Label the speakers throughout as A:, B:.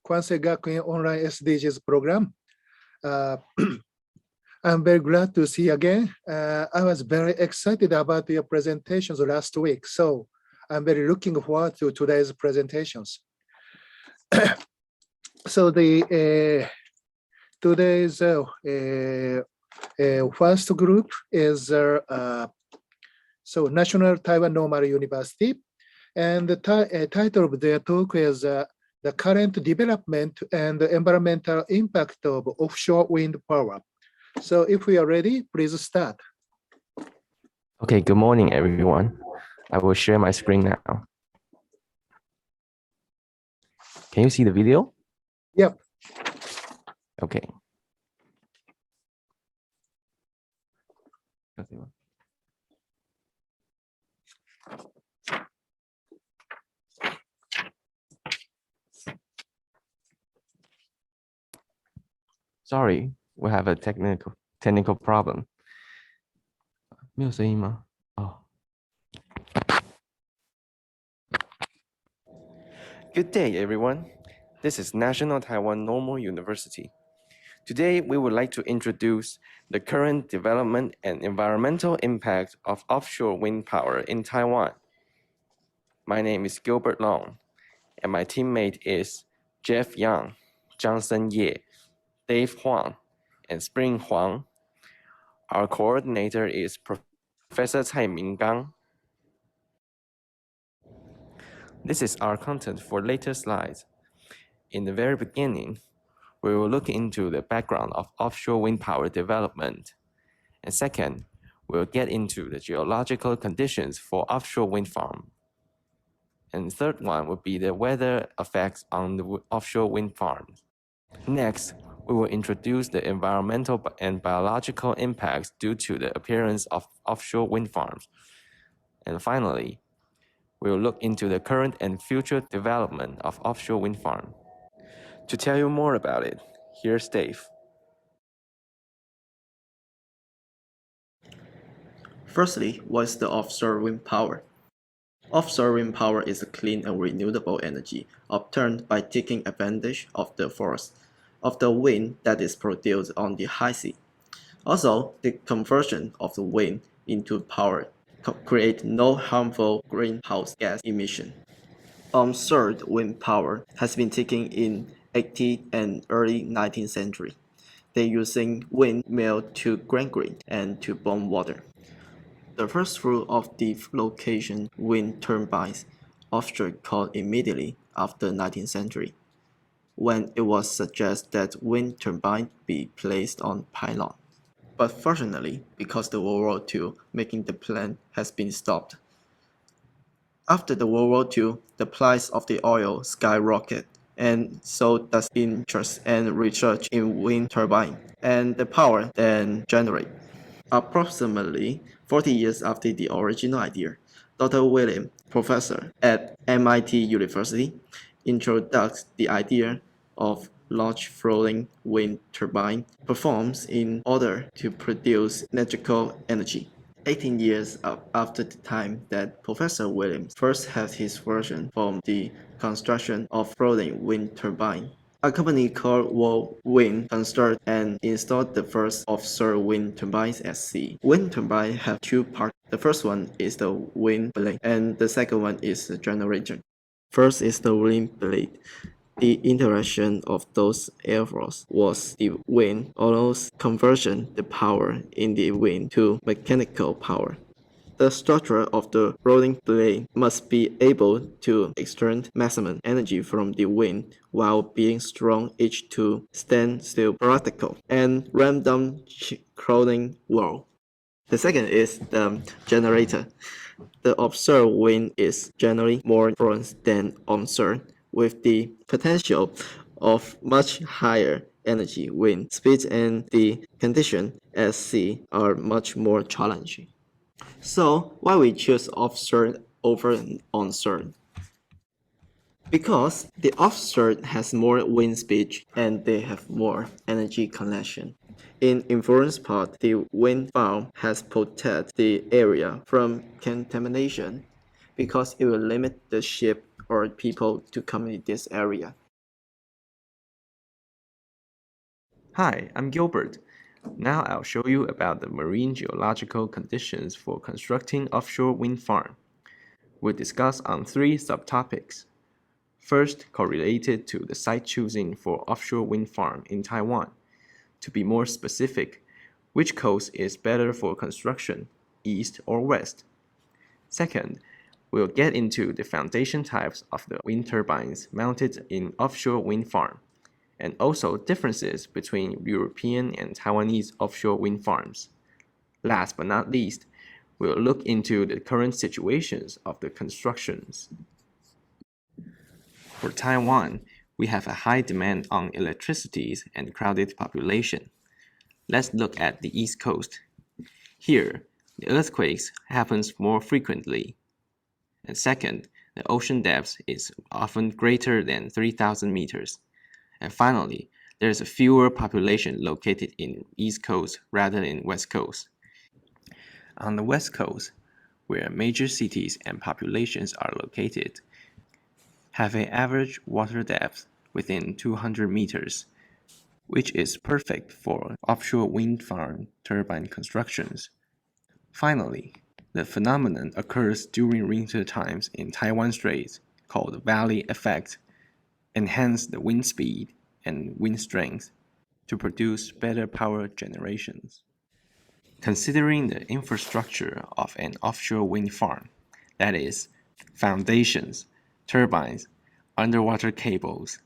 A: Kwansei Gakuin Online SDGs program. I'm very glad to see you again. I was very excited about your presentations last week, so I'm very looking forward to today's presentations. So today's first group is National Taiwan Normal University, and the title of their talk is the current development and the environmental impact of offshore wind power. So if we are ready, please start.
B: Okay, good morning, everyone. I will share my screen now. Can you see the video?
A: Yep.
B: Okay. Sorry, we have a technical problem. 没有声音吗？哦。Good day, everyone. This is National Taiwan Normal University. Today, we would like to introduce the current development and environmental impact of offshore wind power in Taiwan. My name is Gilbert Long, and my teammate is Jeff Yang, Johnson Ye, Dave Huang, and Spring Huang. Our coordinator is Professor Cai Minggang. This is our content for later slides. In the very beginning, we will look into the background of offshore wind power development. And second, we'll get into the geological conditions for offshore wind farm. And the third one would be the weather effects on the offshore wind farms. Next, we will introduce the environmental and biological impacts due to the appearance of offshore wind farms. And finally, we will look into the current and future development of offshore wind farm. To tell you more about it, here's Dave.
C: Firstly, what is the offshore wind power? Offshore wind power is a clean and renewable energy obtained by taking advantage of the force of the wind that is produced on the high sea. Also, the conversion of the wind into power creates no harmful greenhouse gas emission. Onshore wind power has been taken in 18th and early 19th century. They using windmill to grind grain and to bomb water. The first rule of the location wind turbines offshore called immediately after 19th century, when it was suggested that wind turbines be placed on pylon. But fortunately, because the World War II, making the plan has been stopped. After the World War II, the price of the oil skyrocketed, and so does interest and research in wind turbine, and the power then generate. Approximately 40 years after the original idea, Dr. William, professor at MIT University, introduced the idea of large floating wind turbine performs in order to produce electrical energy. 18 years after the time that Professor Williams first had his version from the construction of floating wind turbine, a company called World Wind constructed and installed the first offshore wind turbines at sea. Wind turbines have two parts. The first one is the wind blade, and the second one is the generator. First is the wind blade. The interaction of those air force was the wind allows conversion the power in the wind to mechanical power. The structure of the rolling blade must be able to extract maximum energy from the wind while being strong enough to stand still practical and random crawling whirl. The second is the generator. The offshore wind is generally more fluent than onshore, with the potential of much higher energy wind speeds, and the conditions at sea are much more challenging. So, why we choose offshore over onshore? Because the offshore has more wind speed and they have more energy connection. In influence part, the wind farm has protected the area from contamination because it will limit the ship or people to come in this area.
B: Hi, I'm Gilbert. Now I'll show you about the marine geological conditions for constructing offshore wind farm. We'll discuss on three subtopics. First, correlated to the site choosing for offshore wind farm in Taiwan. To be more specific, which coast is better for construction, east or west? Second, we'll get into the foundation types of the wind turbines mounted in offshore wind farm, and also differences between European and Taiwanese offshore wind farms. Last but not least, we'll look into the current situations of the constructions. For Taiwan, we have a high demand on electricity and crowded population. Let's look at the East Coast. Here, the earthquakes happens more frequently. And second, the ocean depth is often greater than 3,000 meters. And finally, there's a fewer population located in East Coast rather than West Coast. On the West Coast, where major cities and populations are located, have an average water depth within 200 meters, which is perfect for offshore wind farm turbine constructions. Finally, the phenomenon occurs during winter times in Taiwan Straits called valley effect, enhance the wind speed and wind strength to produce better power generations. Considering the infrastructure of an offshore wind farm, that is, foundations, turbines, underwater cables,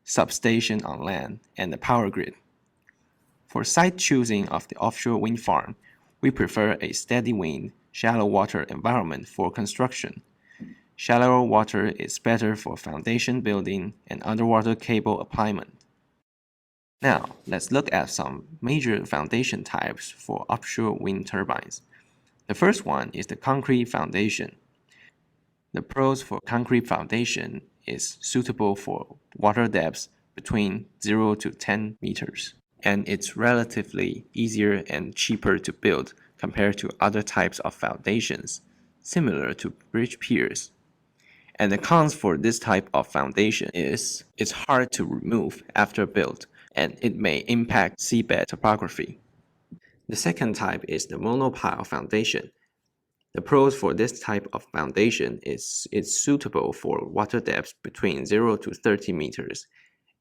B: substation on land, and the power grid. For site choosing of the offshore wind farm, we prefer a steady wind, shallow water environment for construction. Shallower water is better for foundation building and underwater cable appliement. Now, let's look at some major foundation types for offshore wind turbines. The first one is the concrete foundation. The pros for concrete foundation is suitable for water depths between 0 to 10 meters, and it's relatively easier and cheaper to build compared to other types of foundations, similar to bridge piers. And the cons for this type of foundation is it's hard to remove after built, and it may impact seabed topography. The second type is the monopile foundation. The pros for this type of foundation is it's suitable for water depths between 0 to 30 meters.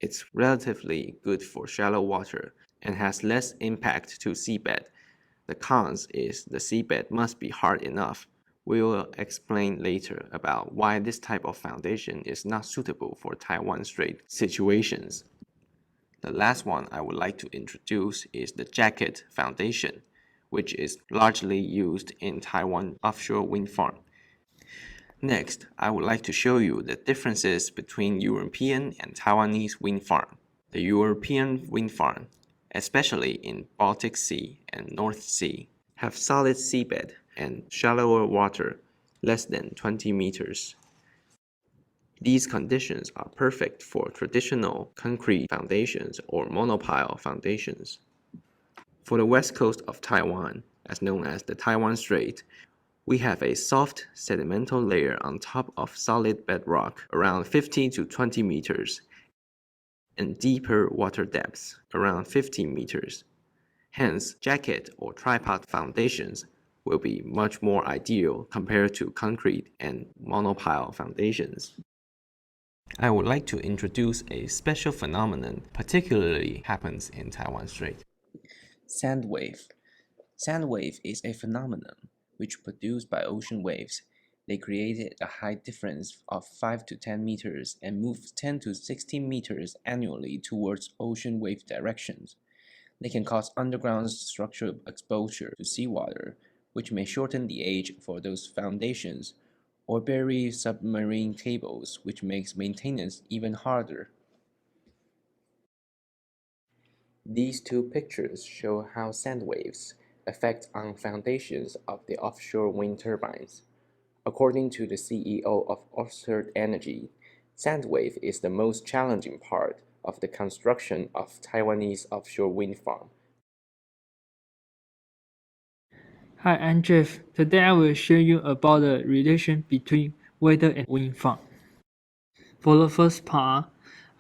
B: It's relatively good for shallow water and has less impact to seabed. The cons is the seabed must be hard enough. We will explain later about why this type of foundation is not suitable for Taiwan Strait situations. The last one I would like to introduce is the jacket foundation, which is largely used in Taiwan offshore wind farm. Next, I would like to show you the differences between European and Taiwanese wind farm. The European wind farm, especially in Baltic Sea and North Sea, have solid seabed and shallower water, less than 20 meters. These conditions are perfect for traditional concrete foundations or monopile foundations. For the west coast of Taiwan, as known as the Taiwan Strait, we have a soft sedimental layer on top of solid bedrock around 15 to 20 meters and deeper water depths around 15 meters. Hence, jacket or tripod foundations will be much more ideal compared to concrete and monopile foundations. I would like to introduce a special phenomenon particularly happens in Taiwan Strait. Sand wave. Sand wave is a phenomenon which produced by ocean waves. They created a height difference of 5 to 10 meters and moved 10 to 16 meters annually towards ocean wave directions. They can cause underground structural exposure to seawater, which may shorten the age for those foundations, or bury submarine cables, which makes maintenance even harder. These two pictures show how sand waves affect on foundations of the offshore wind turbines. According to the CEO of Oxford Energy, sand wave is the most challenging part of the construction of Taiwanese offshore wind farm.
D: Hi, I'm Jeff. Today I will show you about the relation between weather and wind farm. For the first part,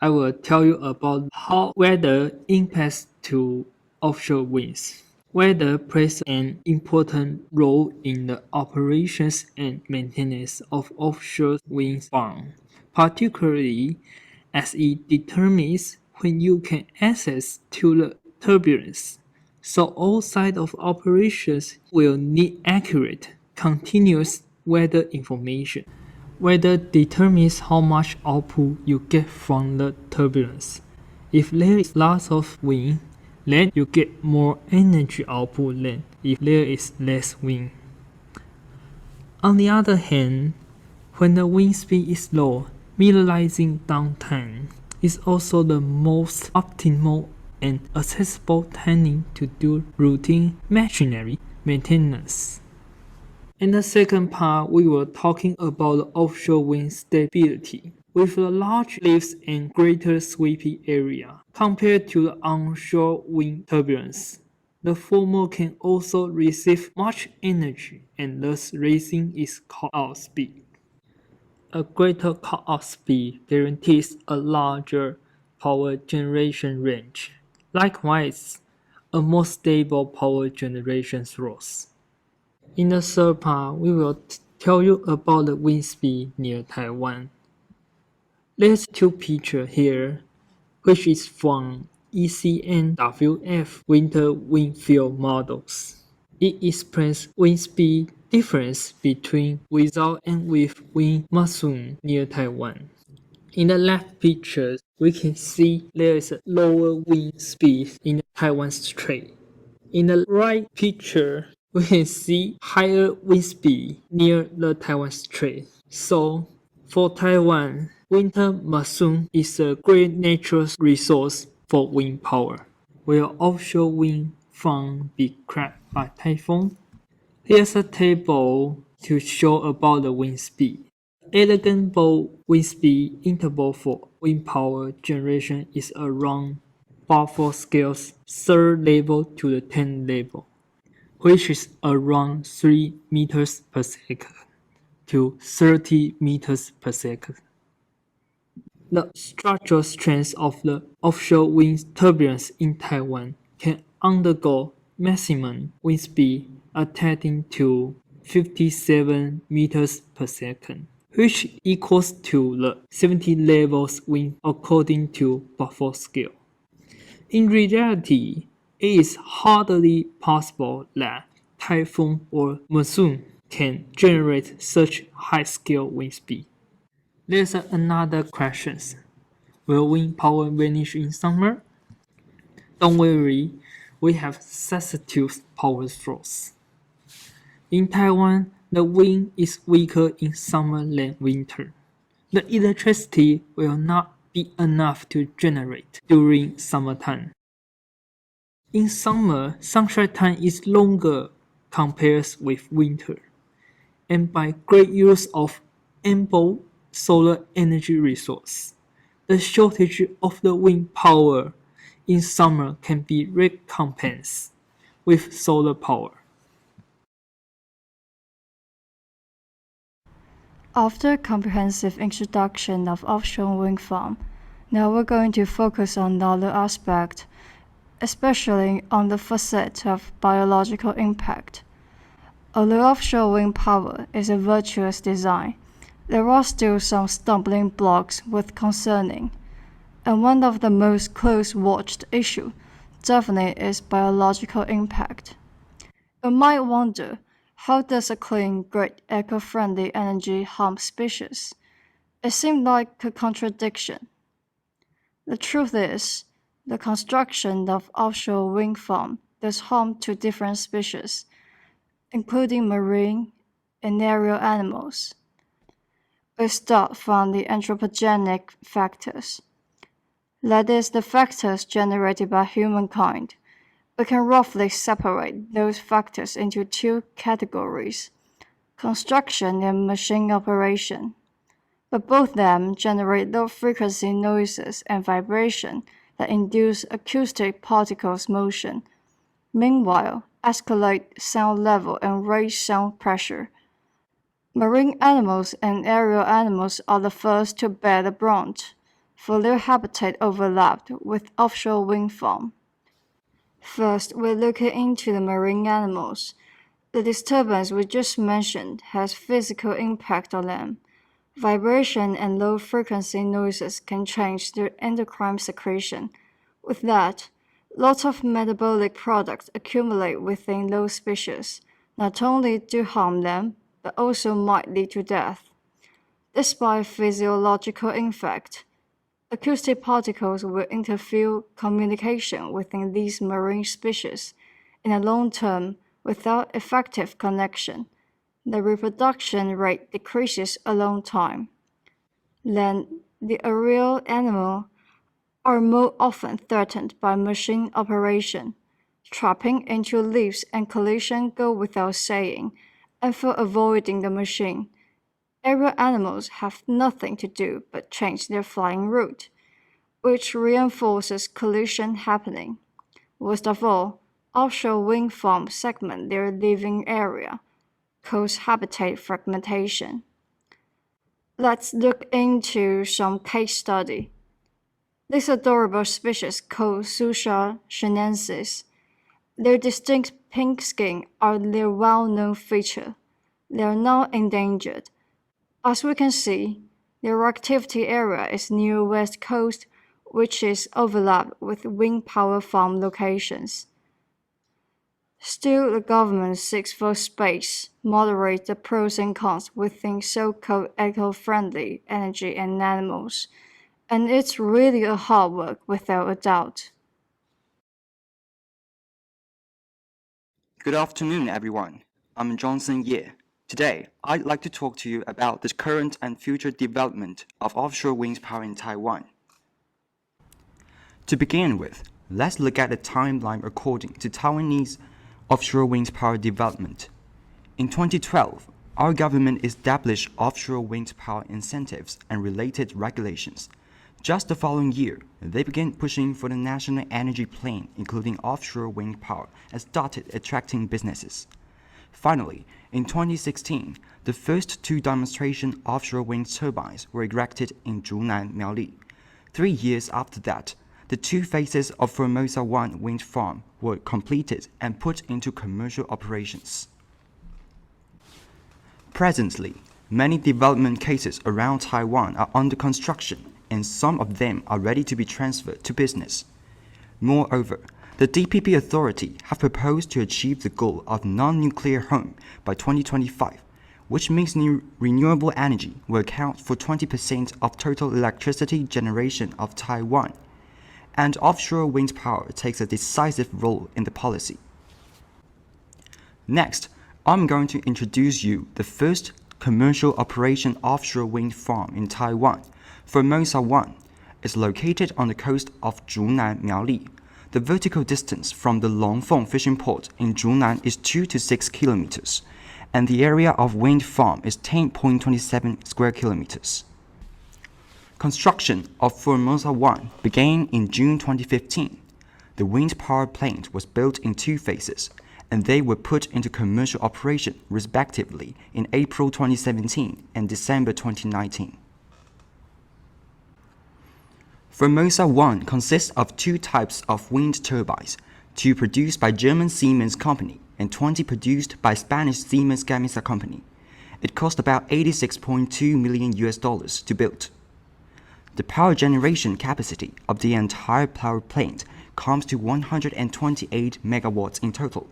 D: I will tell you about how weather impacts to offshore winds. Weather plays an important role in the operations and maintenance of offshore wind farms, particularly as it determines when you can access to the turbulence. So all sides of operations will need accurate, continuous weather information. Weather determines how much output you get from the turbulence. If there is lots of wind, then you get more energy output than if there is less wind. On the other hand, when the wind speed is low, minimizing downtime is also the most optimal and accessible timing to do routine machinery maintenance. In the second part, we were talking about the offshore wind stability. With the large lifts and greater sweeping area compared to the onshore wind turbulence, the former can also receive much energy and thus raising its cut-out speed. A greater cut-out speed guarantees a larger power generation range. Likewise, a more stable power generation source. In the third part, we will tell you about the wind speed near Taiwan. There's two pictures here, which is from ECNWF winter wind field models. It explains wind speed difference between without and with wind monsoon near Taiwan. In the left picture, we can see there is a lower wind speed in the Taiwan Strait. In the right picture, we can see higher wind speed near the Taiwan Strait. So, for Taiwan, winter monsoon is a great natural resource for wind power. Will offshore wind farm be cracked by typhoon? Here's a table to show about the wind speed. Elegant bow wind speed interval for wind power generation is around Beaufort scale's 3rd level to the 10th level, which is around 3 meters per second to 30 meters per second. The structural strength of the offshore wind turbulence in Taiwan can undergo maximum wind speed attaining to 57 meters per second, which equals to the 70 levels wind according to Beaufort scale. In reality, it is hardly possible that typhoon or monsoon can generate such high-scale wind speed. There's another question. Will wind power vanish in summer? Don't worry, we have substitute power source. In Taiwan, the wind is weaker in summer than winter. The electricity will not be enough to generate during summertime. In summer, sunshine time is longer compared with winter, and by great use of ample solar energy resource, the shortage of the wind power in summer can be recompensed with solar power.
E: After a comprehensive introduction of offshore wind farm, now we're going to focus on another aspect, especially on the facet of biological impact. Although offshore wind power is a virtuous design, there are still some stumbling blocks worth concerning, and one of the most close-watched issues definitely is biological impact. You might wonder, how does a clean, great, eco-friendly energy harm species? It seems like a contradiction. The truth is, the construction of offshore wind farm does harm to different species, including marine and aerial animals. We start from the anthropogenic factors. That is, the factors generated by humankind. We can roughly separate those factors into two categories: construction and machine operation. But both of them generate low-frequency noises and vibration that induce acoustic particles motion, meanwhile escalate sound level and raise sound pressure. Marine animals and aerial animals are the first to bear the brunt. for their habitat overlapped with offshore wind farm. First, we're looking into the marine animals. The disturbance we just mentioned has physical impact on them. Vibration and low-frequency noises can change their endocrine secretion. With that, lots of metabolic products accumulate within those species, not only to harm them, but also might lead to death. Despite physiological effect, acoustic particles will interfere communication within these marine species. In the long term, without effective connection, the reproduction rate decreases a long time. Then, the aerial animals are more often threatened by machine operation. Trapping into leaves and collision go without saying, and for avoiding the machine, aerial animals have nothing to do but change their flying route, which reinforces collision happening. Worst of all, offshore wind farms segment their living area, cause habitat fragmentation. Let's look into some case study. This adorable species called Sakura Sci. Their distinct pink skin are their well-known feature. They are not endangered. As we can see, their activity area is near West Coast, which is overlapped with wind power farm locations. Still, the government seeks for space, moderate the pros and cons within so-called eco-friendly energy and animals, and it's really a hard work without a doubt.
F: Good afternoon, everyone. I'm Johnson Ye. Today, I'd like to talk to you about the current and future development of offshore wind power in Taiwan. To begin with, let's look at the timeline according to Taiwanese offshore wind power development. In 2012, our government established offshore wind power incentives and related regulations. Just the following year, they began pushing for the national energy plan, including offshore wind power, and started attracting businesses. Finally, in 2016, the first 2 demonstration offshore wind turbines were erected in Zhunan, Miaoli. 3 years after that, the 2 phases of Formosa 1 wind farm were completed and put into commercial operations. Presently, many development cases around Taiwan are under construction, and some of them are ready to be transferred to business. Moreover, the DPP Authority have proposed to achieve the goal of non-nuclear home by 2025, which means new renewable energy will account for 20% of total electricity generation of Taiwan, and offshore wind power takes a decisive role in the policy. Next, I'm going to introduce you the first commercial operation offshore wind farm in Taiwan, Formosa 1. Is located on the coast of Zhunan, Miaoli. The vertical distance from the Longfeng fishing port in Zhunan is 2 to 6 kilometers, and the area of wind farm is 10.27 square kilometers. Construction of Formosa 1 began in June 2015. The wind power plant was built in 2 phases, and they were put into commercial operation respectively in April 2017 and December 2019. Formosa 1 consists of 2 types of wind turbines, 2 produced by German Siemens Company and 20 produced by Spanish Siemens Gamesa Company. It cost about $86.2 million to build. The power generation capacity of the entire power plant comes to 128 megawatts in total,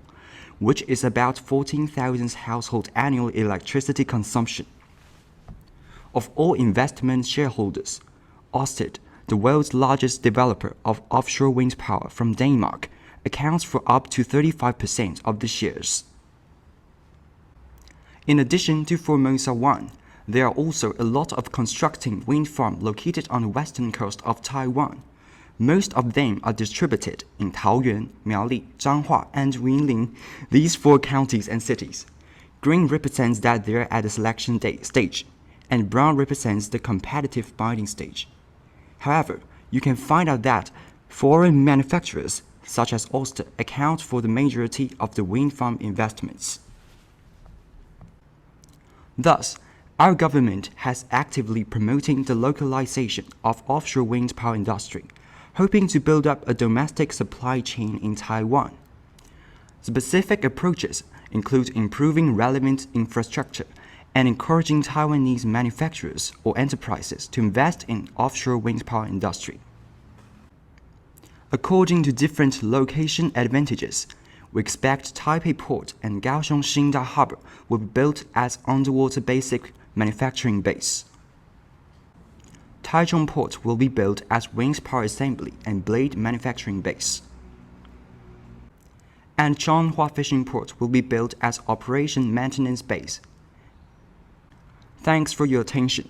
F: which is about 14,000 household annual electricity consumption. Of all investment shareholders, Ørsted, the world's largest developer of offshore wind power from Denmark, accounts for up to 35% of the shares. In addition to Formosa 1, there are also a lot of constructing wind farms located on the western coast of Taiwan. Most of them are distributed in Taoyuan, Miaoli, Zhanghua, and Yunlin, these 4 counties and cities. Green represents that they're at the selection stage, and brown represents the competitive bidding stage. However, you can find out that foreign manufacturers, such as Ørsted, account for the majority of the wind farm investments. Thus, Our government has actively promoting the localization of offshore wind power industry, hoping to build up a domestic supply chain in Taiwan. Specific approaches include improving relevant infrastructure and encouraging Taiwanese manufacturers or enterprises to invest in offshore wind power industry. According to different location advantages, we expect Taipei Port and Kaohsiung Xingda Harbor will be built as underwater basic manufacturing base. Taichung Port will be built as wind power assembly and blade manufacturing base. And Changhua Fishing Port will be built as operation maintenance base. Thanks for your attention.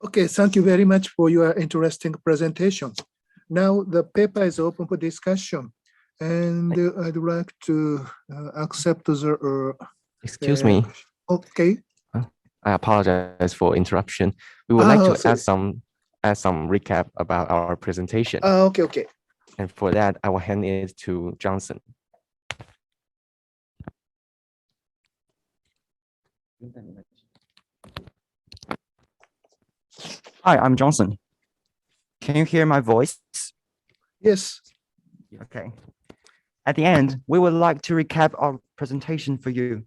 A: Okay, thank you very much for your interesting presentation. Now the paper is open for discussion, and I'd like to accept the.
B: Excuse me.
A: Okay.
B: I apologize for interruption. We would like to
A: sorry.
B: add some recap about our presentation.
A: Okay.
B: And for that, I will hand it to Johnson.
F: Hi, I'm Johnson. Can you hear my voice?
A: Yes.
F: Okay. At the end, we would like to recap our presentation for you.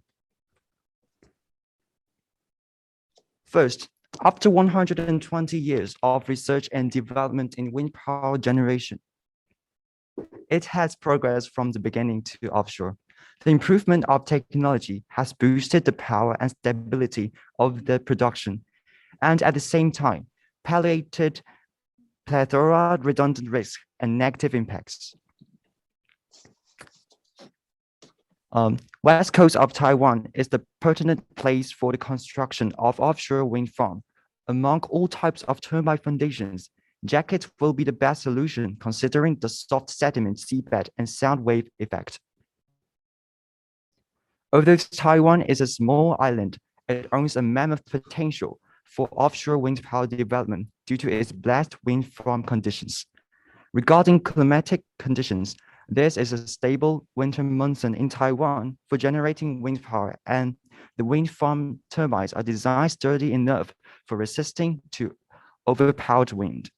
F: First, after 120 years of research and development in wind power generation, it has progressed from the beginning to offshore. The improvement of technology has boosted the power and stability of the production, and at the same time, palliated plethora redundant risks and negative impacts. West coast of Taiwan is the pertinent place for the construction of offshore wind farm. Among all types of turbine foundations, jackets will be the best solution considering the soft sediment seabed and sound wave effect. Although Taiwan is a small island, it owns a mammoth potential for offshore wind power development due to its blessed wind farm conditions. Regarding climatic conditions, there is a stable winter monsoon in Taiwan for generating wind power, and the wind farm turbines are designed sturdy enough for resisting to overpowered wind.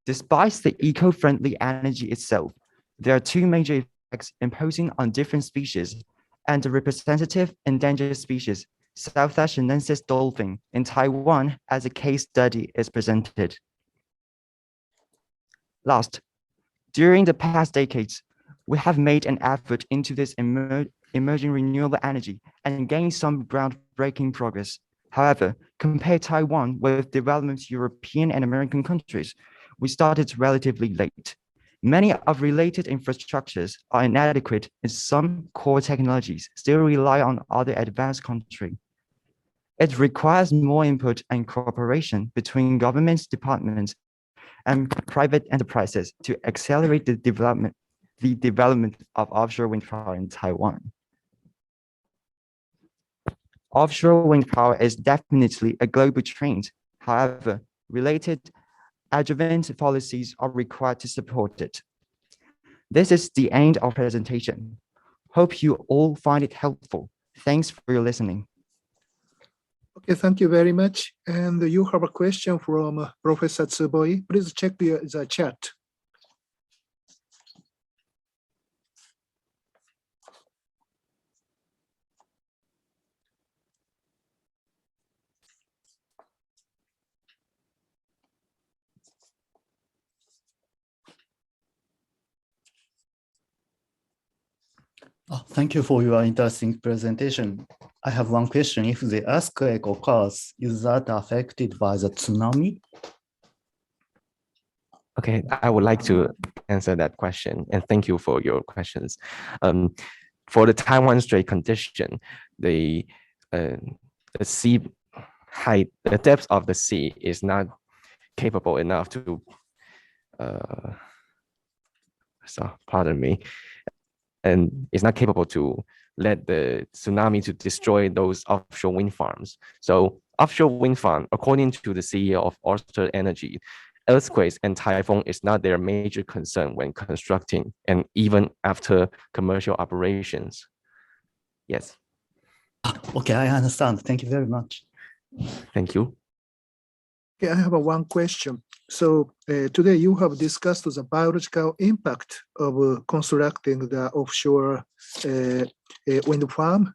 F: Despite the eco-friendly energy itself, there are two major effects imposing on different species, and the representative endangered species, South Asianensis dolphin, in Taiwan as a case study is presented. Last, during the past decades, we have made an effort into this emerging renewable energy and gained some groundbreaking progress. However, compare Taiwan with developed European and American countries, we started relatively late. Many of related infrastructures are inadequate, and some core technologies still rely on other advanced countries. It requires more input and cooperation between government departments and private enterprises to accelerate the development of offshore wind power in Taiwan. Offshore wind power is definitely a global trend. However, related adjuvant policies are required to support it. This is the end of presentation. Hope you all find it helpful. Thanks for your listening.
A: Okay, thank you very much. And you have a question from Professor Tsuboi. Please check the chat.
G: Thank you for your interesting presentation. I have one question. If the earthquake occurs, is that affected by the tsunami?
B: Okay, I would like to answer that question, and thank you for your questions. For the Taiwan Strait condition, the sea height, the depth of the sea is not capable enough to, pardon me, and it's not capable to let the tsunami to destroy those offshore wind farms. So offshore wind farm, according to the CEO of Ørsted Energy, earthquakes and typhoon is not their major concern when constructing and even after commercial operations. Yes,
G: Okay, I understand. Thank you very much.
B: thank you.
A: Okay, I have one question. So today you have discussed the biological impact of constructing the offshore wind farm,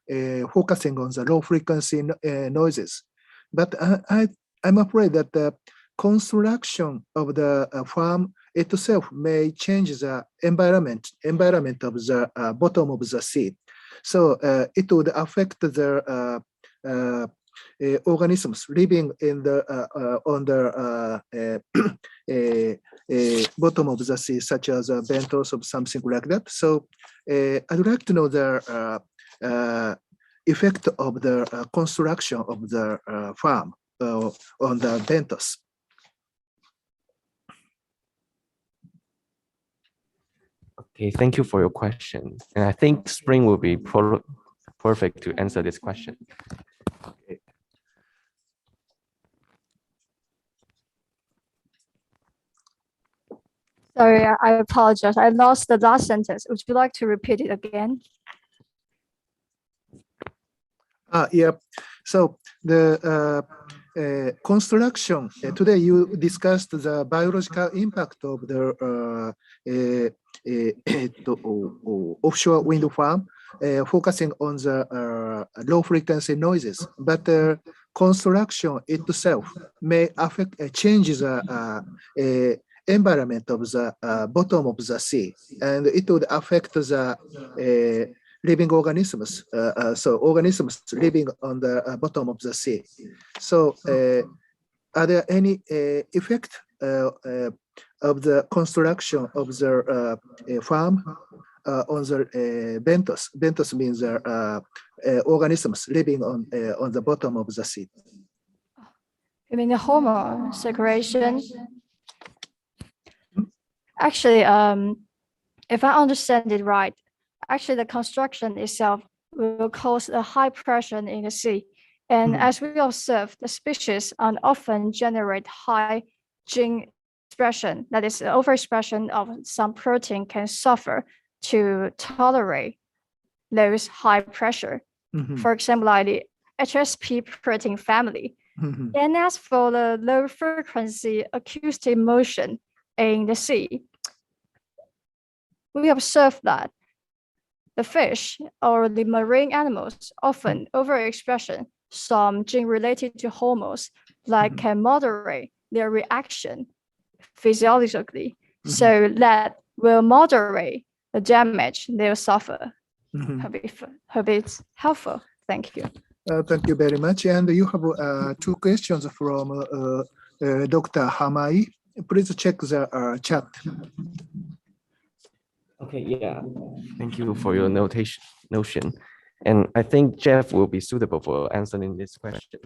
A: focusing on the low frequency noises. But I'm afraid that the construction of the farm itself may change the environment of the bottom of the sea. So it would affect the organisms living in the on the bottom of the sea, such as bentos or something like that. So I'd like to know the effect of the construction of the farm on the bentos.
B: Okay, thank you for your question. And I think Spring will be perfect to answer this question.
E: Sorry, I apologize. I lost the last sentence. Would you like to repeat it again?
A: Yeah. So the construction, today you discussed the biological impact of the offshore wind farm, focusing on the low frequency noises. But construction itself may affect changes the environment of the bottom of the sea, and it would affect the living organisms, so organisms living on the bottom of the sea. So are there any effect of the construction of the farm on the bentos? Bentos means organisms living on the bottom of the sea.
E: You mean the hormone secretion? Actually, if I understand it right, actually the construction itself will cause a high pressure in the sea. And as we observe, the species often generate high gene expression, that is, overexpression of some protein can suffer to tolerate those high pressure. For example, like the HSP protein family. And as for the low frequency acoustic motion in the sea, we observe that the fish or the marine animals often overexpression some gene related to hormones that can moderate their reaction physiologically. So that will moderate the damage they'll suffer. Hope it's helpful. Thank you.
A: Thank you very much. And you have two questions from Dr. Hamai. Please check the chat.
B: Okay, yeah. Thank you for your notion. And I think Jeff will be suitable for answering this question.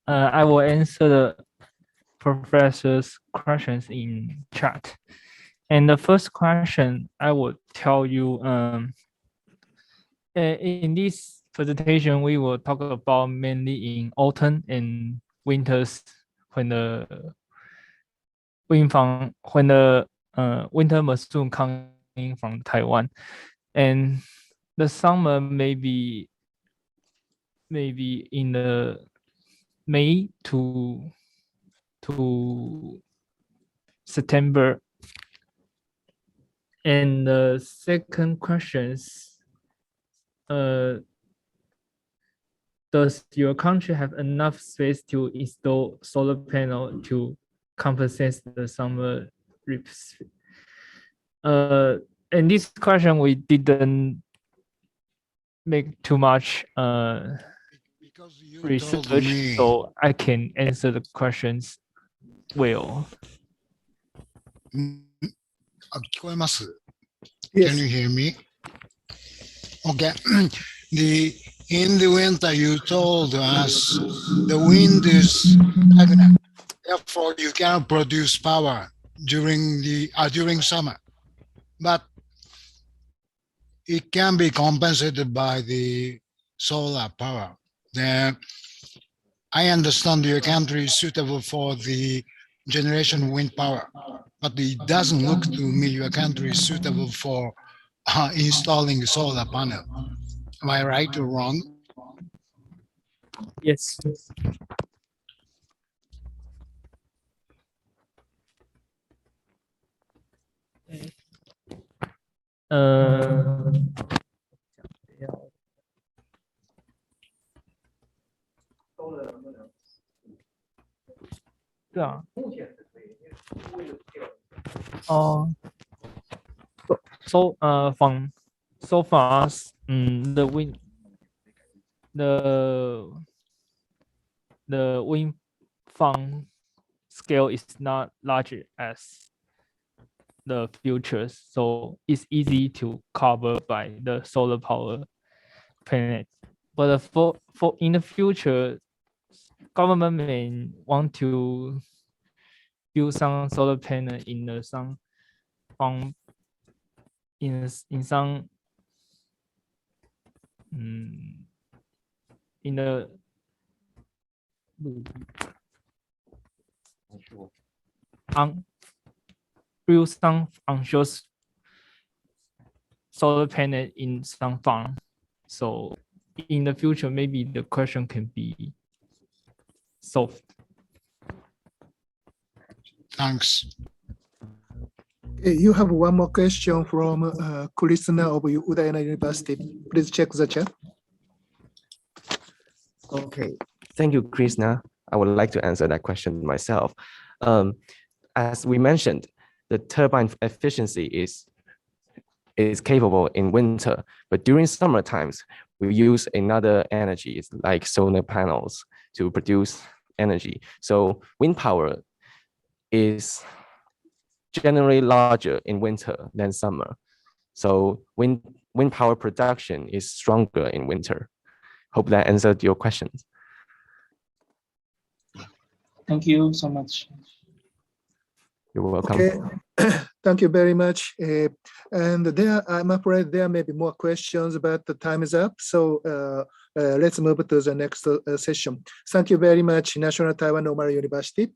D: I will answer the professor's questions in chat. And the first question, I will tell you, in this presentation, we will talk about mainly in autumn and winters when the winter monsoon coming from Taiwan, and the summer maybe in the May to September. And the second questions, does your country have enough space to install solar panel to compensate the summer rips? And this question we didn't make too much research, so I can answer the questions well.
H: 聞こえます
A: Yes.
H: Can you hear me? Okay. In the winter, you told us the wind is stagnant. Therefore, you cannot produce power during summer. But it can be compensated by the solar power. Then I understand your country is suitable for the generation wind power, but it doesn't look to me your country is suitable for installing a solar panel. Am I right or wrong?
D: Yes. Uh, 对啊，哦from so far, the the wind farm scale is not large as the futures, so it's easy to cover by the solar power planet. But for in the future, government may want to build some solar panel in the some farm in some in the on build some onshore solar panel in some farm. So in the future, maybe the question can be solved.
H: Thanks.
A: You have one more question from Krishna of Udayana University. Please check the chat.
B: Okay, thank you, Krishna. I would like to answer that question myself. As we mentioned, the turbine efficiency is capable in winter, but during summer times, we use another energy like solar panels to produce energy. So wind power is generally larger in winter than summer. So wind power production is stronger in winter. Hope that answered your questions.
D: Thank you so much.
B: You're welcome.
A: Okay, thank you very much. And I'm afraid there may be more questions, but the time is up. So let's move to the next session. Thank you very much, National Taiwan Normal University.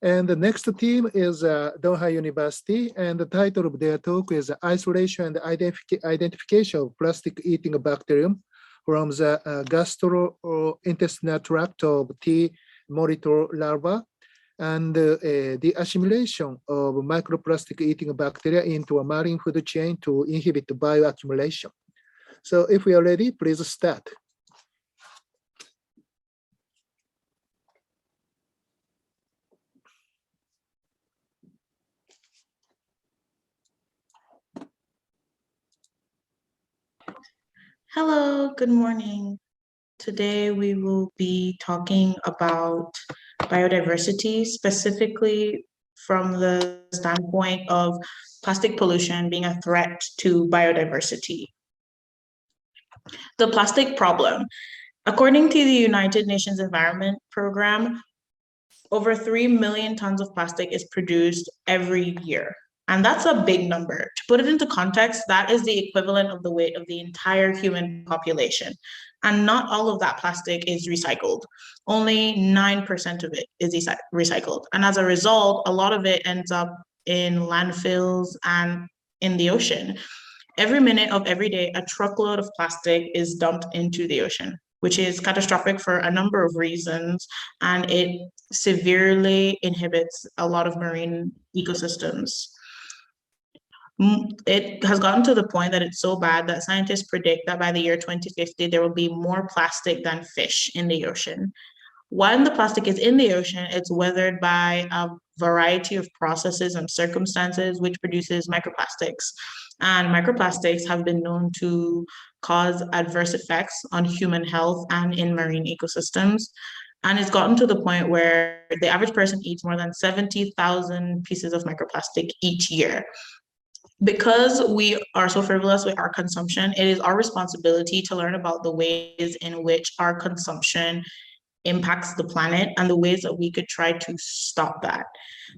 A: And the next team is Donghai University, and the title of their talk is Isolation and Identification of Plastic-Eating Bacterium from the gastrointestinal tract of T. monitor larva, and the assimilation of microplastic-eating bacteria into a marine food chain to inhibit bioaccumulation. So if we are ready, please start.
I: Hello, good morning. Today we will be talking about biodiversity, specifically from the standpoint of plastic pollution being a threat to biodiversity. The plastic problem. According to the United Nations Environment Program, over 3 million tons of plastic is produced every year. And that's a big number. To put it into context, that is the equivalent of the weight of the entire human population. And not all of that plastic is recycled. Only 9% of it is recycled. And as a result, a lot of it ends up in landfills and in the ocean. Every minute of every day, a truckload of plastic is dumped into the ocean, which is catastrophic for a number of reasons, and it severely inhibits a lot of marine ecosystems. It has gotten to the point that it's so bad that scientists predict that by the year 2050, there will be more plastic than fish in the ocean. When the plastic is in the ocean, it's weathered by a variety of processes and circumstances, which produces microplastics. And microplastics have been known to cause adverse effects on human health and in marine ecosystems. And it's gotten to the point where the average person eats more than 70,000 pieces of microplastic each year. Because we are so frivolous with our consumption, it is our responsibility to learn about the ways in which our consumption impacts the planet and the ways that we could try to stop that.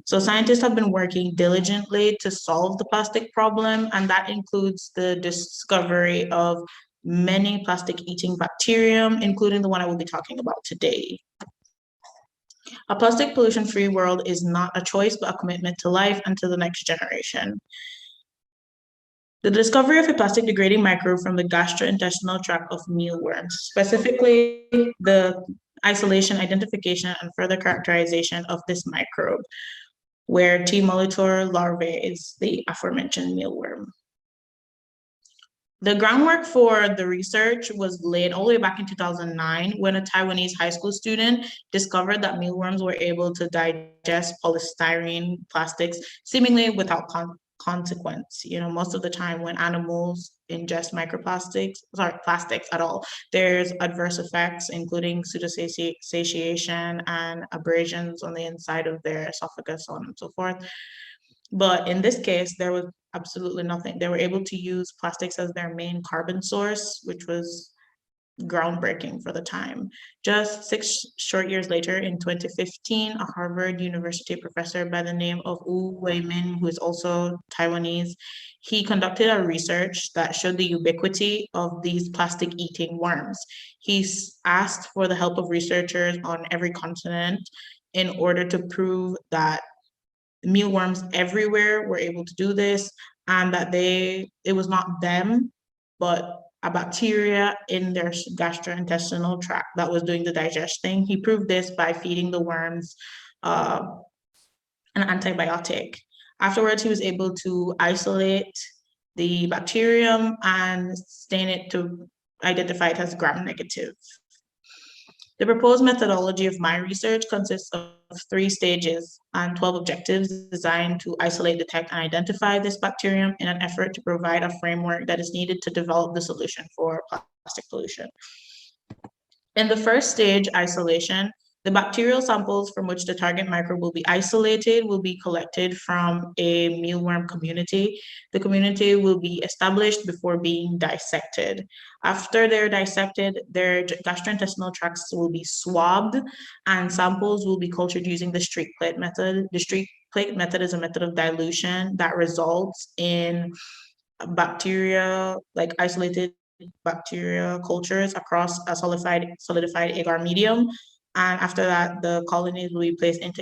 I: So scientists have been working diligently to solve the plastic problem, and that includes the discovery of many plastic-eating bacterium, including the one I will be talking about today. A plastic pollution-free world is not a choice, but a commitment to life and to the next generation. The discovery of a plastic degrading microbe from the gastrointestinal tract of mealworms, specifically the isolation, identification, and further characterization of this microbe, where T. molitor larvae is the aforementioned mealworm. The groundwork for the research was laid all the way back in 2009 when a Taiwanese high school student discovered that mealworms were able to digest polystyrene plastics seemingly without consequence. You know, most of the time when animals ingest plastics at all, there's adverse effects, including pseudosatiation and abrasions on the inside of their esophagus, so on and so forth. But in this case, there was absolutely nothing. They were able to use plastics as their main carbon source, which was groundbreaking for the time. Just 6 short years later, in 2015, a Harvard University professor by the name of Wu Weimin, who is also Taiwanese, he conducted a research that showed the ubiquity of these plastic-eating worms. He asked for the help of researchers on every continent in order to prove that mealworms everywhere were able to do this, and that it was not them, but a bacteria in their gastrointestinal tract that was doing the digesting. He proved this by feeding the worms an antibiotic. Afterwards, he was able to isolate the bacterium and stain it to identify it as gram-negative. The proposed methodology of my research consists of 3 stages and 12 objectives designed to isolate, detect, and identify this bacterium in an effort to provide a framework that is needed to develop the solution for plastic pollution. In the first stage, isolation, the bacterial samples from which the target microbe will be isolated will be collected from a mealworm community. The community will be established before being dissected. After they're dissected, their gastrointestinal tracts will be swabbed and samples will be cultured using the streak plate method. The streak plate method is a method of dilution that results in bacteria, like isolated bacteria cultures across a solidified agar medium. And after that, the colonies will be placed into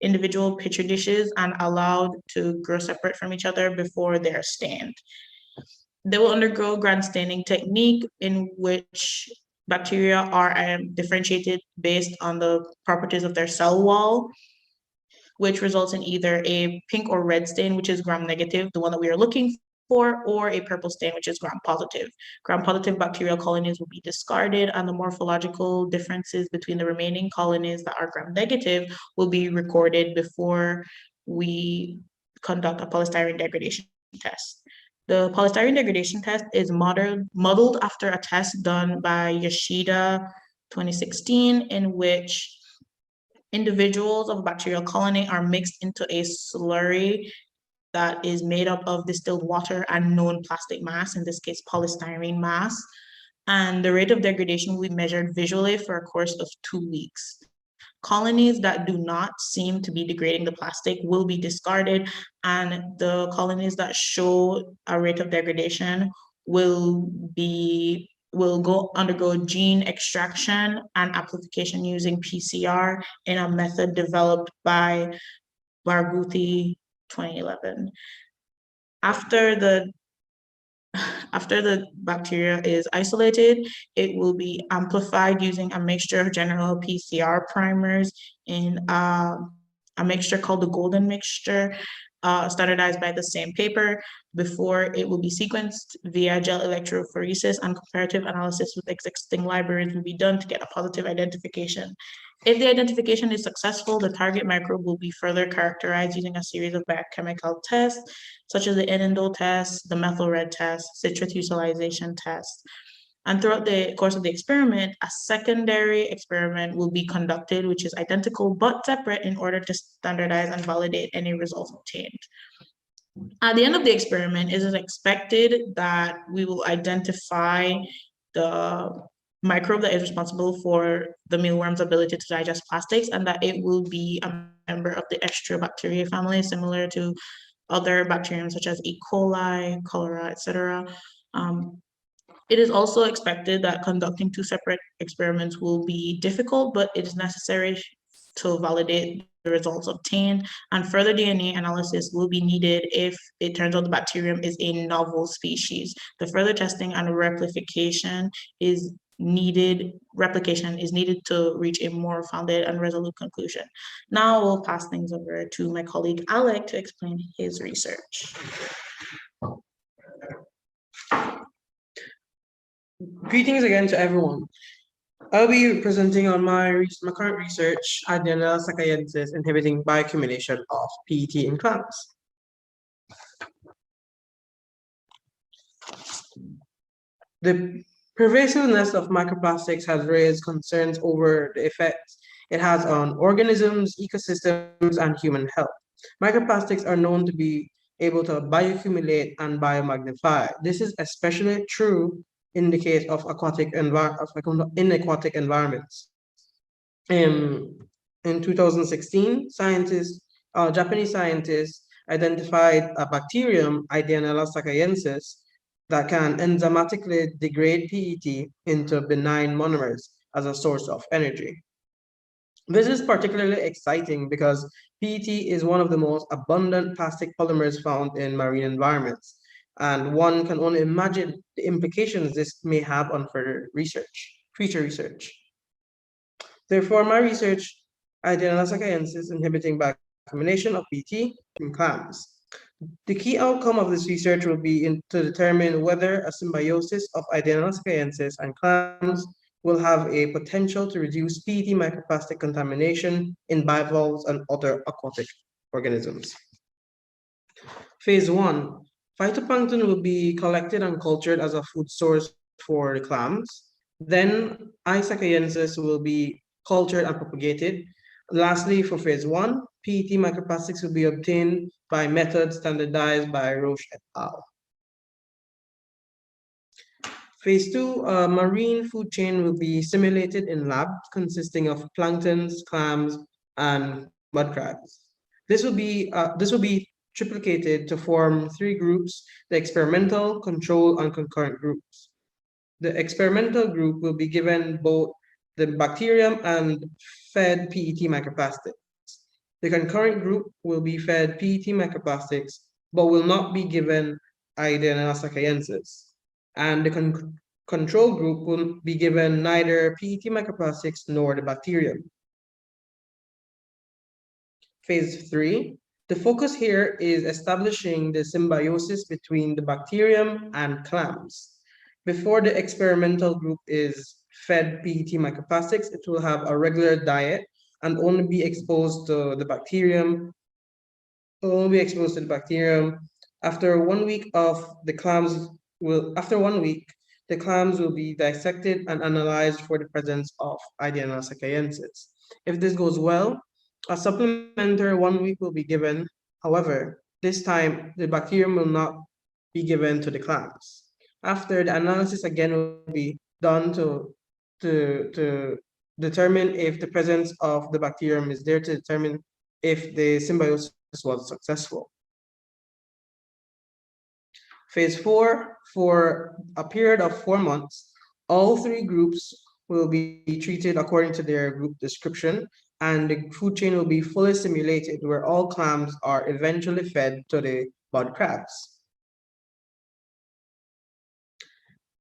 I: individual petri dishes and allowed to grow separate from each other before they're stained. They will undergo grand staining technique in which bacteria are differentiated based on the properties of their cell wall, which results in either a pink or red stain, which is gram-negative, the one that we are looking for, or a purple stain, which is gram-positive. Gram-positive bacterial colonies will be discarded, and the morphological differences between the remaining colonies that are gram-negative will be recorded before we conduct a polystyrene degradation test. The polystyrene degradation test is modeled after a test done by Yoshida 2016, in which individuals of a bacterial colony are mixed into a slurry that is made up of distilled water and known plastic mass, in this case polystyrene mass. And the rate of degradation will be measured visually for a course of 2 weeks. Colonies that do not seem to be degrading the plastic will be discarded, and the colonies that show a rate of degradation will undergo gene extraction and amplification using PCR in a method developed by Barghouti 2011. After the bacteria is isolated, it will be amplified using a mixture of general PCR primers in a mixture called the golden mixture, standardized by the same paper, before it will be sequenced via gel electrophoresis, and comparative analysis with existing libraries will be done to get a positive identification. If the identification is successful, the target microbe will be further characterized using a series of biochemical tests, such as the N-indole test, the methyl red test, citrate utilization test. And throughout the course of the experiment, a secondary experiment will be conducted, which is identical but separate, in order to standardize and validate any results obtained. At the end of the experiment, it is expected that we will identify the microbe that is responsible for the mealworm's ability to digest plastics, and that it will be a member of the Estrobacteria family, similar to other bacterium such as E. coli, cholera, etc. It is also expected that conducting 2 separate experiments will be difficult, but it is necessary to validate results obtained, and further DNA analysis will be needed if it turns out the bacterium is a novel species. The further testing and replication is needed to reach a more founded and resolute conclusion. Now we'll pass things over to my colleague Alec to explain his research.
J: Greetings again to everyone. I'll be presenting on my current research, Adena Sakaiensis, inhibiting bioaccumulation of PET in clams. The pervasiveness of microplastics has raised concerns over the effects it has on organisms, ecosystems, and human health. Microplastics are known to be able to bioaccumulate and biomagnify. This is especially true in the case of aquatic environments. In 2016, Japanese scientists identified a bacterium, Ideanella sakaiensis, that can enzymatically degrade PET into benign monomers as a source of energy. This is particularly exciting because PET is one of the most abundant plastic polymers found in marine environments, and one can only imagine the implications this may have on future research. Therefore, my research, Ideanella sakaiensis, inhibiting bioaccumulation of PET in clams. The key outcome of this research will be to determine whether a symbiosis of Ideanella sakaiensis and clams will have a potential to reduce PET microplastic contamination in bivalves and other aquatic organisms. Phase 1, phytoplankton will be collected and cultured as a food source for the clams. Then I. sakaiensis will be cultured and propagated. Lastly, for phase 1, PET microplastics will be obtained by methods standardized by Roche et al. Phase 2, marine food chain will be simulated in labs consisting of planktons, clams, and mud crabs. This will be triplicated to form 3 groups: the experimental, control, and concurrent groups. The experimental group will be given both the bacterium and fed PET microplastics. The concurrent group will be fed PET microplastics, but will not be given Ideanella sakaiensis. And the control group will be given neither PET microplastics nor the bacterium. Phase 3, the focus here is establishing the symbiosis between the bacterium and clams. Before the experimental group is fed PET microplastics, it will have a regular diet and only be exposed to the bacterium. After 1 week, the clams will be dissected and analyzed for the presence of Ideanella sakaiensis. If this goes well, a supplementary 1 week will be given. However, this time the bacterium will not be given to the clams. After, the analysis again will be done to determine if the presence of the bacterium is there, to determine if the symbiosis was successful. Phase 4, for a period of 4 months, all 3 groups will be treated according to their group description, and the food chain will be fully simulated, where all clams are eventually fed to the mud crabs.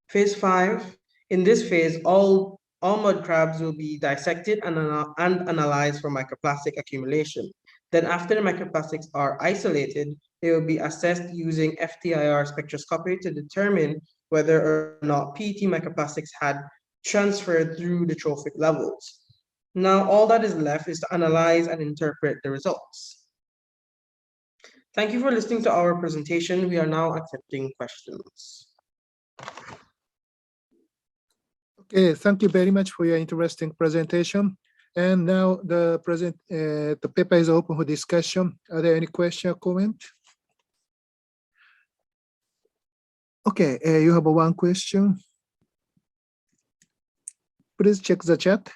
J: Phase 5, in this phase, all mud crabs will be dissected and analyzed for microplastic accumulation. Then after the microplastics are isolated, they will be assessed using FTIR spectroscopy to determine whether or not PET microplastics had transferred through the trophic levels. Now, all that is left is to analyze and interpret the results. Thank you for listening to our presentation. We are now accepting questions.
A: Okay, thank you very much for your interesting presentation. And now the paper is open for discussion. Are there any question or comment? Okay, you have one question. Please check the chat.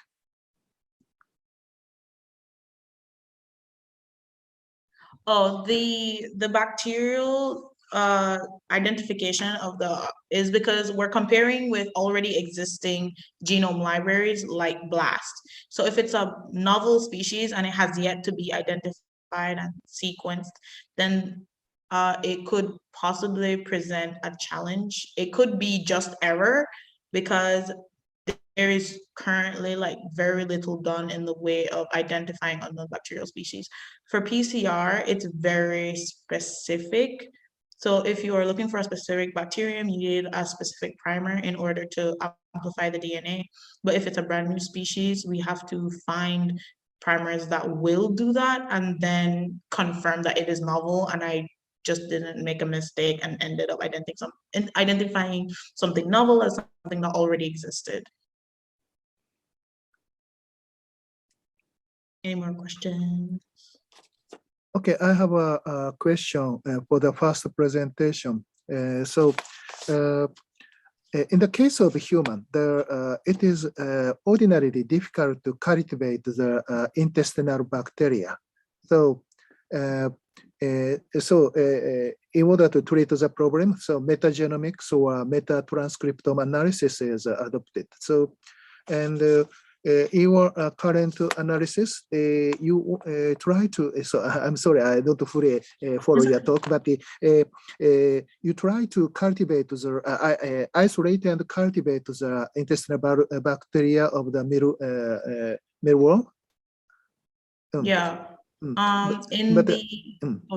I: Oh, the bacterial identification of is because we're comparing with already existing genome libraries like BLAST. So if it's a novel species and it has yet to be identified and sequenced, then it could possibly present a challenge. It could be just error because there is currently like very little done in the way of identifying unknown bacterial species. For PCR, it's very specific. So if you are looking for a specific bacterium, you need a specific primer in order to amplify the DNA. But if it's a brand new species, we have to find primers that will do that and then confirm that it is novel. And I just didn't make a mistake and ended up identifying something novel as something that already existed. Any more questions?
A: Okay, I have a question for the first presentation. In the case of human, it is ordinarily difficult to cultivate the intestinal bacteria. So, in order to treat the problem, so metagenomics or metatranscriptome analysis is adopted. So, and in your current analysis, you try to, so I'm sorry, I don't fully follow your talk, but you try to cultivate the, isolate and cultivate the intestinal bacteria of the mealworm.
I: Yeah.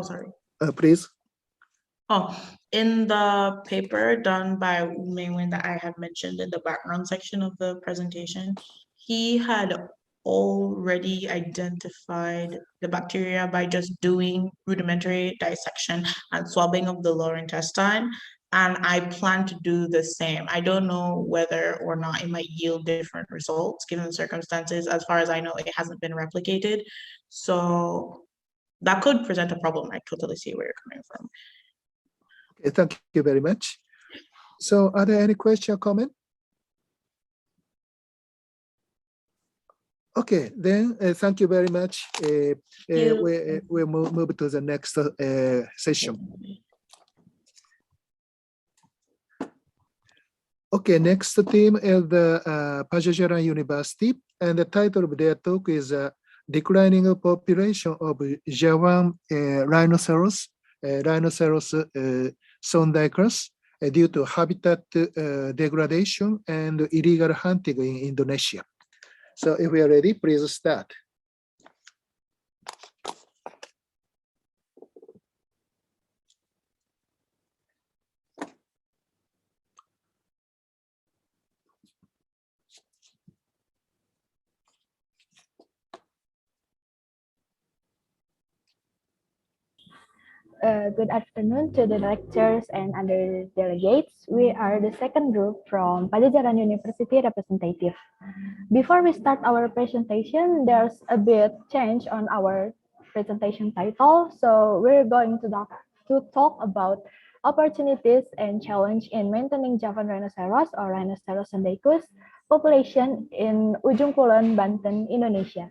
I: Sorry.
A: Please.
I: Oh, in the paper done by Maywen that I had mentioned in the background section of the presentation, he had already identified the bacteria by just doing rudimentary dissection and swabbing of the lower intestine. And I plan to do the same. I don't know whether or not it might yield different results given the circumstances. As far as I know, it hasn't been replicated. So that could present a problem. I totally see where you're coming from.
A: Okay, thank you very much. So are there any question or comment? Okay, then thank you very much. We'll move to the next session. Okay, next team is the Pajajaran University, and the title of their talk is Declining Population of Javan Rhinoceros sondicus due to habitat degradation and illegal hunting in Indonesia. So if we are ready, please start.
K: Good afternoon to the lecturers and other delegates. We are the second group from Pajajaran University representative. Before we start our presentation, there's a bit change on our presentation title. So we're going to talk about opportunities and challenge in maintaining Javan rhinoceros or Rhinoceros sondicus population in Ujung Kulon, Banten, Indonesia.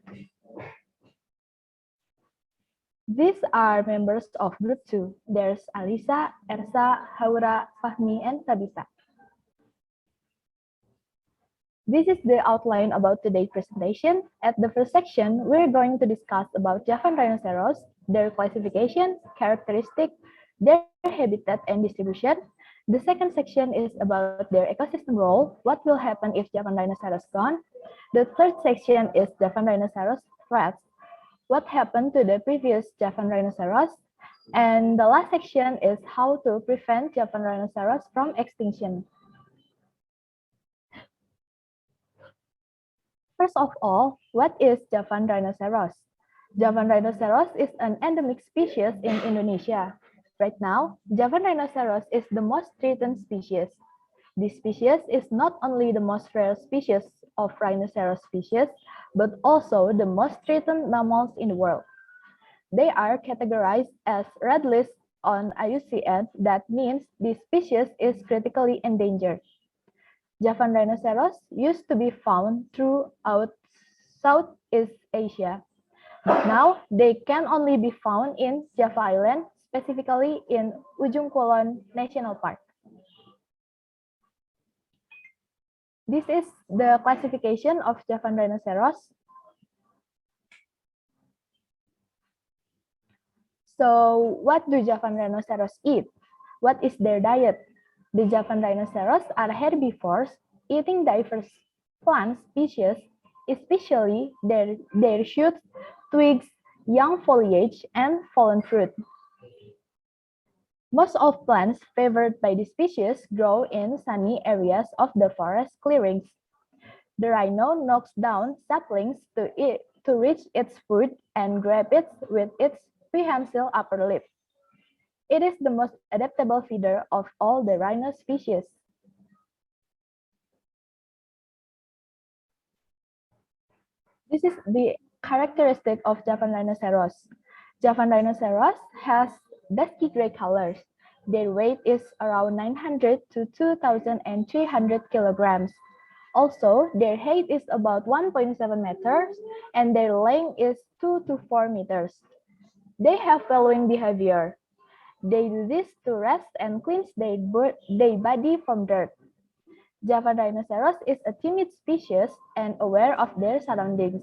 K: These are members of Group 2. There's Alisa, Ersa, Haura, Fahmi, and Tabita. This is the outline about today's presentation. At the first section, we're going to discuss about Javan rhinoceros, their classification, characteristic, their habitat and distribution. The second section is about their ecosystem role, what will happen if Javan rhinoceros gone. The third section is Javan rhinoceros threats, what happened to the previous Javan rhinoceros, and the last section is how to prevent Javan rhinoceros from extinction. First of all, what is Javan rhinoceros? Javan rhinoceros is an endemic species in Indonesia. Right now, Javan rhinoceros is the most threatened species. This species is not only the most rare species of rhinoceros species, but also the most threatened mammals in the world. They are categorized as red list on IUCN. That means this species is critically endangered. Javan rhinoceros used to be found throughout Southeast Asia, but now they can only be found in Java Island, specifically in Ujung Kulon National Park. This is the classification of Javan rhinoceros. So, what do Javan rhinoceros eat? What is their diet? The Javan rhinoceros are herbivores, eating diverse plant species, especially their shoots, twigs, young foliage, and fallen fruit. Most of plants favored by the species grow in sunny areas of the forest clearings. The rhino knocks down saplings to reach its food and grab it with its prehensile upper lip. It is the most adaptable feeder of all the rhino species. This is the characteristic of Javan rhinoceros. Javan rhinoceros has dusky gray colors. Their weight is around 900 to 2,300 kilograms. Also, their height is about 1.7 meters and their length is 2 to 4 meters. They have following behavior. They do this to rest and cleanse their body from dirt. Javan rhinoceros is a timid species and aware of their surroundings.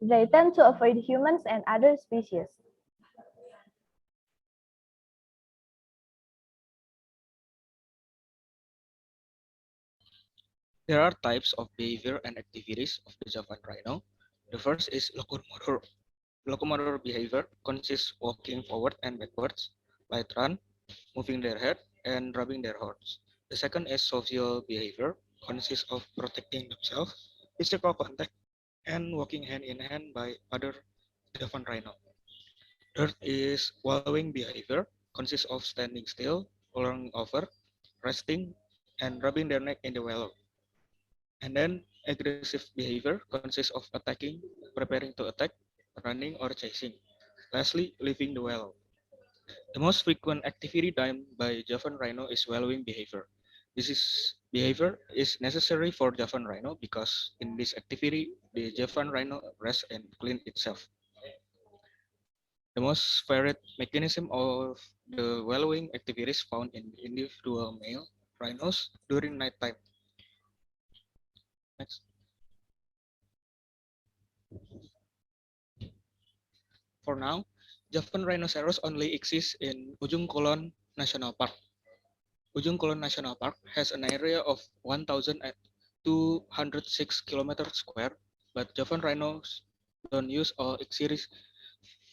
K: They tend to avoid humans and other species.
L: There are types of behavior and activities of the Javan rhino. The first is locomotor. Locomotor behavior consists walking forward and backwards, light run, moving their head, and rubbing their horns. The second is social behavior, consists of protecting themselves, physical contact, and walking hand in hand by other Javan rhino. Third is wallowing behavior, consists of standing still, rolling over, resting, and rubbing their neck in the wallow. And then aggressive behavior consists of attacking, preparing to attack, running, or chasing. Lastly, leaving the wallow. The most frequent activity done by Javan rhino is wallowing behavior. Behavior is necessary for Javan rhino because in this activity, the Javan rhino rests and clean itself. The most varied mechanism of the wallowing activities found in individual male rhinos during nighttime. Next. For now, Javan rhinoceros only exists in Ujung Kulon National Park. Ujung Kulon National Park has an area of 1,206 kilometers square, but Javan rhinos don't use or exist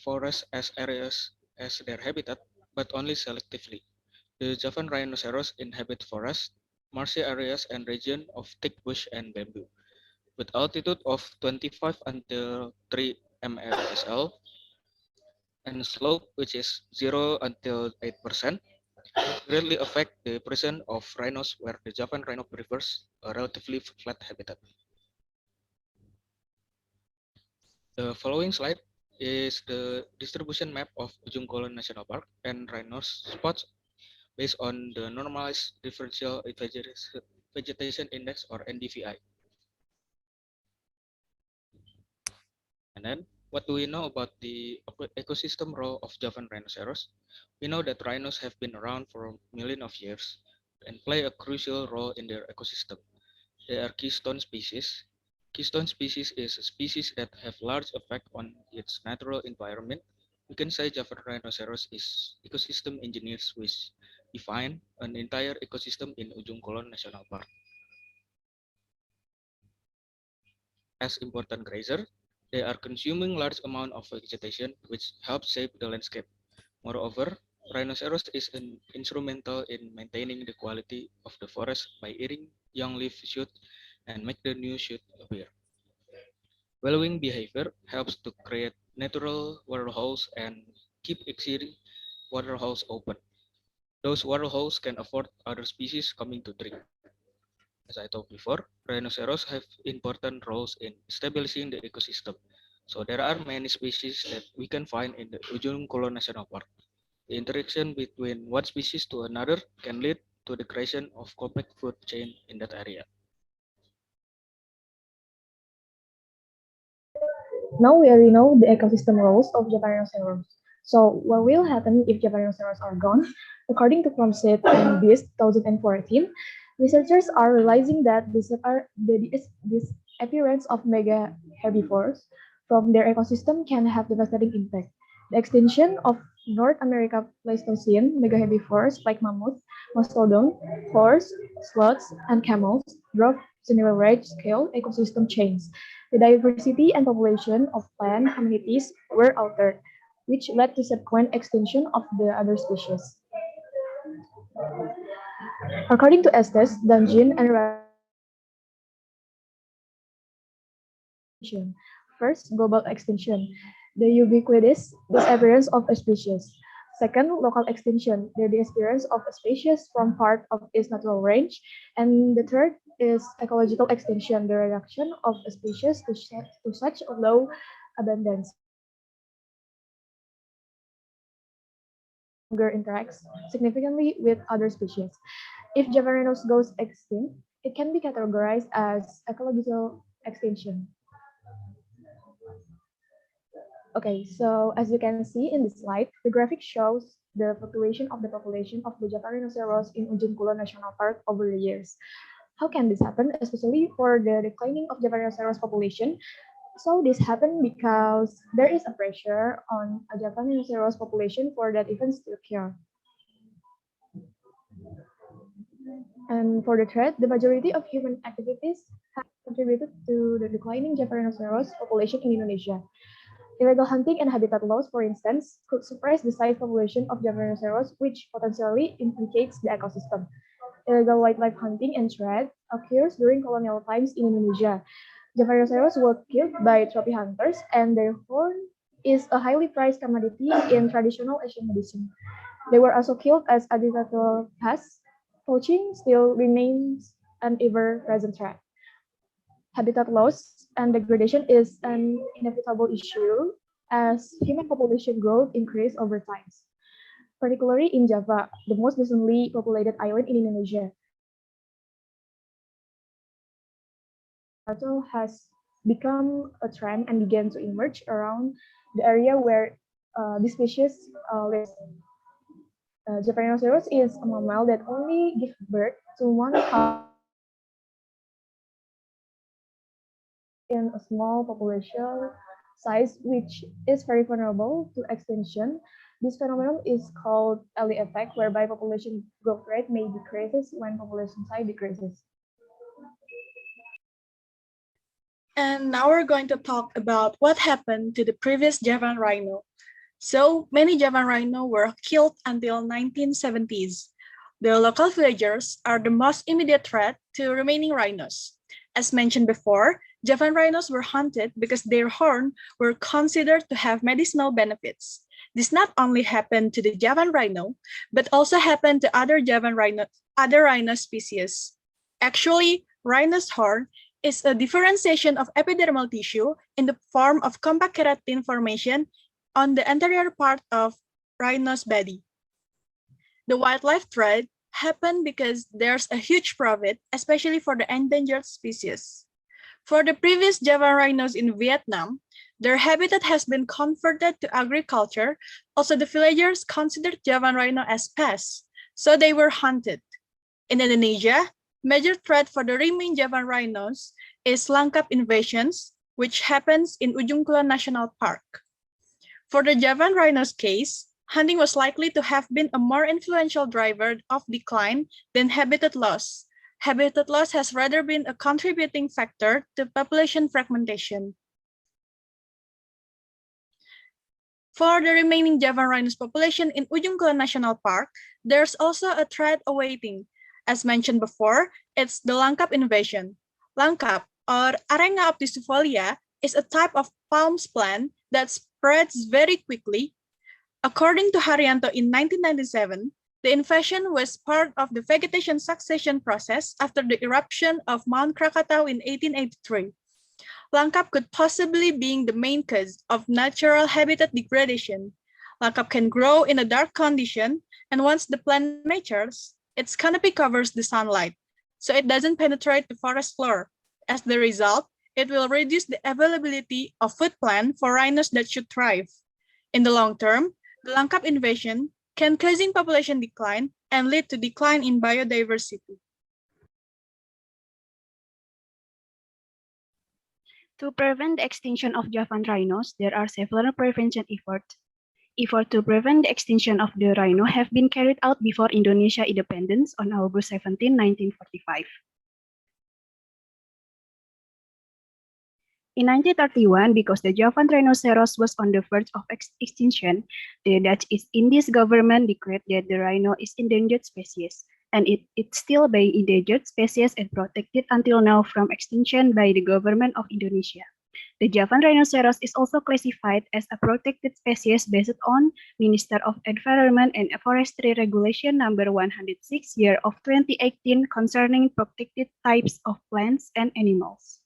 L: forests as areas as their habitat, but only selectively. The Javan rhinoceros inhabit forests, marshy areas, and regions of thick bush and bamboo. With altitude of 25 until 3 msl and slope which is 0 until 8%, greatly affect the presence of rhinos where the Javan rhino prefers a relatively flat habitat. The following slide is the distribution map of Ujung Kulon National Park and rhinos spots based on the normalized differential vegetation index or NDVI. And then, what do we know about the ecosystem role of Javan rhinoceros? We know that rhinos have been around for millions of years and play a crucial role in their ecosystem. They are keystone species. Keystone species is a species that have large effect on its natural environment. We can say Javan rhinoceros is ecosystem engineers which define an entire ecosystem in Ujung Kulon National Park. As important grazer, they are consuming large amount of vegetation which helps shape the landscape. Moreover, rhinoceros is instrumental in maintaining the quality of the forest by eating young leaf shoots and make the new shoot appear. Wallowing behavior helps to create natural waterholes and keep existing waterholes open. Those waterholes can afford other species coming to drink. As I talked before, rhinoceros have important roles in establishing the ecosystem. So there are many species that we can find in the Ujung Kulon National Park. The interaction between one species to another can lead to the creation of complex food chain in that area.
K: Now we already know the ecosystem roles of Javan rhinoceros.
M: So what will happen if Javan rhinoceros are gone? According to Cromset and Beast 2014, researchers are realizing that this appearance of mega herbivores from their ecosystem can have devastating impact. The extinction of North America Pleistocene mega herbivores like mammoth, mastodon, horse, sloths, and camels drove general large-scale ecosystem change. The diversity and population of plant communities were altered, which led to subsequent extinction of the other species. According to Estes, Dungeon, and first, global extinction, the ubiquitous disappearance of a species. Second, local extinction, the disappearance of a species from part of its natural range. And the third is ecological extinction, the reduction of a species to such a low abundance. Interacts significantly with other species. If Javarinus goes extinct, it can be categorized as ecological extinction. Okay, so as you can see in this slide, the graphic shows the fluctuation of the population of the Java rhinoceros in Ujung Kulon National Park over the years. How can this happen, especially for the declining of Java rhinoceros population? So this happened because there is a pressure on a Java rhinoceros population for that events to occur. And for the threat, the majority of human activities have contributed to the declining Java rhinoceros population in Indonesia. Illegal hunting and habitat loss, for instance, could suppress the size population of Java rhinoceros, which potentially implicates the ecosystem. Illegal wildlife hunting and trade occurs during colonial times in Indonesia. Java rhinoceros were killed by trophy hunters, and their horn is a highly prized commodity in traditional Asian medicine. They were also killed as agricultural pests. Poaching still remains an ever-present threat. Habitat loss and degradation is an inevitable issue as human population growth increase over time, particularly in Java, the most densely populated island in Indonesia. Turtle has become a trend and began to emerge around the area where this species lives. Japanese rhinoceros is a mammal that only gives birth to one calf in a small population size, which is very vulnerable to extinction. This phenomenon is called Ellie effect, whereby population growth rate may decreases when population size decreases.
N: And now we're going to talk about what happened to the previous Javan rhino. So many Javan rhino were killed until 1970s. The local villagers are the most immediate threat to remaining rhinos. As mentioned before, Javan rhinos were hunted because their horn were considered to have medicinal benefits. This not only happened to the Javan rhino, but also happened to other rhino species. Actually, rhino's horn is a differentiation of epidermal tissue in the form of compact keratin formation on the anterior part of rhino's body. The wildlife threat happened because there's a huge profit, especially for the endangered species. For the previous Java rhinos in Vietnam, their habitat has been converted to agriculture. Also, the villagers considered Javan rhino as pests, so they were hunted. In Indonesia, major threat for the remaining Javan rhinos is Langkap invasions, which happens in Ujung Kulon National Park. For the Javan rhino's case, hunting was likely to have been a more influential driver of decline than habitat loss. Habitat loss has rather been a contributing factor to population fragmentation. For the remaining Javan rhinos population in Ujung Kulon National Park, there's also a threat awaiting. As mentioned before, it's the Langkap invasion. Langkap, or Arenga obtusifolia, is a type of palms plant that spreads very quickly. According to Haryanto in 1997, the invasion was part of the vegetation succession process after the eruption of Mount Krakatau in 1883. Langkap could possibly be the main cause of natural habitat degradation. Langkap can grow in a dark condition, and once the plant matures, its canopy covers the sunlight, so it doesn't penetrate the forest floor. As the result, it will reduce the availability of food plant for rhinos that should thrive. In the long term, The Langkap invasion can causing population decline and lead to decline in biodiversity.
O: To prevent the extinction of Javan rhinos, there are several prevention efforts. Efforts to prevent the extinction of the rhino have been carried out before Indonesia independence on August 17, 1945. In 1931, because the Javan rhinoceros was on the verge of extinction, the Dutch East Indies government declared that the rhino is endangered species, and it's still by endangered species and protected until now from extinction by the government of Indonesia. The Javan rhinoceros is also classified as a protected species based on Minister of Environment and Forestry Regulation number 106 year of 2018 concerning protected types of plants and animals.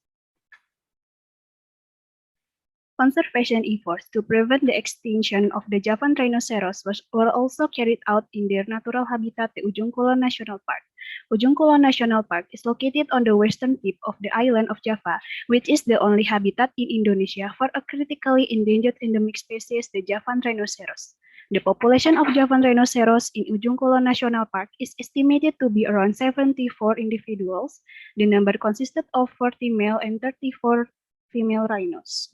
O: Conservation efforts to prevent the extinction of the Javan rhinoceros were also carried out in their natural habitat, the Ujung Kulon National Park. Ujung Kulon National Park is located on the western tip of the island of Java, which is the only habitat in Indonesia for a critically endangered endemic species, the Javan rhinoceros. The population of Javan rhinoceros in Ujung Kulon National Park is estimated to be around 74 individuals. The number consisted of 40 male and 34 female rhinos.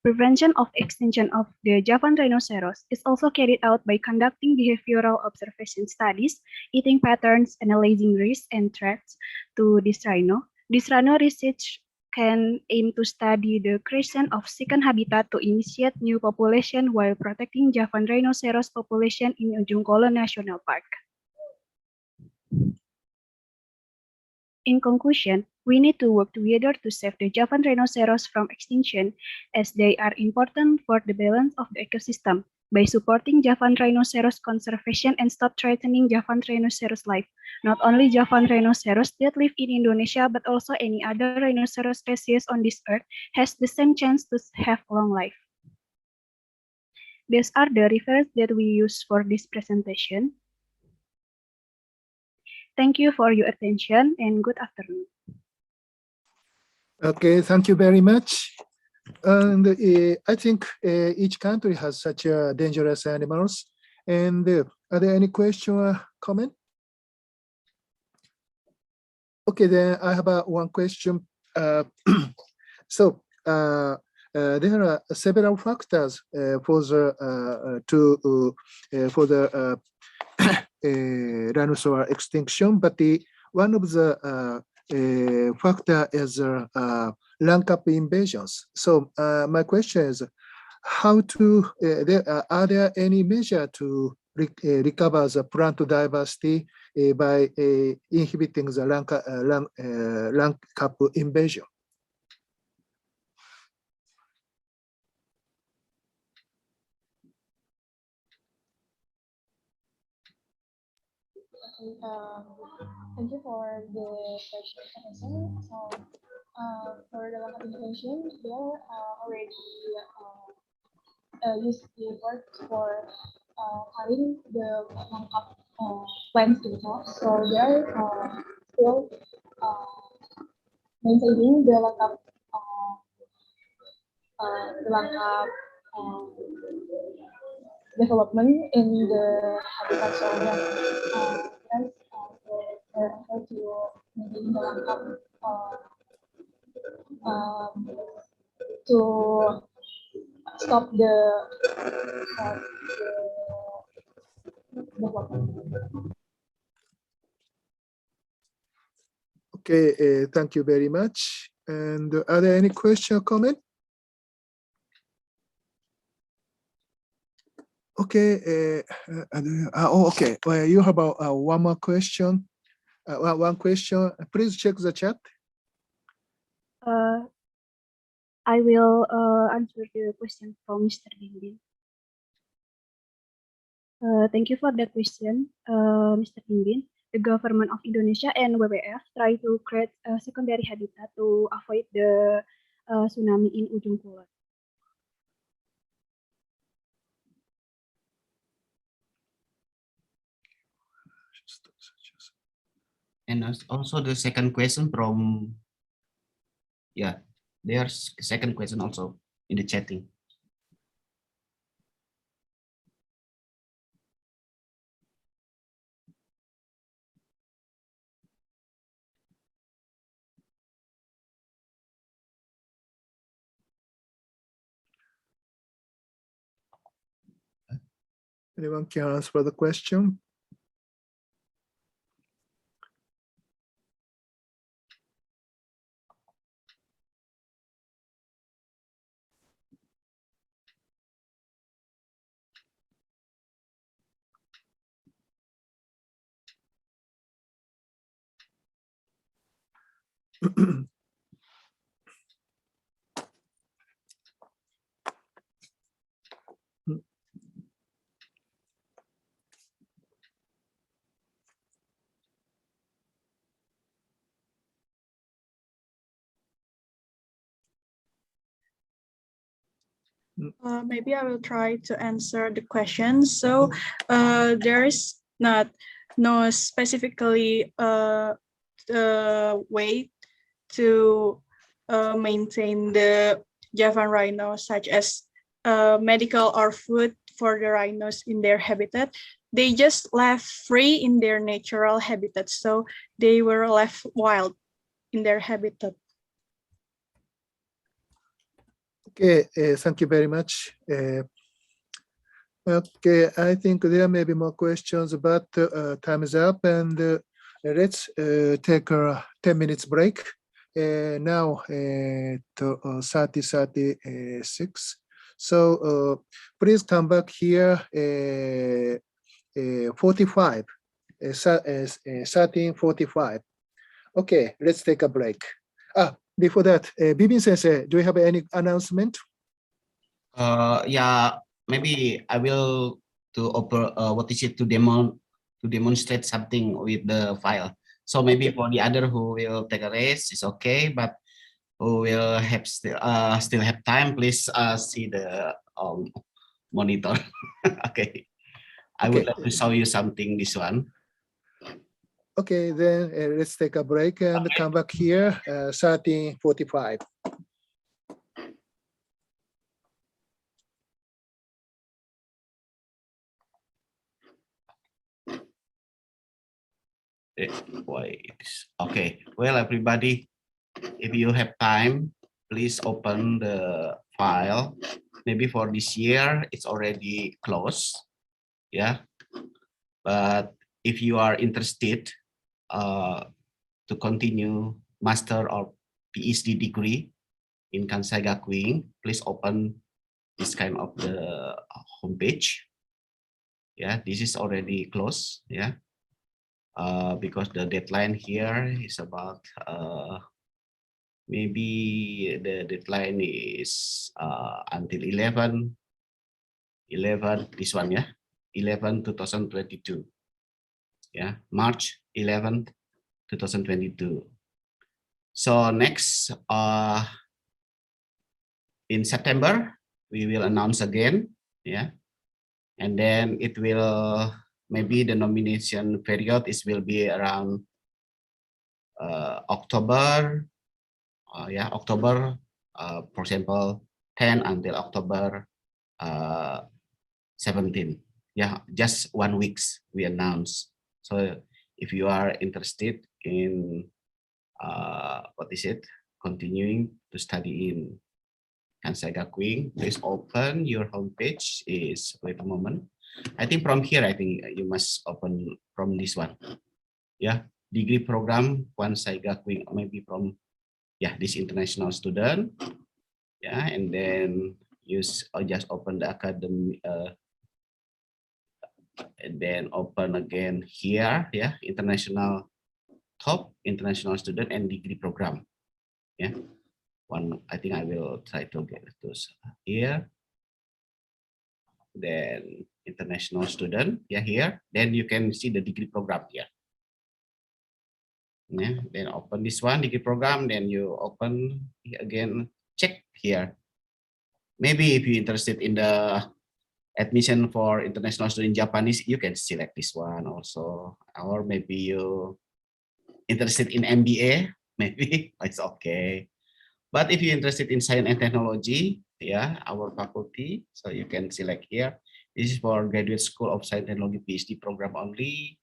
O: Prevention of extinction of the Javan rhinoceros is also carried out by conducting behavioral observation studies, eating patterns, analyzing risks and threats to this rhino. This rhino research can aim to study the creation of second habitat to initiate new population while protecting Javan rhinoceros population in Ujung Kulon National Park. In conclusion, we need to work together to save the Javan rhinoceros from extinction, as they are important for the balance of the ecosystem. By supporting Javan rhinoceros conservation and stop threatening Javan rhinoceros life, not only Javan rhinoceros that live in Indonesia, but also any other rhinoceros species on this earth has the same chance to have long life. These are the references that we use for this presentation. Thank you for your attention and good afternoon.
A: Okay, thank you very much. And I think each country has such dangerous animals. And are there any question or comment? Okay, then I have one question. So there are several factors for the rhinoceros extinction, but one of the factor is Langkap invasions. So my question is, how to are there any measure to recover the plant diversity by inhibiting the Langkap invasion?
M: Thank you for the question. So, for the Langkap intervention, there already used the word for having the Langkap plants themselves. So they're still maintaining the Langkap development in the habitat. So that's effort to maintain the Langkap to stop the development.
A: Okay, thank you very much. And are there any question or comment? Okay, okay. Well, you have one more question. One question. Please check the chat.
O: I will answer the question from Mr. Bingbing. Thank you for that question, Mr. Bingbing. The government of Indonesia and WWF try to create a secondary habitat to avoid the tsunami in Ujung Kulon.
P: And also the second question from, yeah, there's second question also in the chatting.
A: Anyone can answer the question?
N: Maybe I will try to answer the question. So there is not no specifically way to maintain the Javan rhino, such as medical or food for the rhinos in their habitat. They just left free in their natural habitat, so they were left wild in their habitat.
A: Okay, thank you very much. Okay, I think there may be more questions, but time is up, and let's take a 10 minutes break. Now to 30:36. So please come back here 45, 13:45. Okay, let's take a break. Before that, Bibin Sensei, do you have any announcement?
P: Yeah, maybe I will to demonstrate something with the file. So maybe for the other who will take a rest, it's okay. But who will have still have time, please see the monitor. Okay. I would like to show you something. This one.
A: Okay, then let's take a break and come back here 13:45.
P: Okay. Well, everybody, if you have time, please open the file. Maybe for this year, it's already closed. Yeah. But if you are interested to continue master or PhD degree in Kansai Gakuin, please open this kind of the homepage. Yeah, this is already closed. Yeah. Because the deadline here is about maybe the deadline is until 11 this one, yeah, 11/2022, yeah, March 11th 2022. So next in September we will announce again, yeah, and then it will maybe the nomination period will be around October, October, for example, 10 until October 17. Yeah, just 1 week we announce. So if you are interested in continuing to study in Kansai Gakuin, please open your homepage. Wait a moment. I think from here, I think you must open from this one. Yeah, degree program Kansai Gakuin, maybe from this international student. Yeah, and then just open the academy and then open again here. Yeah, international international student and degree program. Yeah, I think I will try to get those here. Then international student, yeah, here. Then you can see the degree program here. Yeah, then open this one degree program. Then you open again, check here. Maybe if you're interested in the admission for international student Japanese, you can select this one also. Or maybe you interested in MBA, maybe it's okay. But if you're interested in science and technology, yeah, our faculty, so you can select here. This is for graduate school of science and technology PhD program only,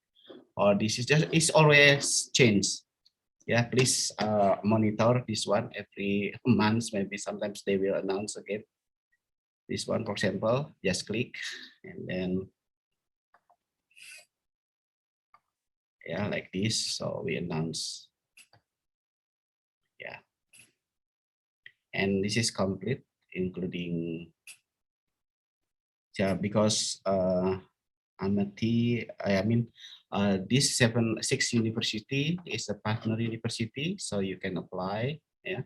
P: or this is just, it's always changed. Yeah, please monitor this one every month. Maybe sometimes they will announce again. This one, for example, just click and then Yeah, like this. So we announce, yeah. And this is complete, including, yeah, because Amity, I mean, this six university is a partner university, so you can apply, yeah.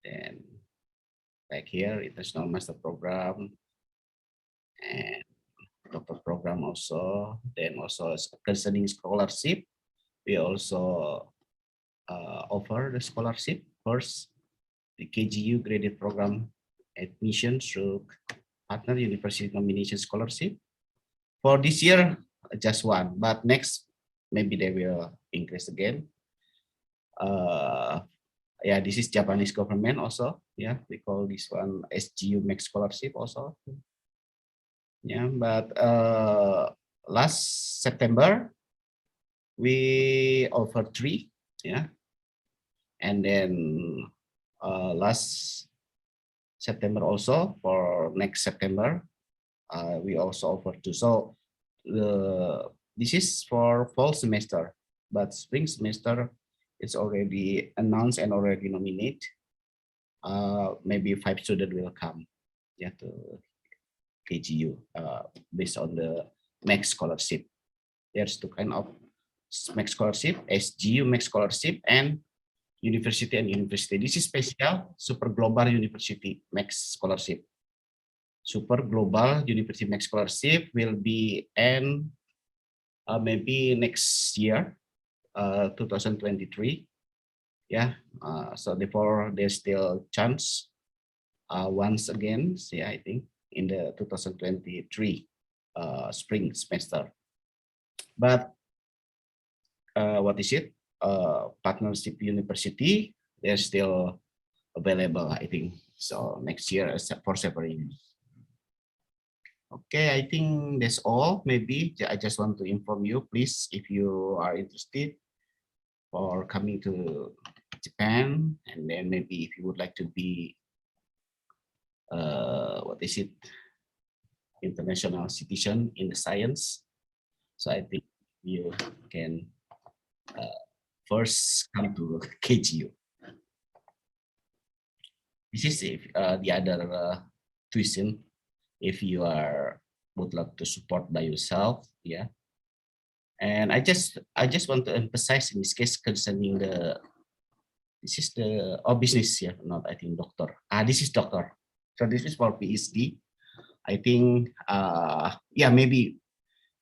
P: Then like here, international master program and doctor program also. Then also concerning scholarship, we also offer the scholarship. First, the KGU graded program admission through partner university nomination scholarship. For this year, just one, but next maybe they will increase again. Yeah, this is Japanese government also. Yeah, we call this one SGU Max Scholarship also. Yeah, but last September we offered three. Yeah, and then last September also, for next September we also offer two. So this is for fall semester, but spring semester it's already announced and already nominated. Maybe 5 students will come, yeah, to KGU based on the Max Scholarship. There's two kind of Max Scholarship: SGU Max Scholarship and University and University. This is special Super Global University Max Scholarship. Super Global University Max Scholarship will be end maybe next year, 2023. Yeah, so therefore there's still chance once again, see, I think in the 2023 spring semester. But what is it? Partnership university, they're still available, I think. So next year for separate. Okay, I think that's all. Maybe I just want to inform you, please, if you are interested for coming to Japan, and then maybe if you would like to be what is it, international citizen in the science. So I think you can first come to KGU. This is if the other tuition, if you would love to support by yourself, yeah. And I just want to emphasize in this case concerning this is the business here, not I think doctor. This is doctor. So this is for PhD. I think yeah, maybe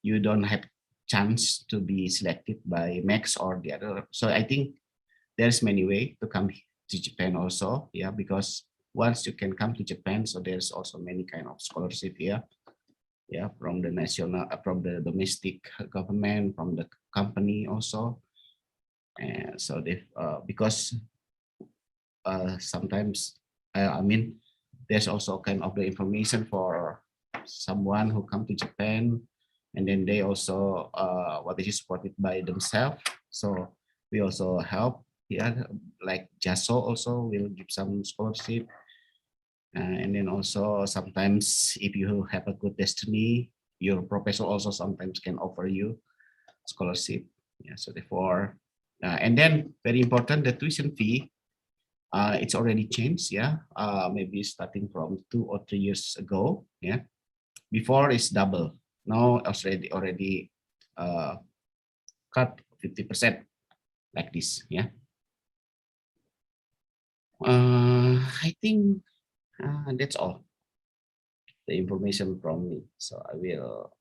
P: you don't have chance to be selected by Max or the other. So I think there's many way to come to Japan also, yeah, because once you can come to Japan, so there's also many kind of scholarship here, yeah, from the national, from the domestic government, from the company also, and so they because sometimes I mean there's also kind of the information for someone who come to Japan, and then they also what is supported by themselves. So we also help here, like JASO also will give some scholarship, and then also sometimes if you have a good destiny, your professor also sometimes can offer you scholarship. Yeah, so therefore, and then very important, the tuition fee. It's already changed, yeah. Maybe starting from 2 or 3 years ago, yeah. Before it's double. Now it's already cut 50% like this, yeah. I think that's all the information from me. So I will,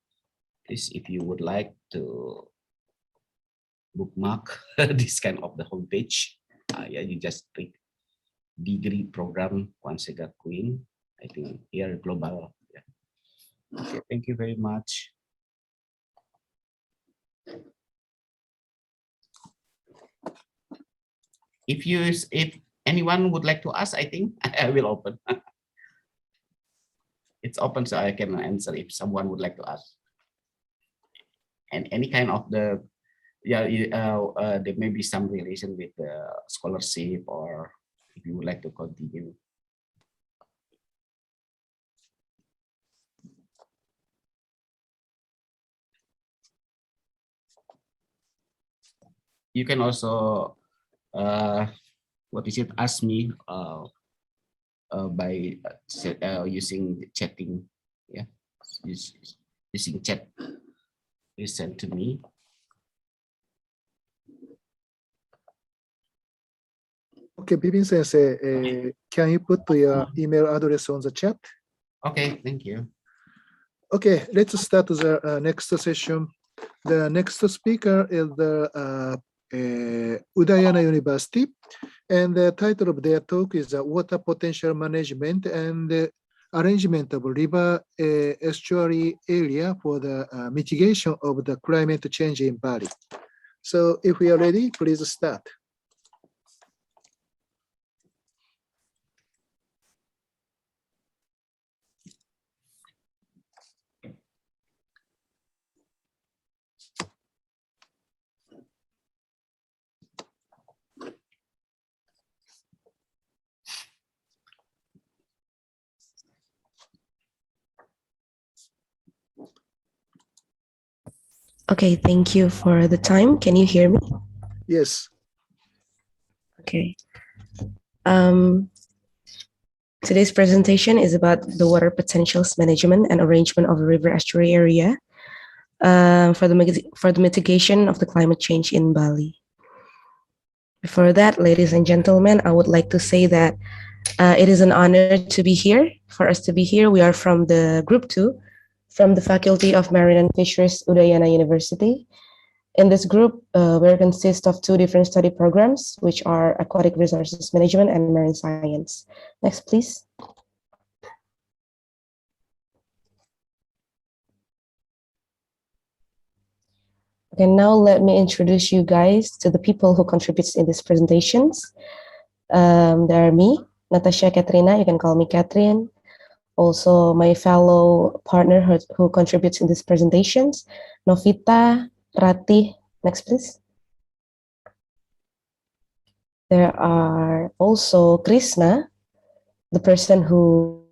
P: please, if you would like to bookmark this kind of the homepage, yeah, you just click degree program Wansega Queen. I think here global. Yeah. Okay, thank you very much. If anyone would like to ask, I think I will open. It's open, so I can answer if someone would like to ask. And any kind of the, yeah, there may be some relation with the scholarship, or if you would like to continue. you can also ask me by using chatting, yeah, using chat. Please send to me.
A: Okay, Bibin Sensei, can you put your email address on the chat?
P: Okay, thank you.
A: Okay, let's start the next session. The next speaker is the Udayana University, and the title of their talk is Water Potential Management and Arrangement of River Estuary Area for the Mitigation of the Climate Change in Bali. So if we are ready, please start.
Q: Okay, thank you for the time. Can you hear me?
A: Yes.
Q: Okay. Today's presentation is about the water potentials management and arrangement of a river estuary area for the mitigation of the climate change in Bali. Before that, ladies and gentlemen, I would like to say that it is an honor to be here. For us to be here, we are from the Group 2, from the Faculty of Marine and Fisheries, Udayana University. In this group, we consist of 2 different study programs, which are Aquatic Resources Management and Marine Science. Next, please. Okay, now let me introduce you guys to the people who contributes in these presentations. There are me, Natasha Katrina, you can call me Catherine. Also, my fellow partner who contributes in these presentations, Novita, Rati. Next, please. There are also Krishna, the person who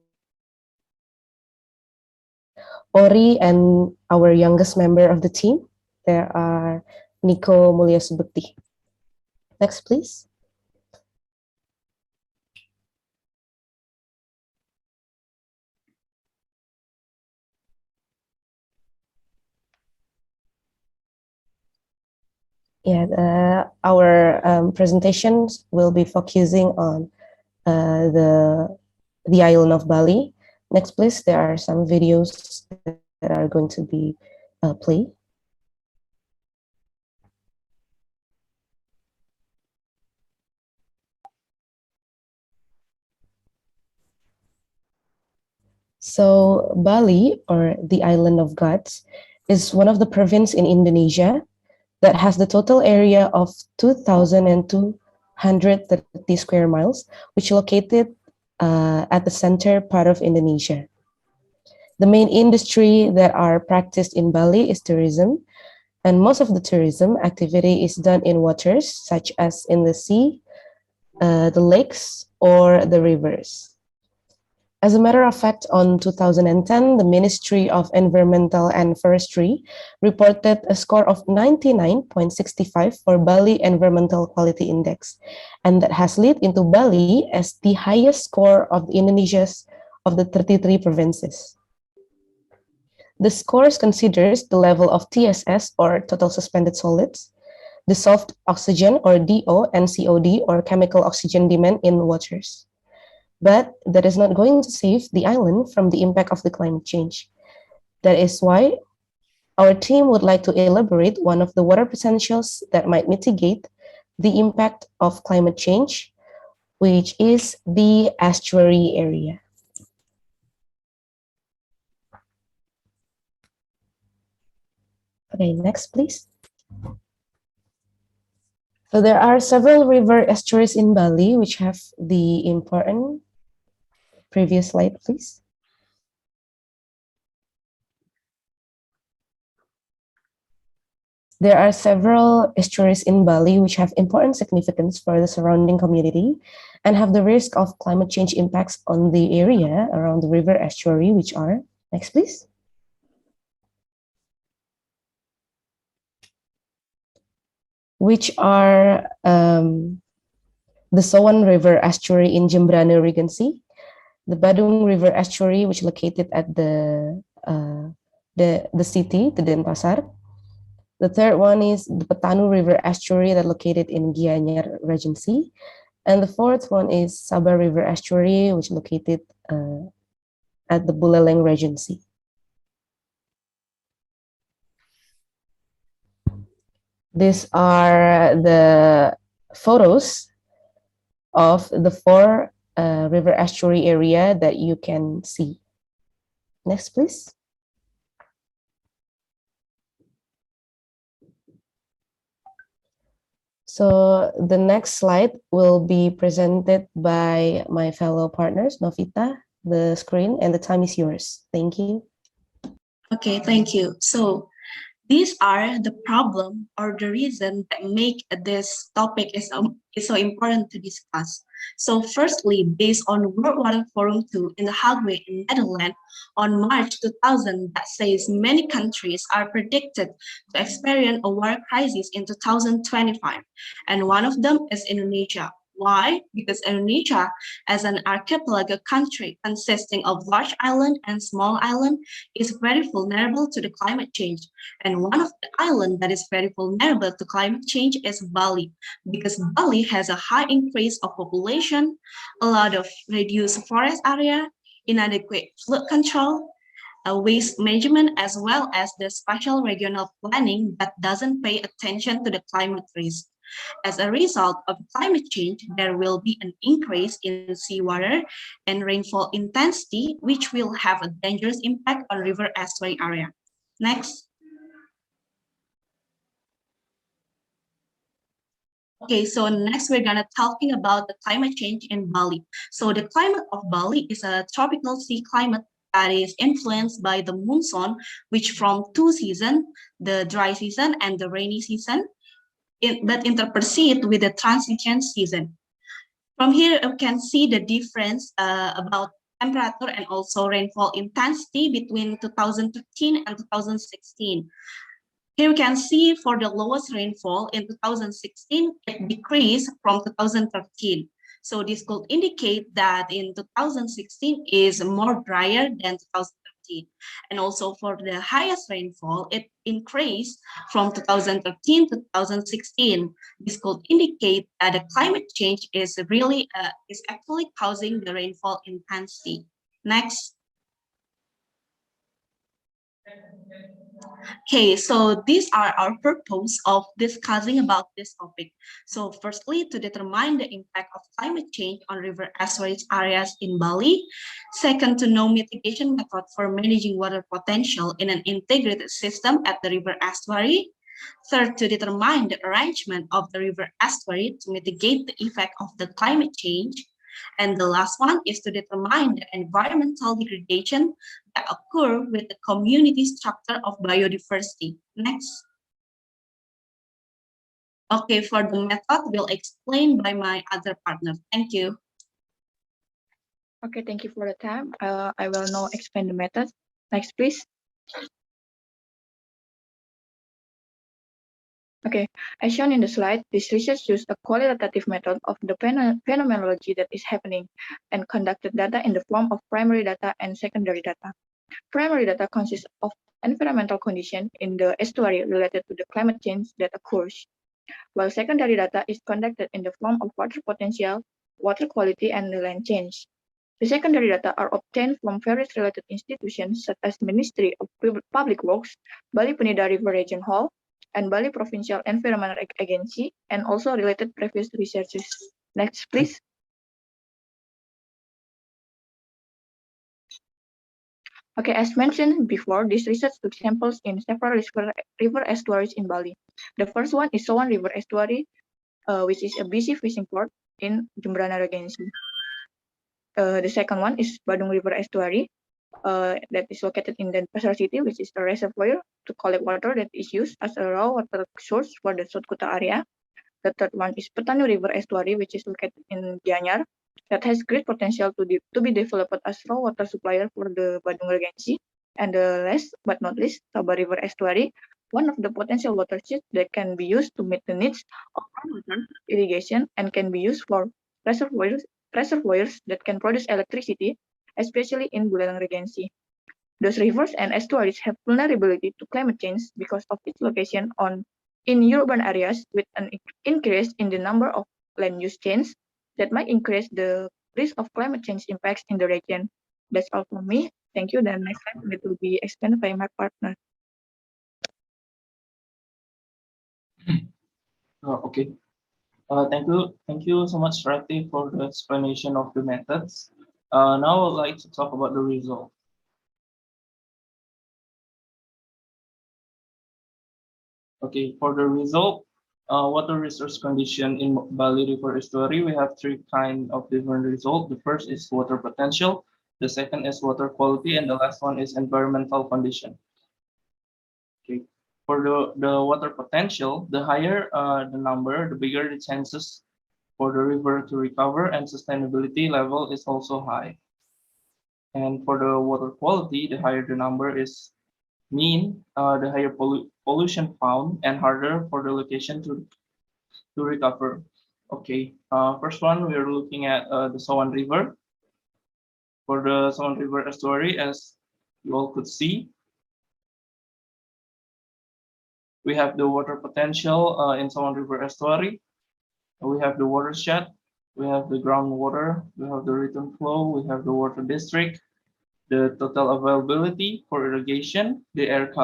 Q: Ori, and our youngest member of the team. There are Nico Mulyasubukti. Next, please. Yeah, our presentations will be focusing on the island of Bali. Next, please. There are some videos that are going to be played. So Bali, or the island of gods, is one of the provinces in Indonesia that has the total area of 2,230 square miles, which located at the center part of Indonesia. The main industry that are practiced in Bali is tourism, and most of the tourism activity is done in waters, such as in the sea, the lakes, or the rivers. As a matter of fact, on 2010, the Ministry of Environmental and Forestry reported a score of 99.65 for Bali Environmental Quality Index, and that has led into Bali as the highest score of Indonesia's of the 33 provinces. The scores considers the level of TSS, or total suspended solids, dissolved oxygen, or DO, and COD, or chemical oxygen demand in waters. But that is not going to save the island from the impact of the climate change. That is why our team would like to elaborate one of the water potentials that might mitigate the impact of climate change, which is the estuary area. Okay, next, please. So there are several river estuaries in Bali which have the important. Previous slide, please. There are several estuaries in Bali which have important significance for the surrounding community and have the risk of climate change impacts on the area around the river estuary, which are, next please. which are the Sowan River estuary in Jembrana Regency, the Badung River estuary, which located at the city, the Denpasar. The third one is the Petanu River estuary that located in Gianyar Regency. And the fourth one is Sabah River estuary, which located at the Buleleng Regency. These are the photos of the four river estuary area that you can see. Next, please. So the next slide will be presented by my fellow partners, Novita. The screen and the time is yours. Thank you.
R: Okay, thank you. So these are the problem or the reason that make this topic is so important to discuss. So firstly, based on World Water Forum 2 in The Hague in Netherlands on March 2000 that says many countries are predicted to experience a water crisis in 2025. And one of them is Indonesia. Why? Because Indonesia, as an archipelago country consisting of large island and small island, is very vulnerable to the climate change. And one of the islands that is very vulnerable to climate change is Bali, because Bali has a high increase of population, a lot of reduced forest area, inadequate flood control, waste management, as well as the spatial regional planning that doesn't pay attention to the climate risk. As a result of climate change, there will be an increase in seawater and rainfall intensity, which will have a dangerous impact on river estuary area. Next. Okay, so next we're gonna talking about the climate change in Bali. So the climate of Bali is a tropical sea climate that is influenced by the monsoon, which from two seasons, the dry season and the rainy season, that interproceed with the transition season. From here, you can see the difference about temperature and also rainfall intensity between 2013 and 2016. Here we can see for the lowest rainfall in 2016, it decreased from 2013. So this could indicate that in 2016 is more drier than 2013. And also for the highest rainfall, it increased from 2013 to 2016. This could indicate that the climate change is really is actually causing the rainfall intensity. Next. Okay, so these are our purpose of discussing about this topic. So firstly, to determine the impact of climate change on river estuaries areas in Bali. Second, to know mitigation method for managing water potential in an integrated system at the river estuary. Third, to determine the arrangement of the river estuary to mitigate the effect of the climate change. And the last one is to determine the environmental degradation that occur with the community structure of biodiversity. Next. Okay, for the method, will explain by my other partner. Thank you.
S: Okay, thank you for the time. I will now explain the method. Next, please. Okay, as shown in the slide, this research used a qualitative method of the phenomenology that is happening and conducted data in the form of primary data and secondary data. Primary data consists of environmental conditions in the estuary related to the climate change that occurs, while secondary data is conducted in the form of water potential, water quality, and the land change. The secondary data are obtained from various related institutions such as Ministry of Public Works, Bali Penida River Region Hall, and Bali Provincial Environmental Agency, and also related previous researches. Next, please. Okay, as mentioned before, this research took samples in several river estuaries in Bali. The first one is Sowan River Estuary, which is a busy fishing port in Jembrana Regency. The second one is Badung River Estuary, that is located in Denpasar City, which is a reservoir to collect water that is used as a raw water source for the South Kuta area. The third one is Petanu River Estuary, which is located in Gianyar, that has great potential to be developed as raw water supplier for the Badung Regency. And the last but not least, Sabah River Estuary, one of the potential watersheds that can be used to meet the needs of groundwater irrigation and can be used for reservoirs that can produce electricity, especially in Buleleng Regency. Those rivers and estuaries have vulnerability to climate change because of its location in urban areas with an increase in the number of land use change that might increase the risk of climate change impacts in the region. That's all from me. Thank you. Then next slide it will be explained by my partner.
T: Okay. Thank you so much, Rati, for the explanation of the methods. Now I would like to talk about the result. Okay, for the result, water resource condition in Bali River Estuary, we have three kind of different results. The first is water potential, the second is water quality, and the last one is environmental condition. Okay, for the water potential, the higher the number, the bigger the chances for the river to recover, and sustainability level is also high. And for the water quality, the higher the number is mean, the higher pollution found and harder for the location to recover. Okay, first one, we are looking at the Sawan River. For the Sawan River estuary, as you all could see, we have the water potential in Sawan River estuary. We have the watershed, we have the groundwater, we have the return flow, we have the water district, the total availability for irrigation, the air K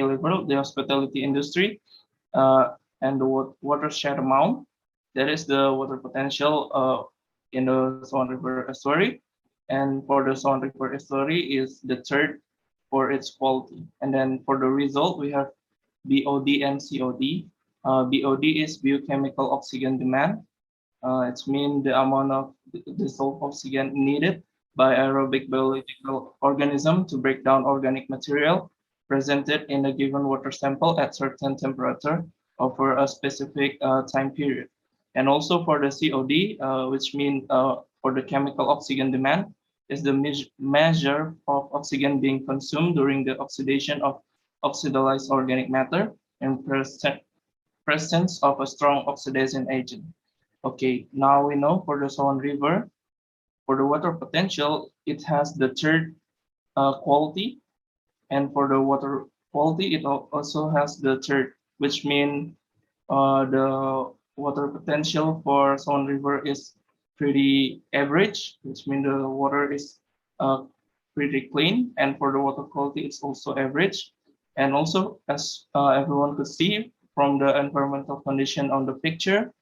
T: level, the hospitality industry, and the watershed amount. That is the water potential in the Swan River estuary. And for the Swan River estuary is the third for its quality. And then for the result, we have BOD and COD. BOD is biochemical oxygen demand. It's mean the amount of dissolved oxygen needed by aerobic biological organism to break down organic material presented in a given water sample at certain temperature over a specific time period. And also for the COD, which means for the chemical oxygen demand, is the measure of oxygen being consumed during the oxidation of oxidized organic matter in presence of a strong oxidizing agent. Okay, now we know for the Swan River, for the water potential, it has the third quality, and for the water quality, it also has the third, which means the water potential for Swan River is pretty average, which means the water is pretty clean, and for the water quality, it's also average. And also, as everyone could see from the environmental condition on the picture,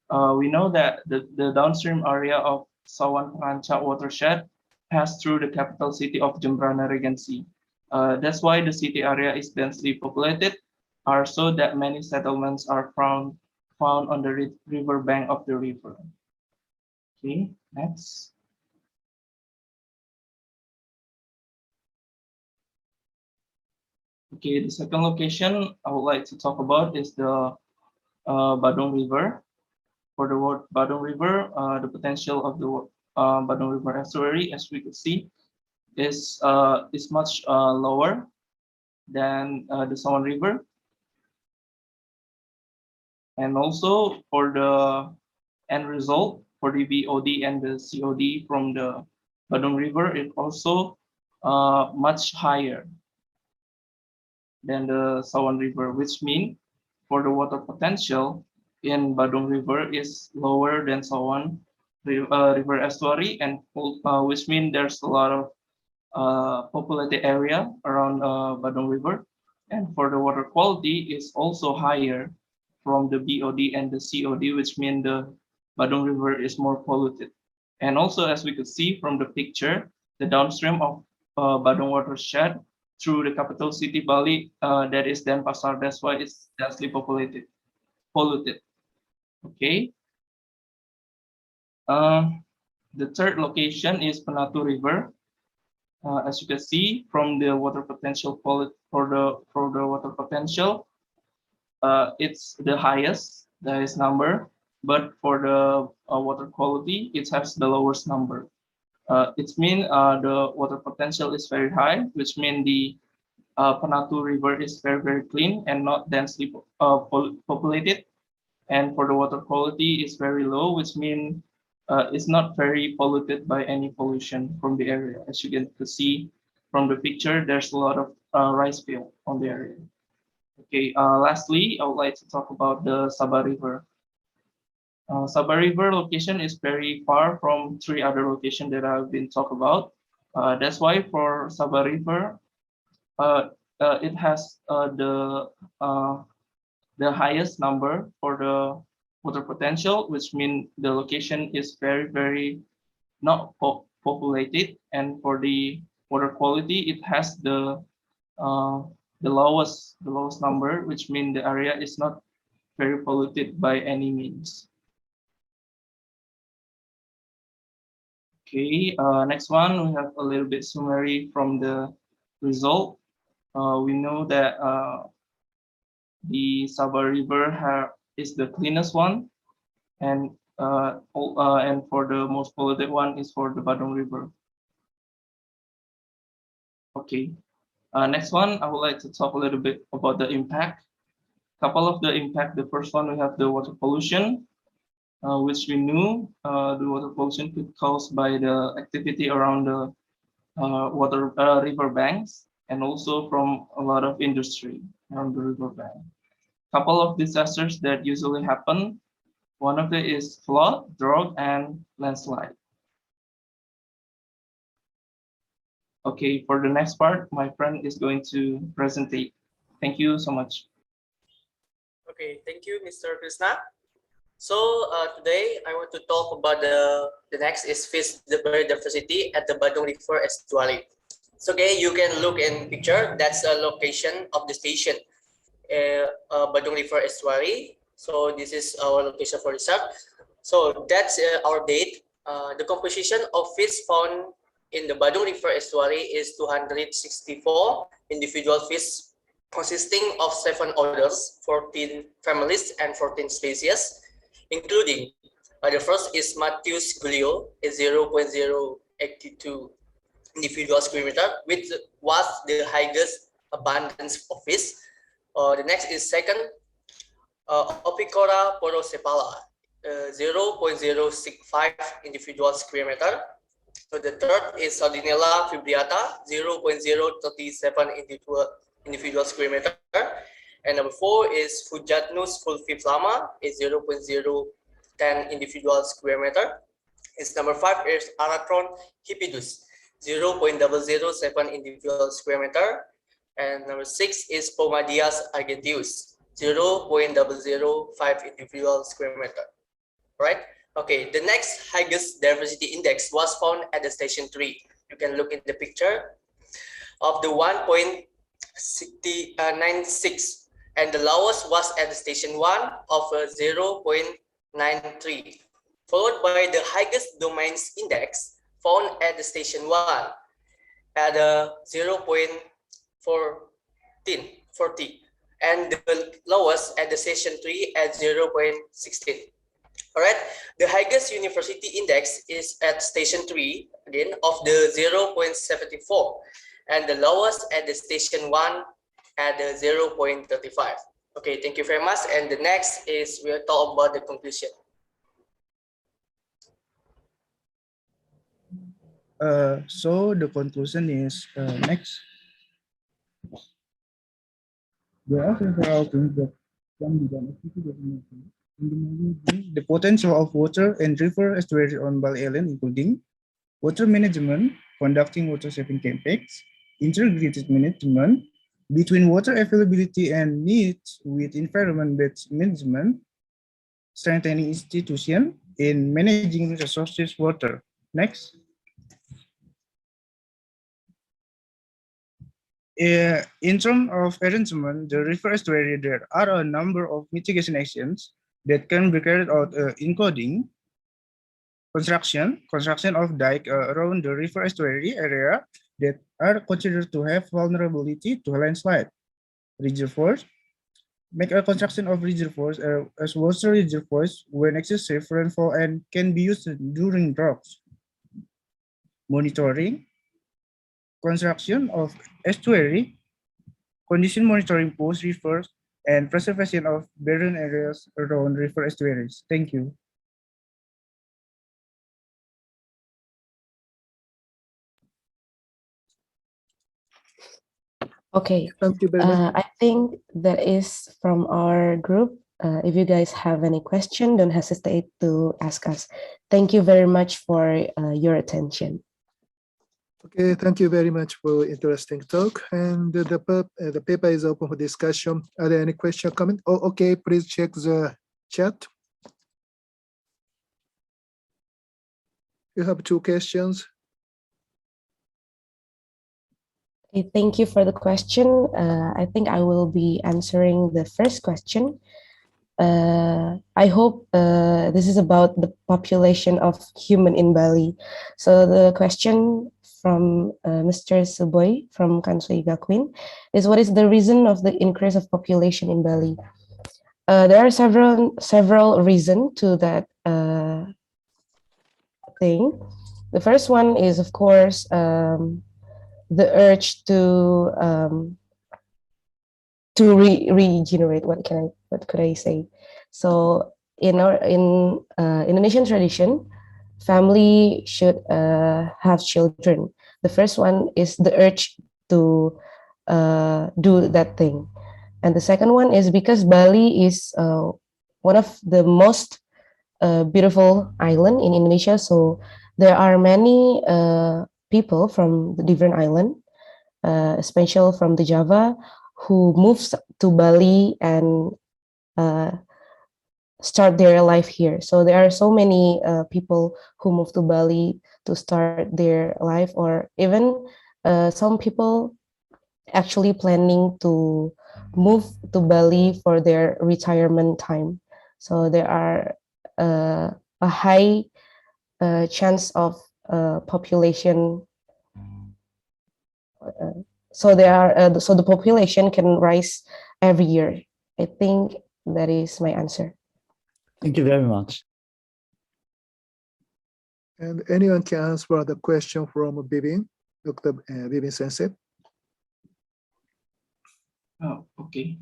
T: we know that the downstream area of Sawan Ranca watershed passed through the capital city of Jembrana Regency. That's why the city area is densely populated, are so that many settlements are found on the river bank of the river. Okay, next. Okay, the second location I would like to talk about is the Badung River. For the Badung River, the potential of the Badung River estuary, as we could see, is much lower than the Sawan River. And also for the end result, for the BOD and the COD from the Badung River, it also much higher than the Sawan River, which means for the water potential in Badung River is lower than Sawan River estuary, and which means there's a lot of populated area around Badung River, and for the water quality is also higher from the BOD and the COD, which means the Badung River is more polluted. And also, as we could see from the picture, the downstream of Badung watershed through the capital city Bali, that is Denpasar. That's why it's densely polluted. Okay. The third location is Penatu River. As you can see from the water potential quality for the water potential, it's the highest number, but for the water quality, it has the lowest number. It means the water potential is very high, which means the Panatu River is very clean and not densely populated. And for the water quality is very low, which means it's not very polluted by any pollution from the area. As you can see from the picture, there's a lot of rice field on the area. Okay, lastly, I would like to talk about the Sabah River. Sabah River location is very far from three other locations that I've been talked about. That's why for Sabah River, it has the highest number for the water potential, which means the location is very not populated, and for the water quality, it has the lowest number, which means the area is not very polluted by any means. Okay, next one, we have a little bit summary from the result. We know that the Sabah River is the cleanest one, and for the most polluted one is for the Badung River. Okay, next one, I would like to talk a little bit about the impact. Couple of the impact. The first one, we have the water pollution, which we knew the water pollution could caused by the activity around the river banks, and also from a lot of industry around the river bank. Couple of disasters that usually happen. One of it is flood, drought, and landslide. Okay, for the next part, my friend is going to presentate. Thank you so much.
U: Okay, thank you, Mr. Krishna. So today I want to talk about the next is fish biodiversity at the Badung River estuary. So okay, you can look in picture. That's a location of the station, Badung River estuary. So this is our location for research. So that's our date. The composition of fish found in the Badung River estuary is 264 individual fish consisting of 7 orders, 14 families, and 14 species, including the first is Matthews Gulio, is 0.082 individual square meter, which was the highest abundance of fish. The next is second, Opicora porocephala, 0.065 individual square meter. So the third is Sardinella fibriata, 0.037 individual square meter. And number 4 is Fujatnus fulviflama, is 0.010 individual square meter. Is number 5 is Arachron hippidus, 0.007 individual square meter. And number 6 is Pomadias argenteus, 0.005 individual square meter. Right? Okay, the next highest diversity index was found at the station 3. You can look in the picture of the 1.96, and the lowest was at the station 1 of 0.93, followed by the highest domains index found at the station 1 at 0.40, and the lowest at the station 3 at 0.16. All right, the highest university index is at station 3 again of the 0.74, and the lowest at the station 1 at the 0.35. Okay, thank you very much. And the next is we'll talk about the conclusion.
V: So the conclusion is next. There are several things that can be done in the potential of water and river estuary on Bali Island, including water management, conducting water saving campaigns, integrated management between water availability and needs with environment-based management, strengthening institution in managing resources water. Next. In terms of arrangement, the river estuary, there are a number of mitigation actions that can be carried out, including construction of dike around the river estuary area that are considered to have vulnerability to landslide. Reservoirs, make a construction of reservoirs as water reservoirs when excessive rainfall and can be used during droughts. Monitoring, construction of estuary condition monitoring post rivers, and preservation of barren areas around river estuaries. Thank you.
Q: Okay,
A: Thank you very much.
Q: I think that is from our group. If you guys have any question, don't hesitate to ask us. Thank you very much for your attention.
A: Okay, thank you very much for interesting talk. And the paper is open for discussion. Are there any question or comment? Oh, okay, please check the chat. You have two questions.
Q: Okay, thank you for the question. I think I will be answering the first question. I hope this is about the population of human in Bali. So the question from Mr. Suboy from Kansui Gakuin is, what is the reason of the increase of population in Bali? There are several reasons to that thing. The first one is, of course, the urge to regenerate. What could I say? So in Indonesian tradition, family should have children. The first one is the urge to do that thing, and the second one is because Bali is one of the most beautiful island in Indonesia. So there are many people from the different island, especially from the Java, who moves to Bali and start their life here. So there are so many people who move to Bali to start their life, or even some people actually planning to move to Bali for their retirement time. So there are a high chance of population. So the population can rise every year. I think that is my answer.
G: Thank you very much.
A: And anyone can answer the question from Bibin, Dr. Bibin Sensei.
T: Oh, okay.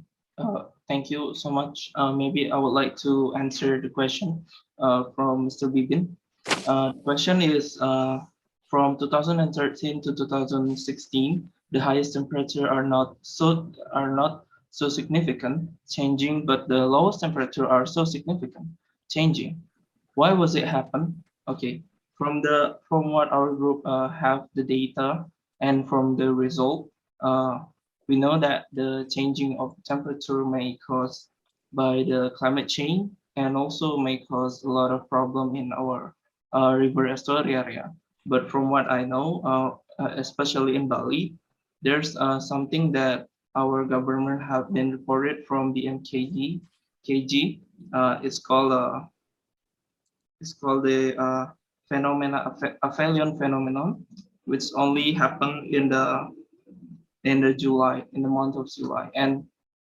T: Thank you so much. Maybe I would like to answer the question from Mr. Bibin. The question is from 2013 to 2016, the highest temperature are not so significant changing, but the lowest temperature are so significant changing. Why was it happen? Okay, from what our group have the data and from the result, we know that the changing of temperature may cause by the climate change and also may cause a lot of problem in our river estuary area. But from what I know, especially in Bali, there's something that our government have been reported from the MKG. KG, it's called the aphelion phenomenon, which only happened in the July, in the month of July. And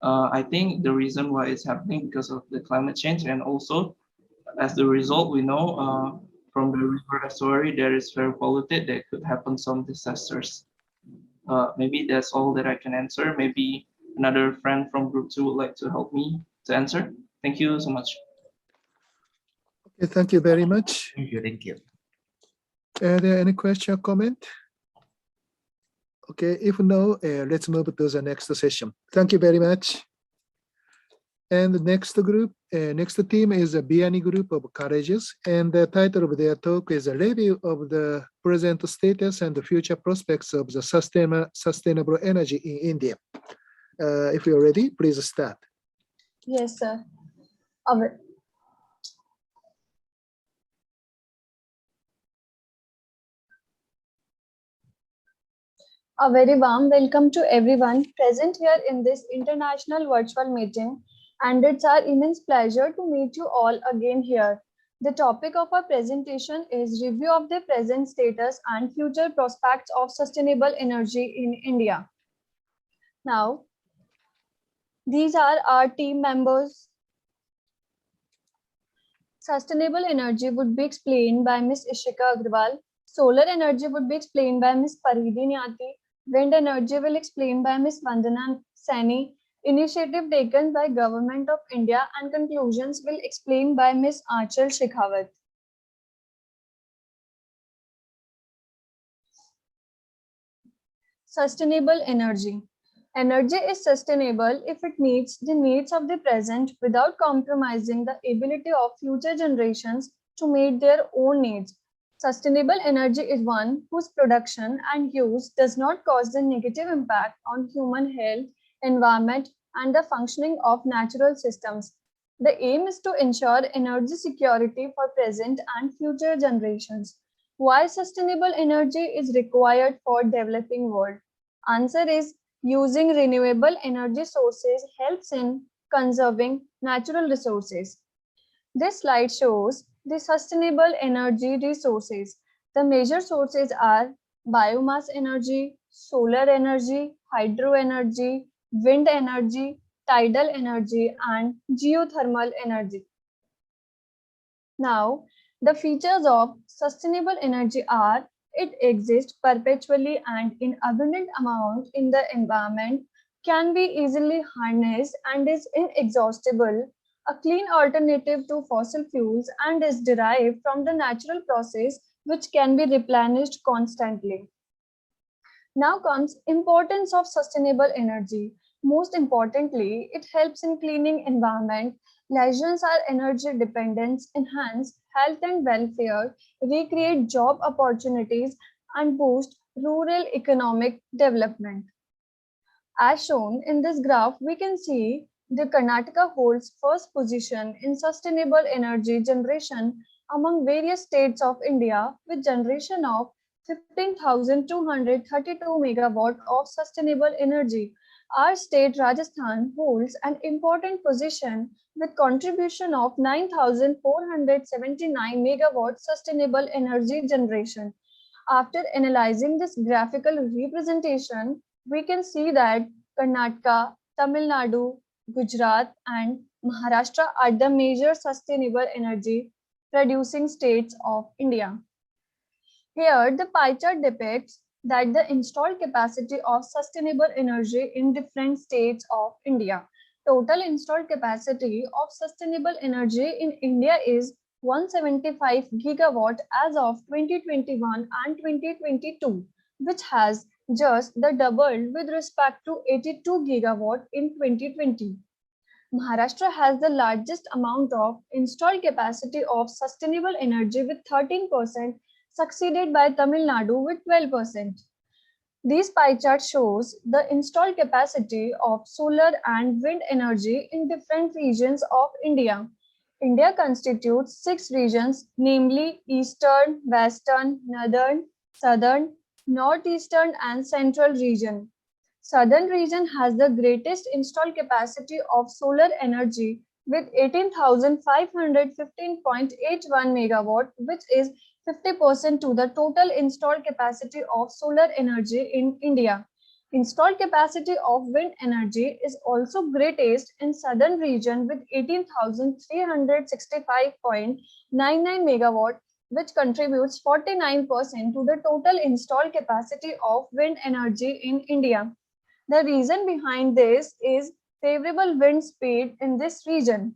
T: I think the reason why it's happening because of the climate change, and also as the result, we know from the river estuary that is very polluted, there could happen some disasters. Maybe that's all that I can answer. Maybe another friend from group 2 would like to help me to answer. Thank you so much.
A: Okay, thank you very much.
P: Thank you. Thank you.
A: Are there any question or comment? Okay, if no, let's move to the next session. Thank you very much. And the next group, next team is a Biani group of colleges, and the title of their talk is a review of the present status and the future prospects of the sustainable energy in India. If you're ready, please start.
M: Yes, sir. A very warm welcome to everyone present here in this international virtual meeting, and it's our immense pleasure to meet you all again here. The topic of our presentation is review of the present status and future prospects of sustainable energy in India. Now, these are our team members. Sustainable energy would be explained by Ms. Ishika Agrawal. Solar energy would be explained by Ms. Paridi Nyati. Wind energy will explain by Ms. Vandana SANI initiative taken by Government of India and conclusions will explain by Ms. Achal Shekhawat. Sustainable energy. Energy is sustainable if it meets the needs of the present without compromising the ability of future generations to meet their own needs. Sustainable energy is one whose production and use does not cause a negative impact on human health, environment, and the functioning of natural systems. The aim is to ensure energy security for present and future generations. Why sustainable energy is required for developing world? Answer is using renewable energy sources helps in conserving natural resources. This slide shows the sustainable energy resources. The major sources are biomass energy, solar energy, hydro energy, wind energy, tidal energy, and geothermal energy. Now, the features of sustainable energy are it exists perpetually and in abundant amount in the environment, can be easily harnessed and is inexhaustible, a clean alternative to fossil fuels and is derived from the natural process which can be replenished constantly. Now comes importance of sustainable energy. Most importantly, it helps in cleaning environment, lessens our energy dependence, enhance health and welfare, recreate job opportunities, and boost rural economic development. As shown in this graph, we can see the Karnataka holds first position in sustainable energy generation among various states of India with generation of 15,232 megawatt of sustainable energy. Our state Rajasthan holds an important position with contribution of 9,479 megawatt sustainable energy generation. After analyzing this graphical representation, we can see that Karnataka, Tamil Nadu, Gujarat, and Maharashtra are the major sustainable energy producing states of India. Here, the pie chart depicts that the installed capacity of sustainable energy in different states of India. Total installed capacity of sustainable energy in India is 175 gigawatt as of 2021 and 2022, which has just the doubled with respect to 82 gigawatt in 2020. Maharashtra has the largest amount of installed capacity of sustainable energy with 13%, succeeded by Tamil Nadu with 12%. This pie chart shows the installed capacity of solar and wind energy in different regions of India. India constitutes 6 regions, namely Eastern, Western, Northern, Southern, Northeastern, and Central region. Southern region has the greatest installed capacity of solar energy with 18,515.81 megawatt, which is 50% to the total installed capacity of solar energy in India. Installed capacity of wind energy is also greatest in southern region with 18,365.99 megawatt, which contributes 49% to the total installed capacity of wind energy in India. The reason behind this is favorable wind speed in this region.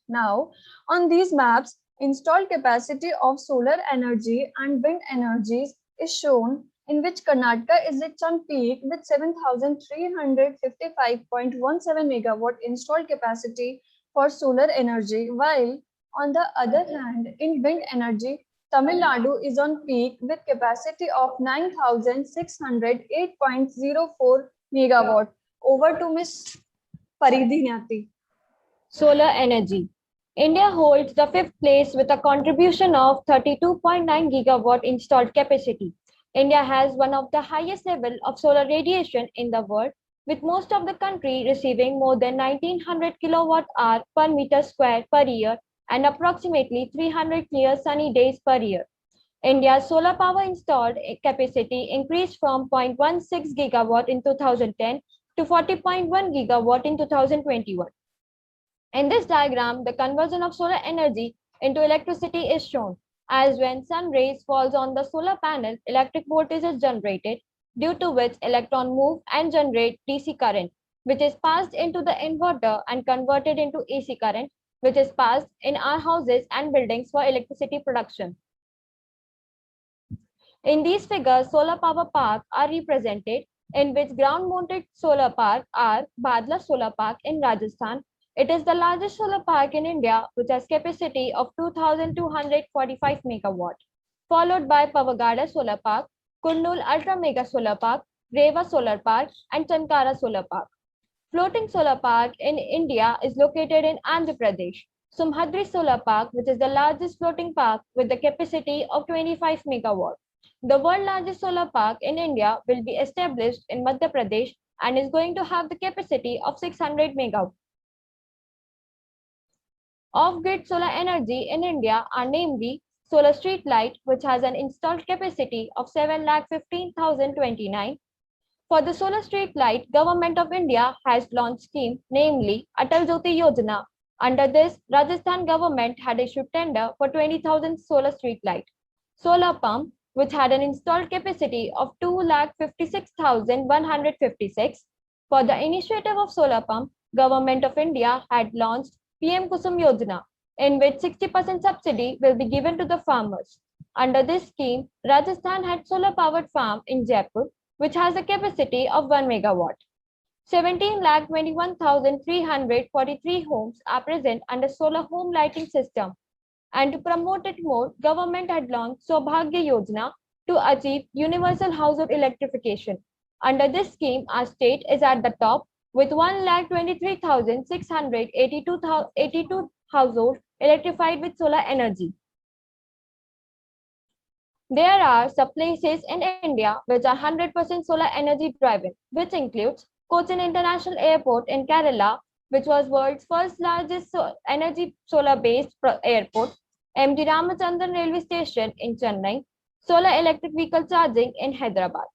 M: Now, on these maps, installed capacity of solar energy and wind energies is shown, in which Karnataka is its on peak with 7,355.17 megawatt installed capacity for solar energy, while on the other hand, in wind energy, Tamil Nadu is on peak with capacity of 9,608.04 megawatt. Over to Ms. Paridhinyati.
C: Solar energy. India holds the fifth place with a contribution of 32.9 gigawatt installed capacity. India has one of the highest level of solar radiation in the world, with most of the country receiving more than 1900 kilowatt hour per meter square per year and approximately 300 clear sunny days per year. India's solar power installed capacity increased from 0.16 gigawatt in 2010 to 40.1 gigawatt in 2021. In this diagram, the conversion of solar energy into electricity is shown, as when sun rays falls on the solar panel, electric voltage is generated, due to which electron move and generate DC current. which is passed into the inverter and converted into AC current, which is passed in our houses and buildings for electricity production. In these figures, solar power parks are represented, in which ground-mounted solar park are Bhadla Solar Park in Rajasthan. It is the largest solar park in India, which has capacity of 2,245 megawatt, followed by Pavagada Solar Park, Kurnool Ultra Mega Solar Park, Rewa Solar Park, and Chankara Solar Park. Floating solar park in India is located in Andhra Pradesh. Sumhadri Solar Park, which is the largest floating park with the capacity of 25 megawatt. The world largest solar park in India will be established in Madhya Pradesh and is going to have the capacity of 600 megawatt. Off-grid solar energy in India are namely solar street light, which has an installed capacity of 7,15,029. For the solar street light, Government of India has launched scheme, namely Atal Jyoti Yojana. Under this, Rajasthan government had issued tender for 20,000 solar street light. Solar pump, which had an installed capacity of 2,56,156. For the initiative of solar pump, Government of India had launched PM Kusum Yojana, in which 60% subsidy will be given to the farmers. Under this scheme, Rajasthan had solar powered farm in Jaipur, which has a capacity of 1 megawatt. 17,21,343 homes are present under solar home lighting system. And to promote it more, government had launched Saubhagya Yojana to achieve universal household electrification. Under this scheme, our state is at the top with 1,23,682 households electrified with solar energy. There are some places in India which are 100% solar energy driven, which includes Cochin International Airport in Kerala, which was world's first largest energy solar-based airport, MD Ramachandran Railway Station in Chennai, solar electric vehicle charging in Hyderabad.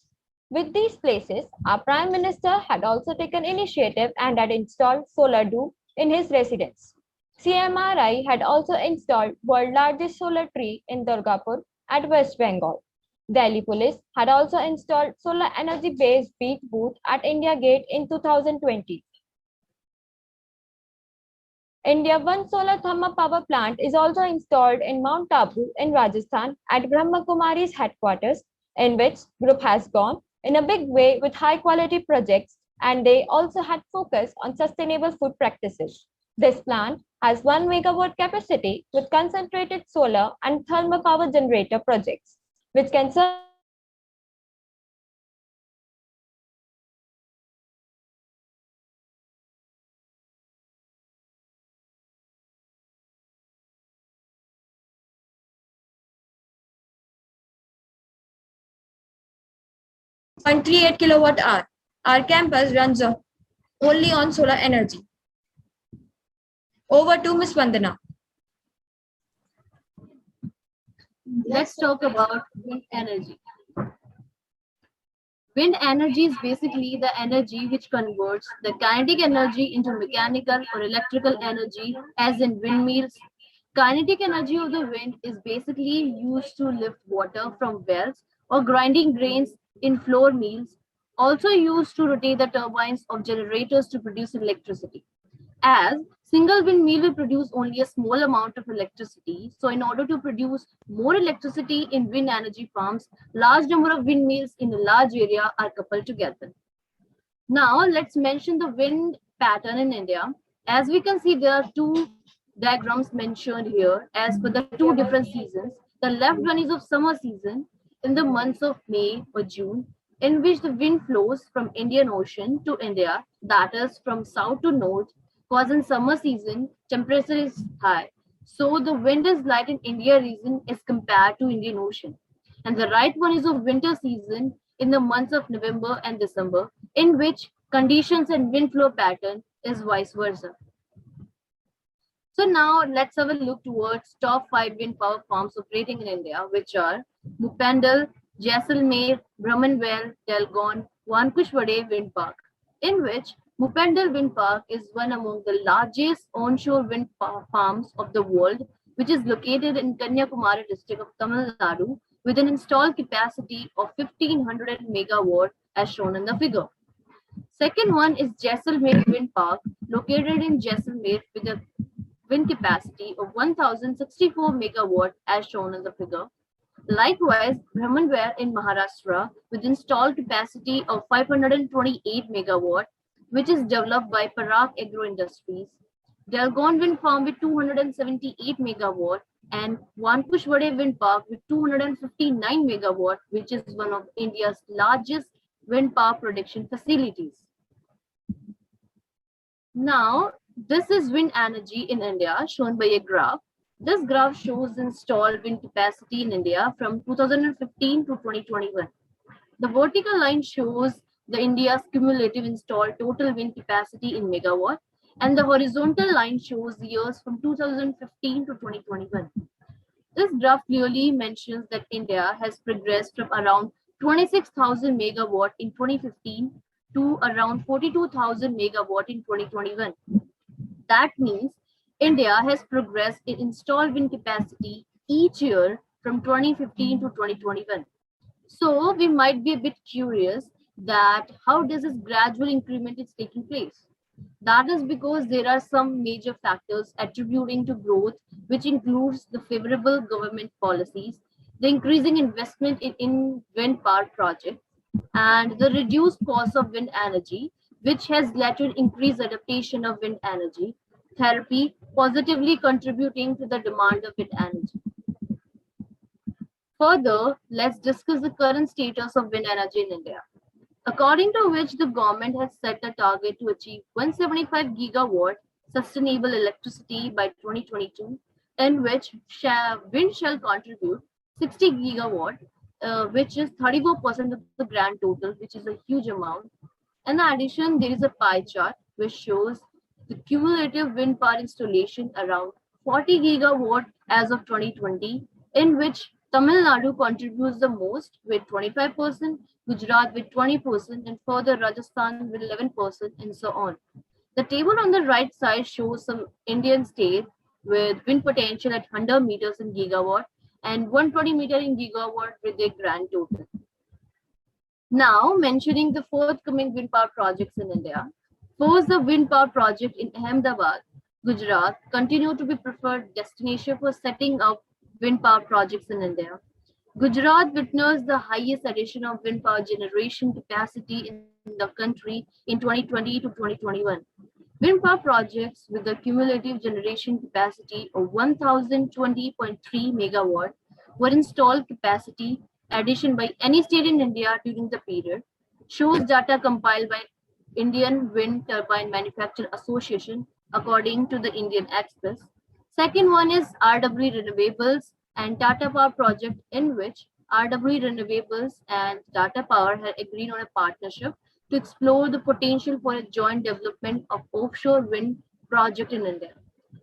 C: With these places, our Prime Minister had also taken initiative and had installed solar dome in his residence. CMRI had also installed world's largest solar tree in Durgapur at West Bengal. Delhi Police had also installed solar energy-based beach booth at India Gate in 2020. India One solar thermal power plant is also installed in Mount Abu in Rajasthan at Brahma Kumari's headquarters, in which group has gone in a big way with high-quality projects, and they also had focus on sustainable food practices. This plant has 1 megawatt capacity with concentrated solar and thermal power generator projects, which can serve 0.38 kilowatt hour. Our campus runs only on solar energy. Over to Ms. Vandana.
E: Let's talk about wind energy. Wind energy is basically the energy which converts the kinetic energy into mechanical or electrical energy, as in windmills. Kinetic energy of the wind is basically used to lift water from wells or grinding grains in floor mills, also used to rotate the turbines of generators to produce electricity. As single windmill will produce only a small amount of electricity, so in order to produce more electricity in wind energy farms, large number of windmills in a large area are coupled together. Now let's mention the wind pattern in India. As we can see, there are two diagrams mentioned here as per the two different seasons. The left one is of summer season in the months of May or June, in which the wind flows from Indian Ocean to India, that is from south to north, because in summer season temperature is high. So the wind is light in India region as compared to Indian Ocean. And the right one is of winter season in the months of November and December, in which conditions and wind flow pattern is vice versa. So now let's have a look towards top 5 wind power farms operating in India, which are Bhupendal, Jaisalmer, Brahmanwell, Delgaon, Wankushwade Wind Park, in which Bhupendal Wind Park is one among the largest onshore wind farms of the world, which is located in Kanyakumari district of Tamil Nadu with an installed capacity of 1500 megawatt as shown in the figure. Second one is Jaisalmer Wind Park, located in Jaisalmer with a wind capacity of 1064 megawatt as shown in the figure. Likewise, Brahmanware in Maharashtra with installed capacity of 528 megawatt, which is developed by Parag Agro Industries. Dalgon Wind Farm with 278 megawatt and Wankushwade Wind Park with 259 megawatt, which is one of India's largest wind power production facilities. Now, this is wind energy in India shown by a graph. This graph shows installed wind capacity in India from 2015 to 2021. The vertical line shows the India's cumulative installed total wind capacity in megawatt, and the horizontal line shows years from 2015 to 2021. This graph clearly mentions that India has progressed from around 26,000 megawatt in 2015 to around 42,000 megawatt in 2021. That means India has progressed in installed wind capacity each year from 2015 to 2021. So we might be a bit curious that how does this gradual increment is taking place? That is because there are some major factors attributing to growth, which includes the favorable government policies, the increasing investment in wind power projects, and the reduced cost of wind energy, which has led to an increased adaptation of wind energy therapy, positively contributing to the demand of wind energy. Further, let's discuss the current status of wind energy in India, according to which the government has set a target to achieve 175 gigawatt sustainable electricity by 2022, in which wind shall contribute 60 gigawatt, which is 34% of the grand total, which is a huge amount. In addition, there is a pie chart which shows the cumulative wind power installation around 40 gigawatt as of 2020, in which Tamil Nadu contributes the most with 25%, Gujarat with 20%, and further Rajasthan with 11%, and so on. The table on the right side shows some Indian states with wind potential at 100 meters in gigawatt and 120 meter in gigawatt with a grand total. Now, mentioning the forthcoming wind power projects in India. First, the wind power project in Ahmedabad, Gujarat, continue to be preferred destination for setting up wind power projects in India. Gujarat witnessed the highest addition of wind power generation capacity in the country in 2020 to 2021. Wind power projects with a cumulative generation capacity of 1020.3 megawatt were installed capacity addition by any state in India during the period, shows data compiled by Indian Wind Turbine Manufacturer Association according to the Indian Express. Second one is RW Renewables and Tata Power project, in which RW Renewables and Tata Power had agreed on a partnership to explore the potential for a joint development of offshore wind project in India.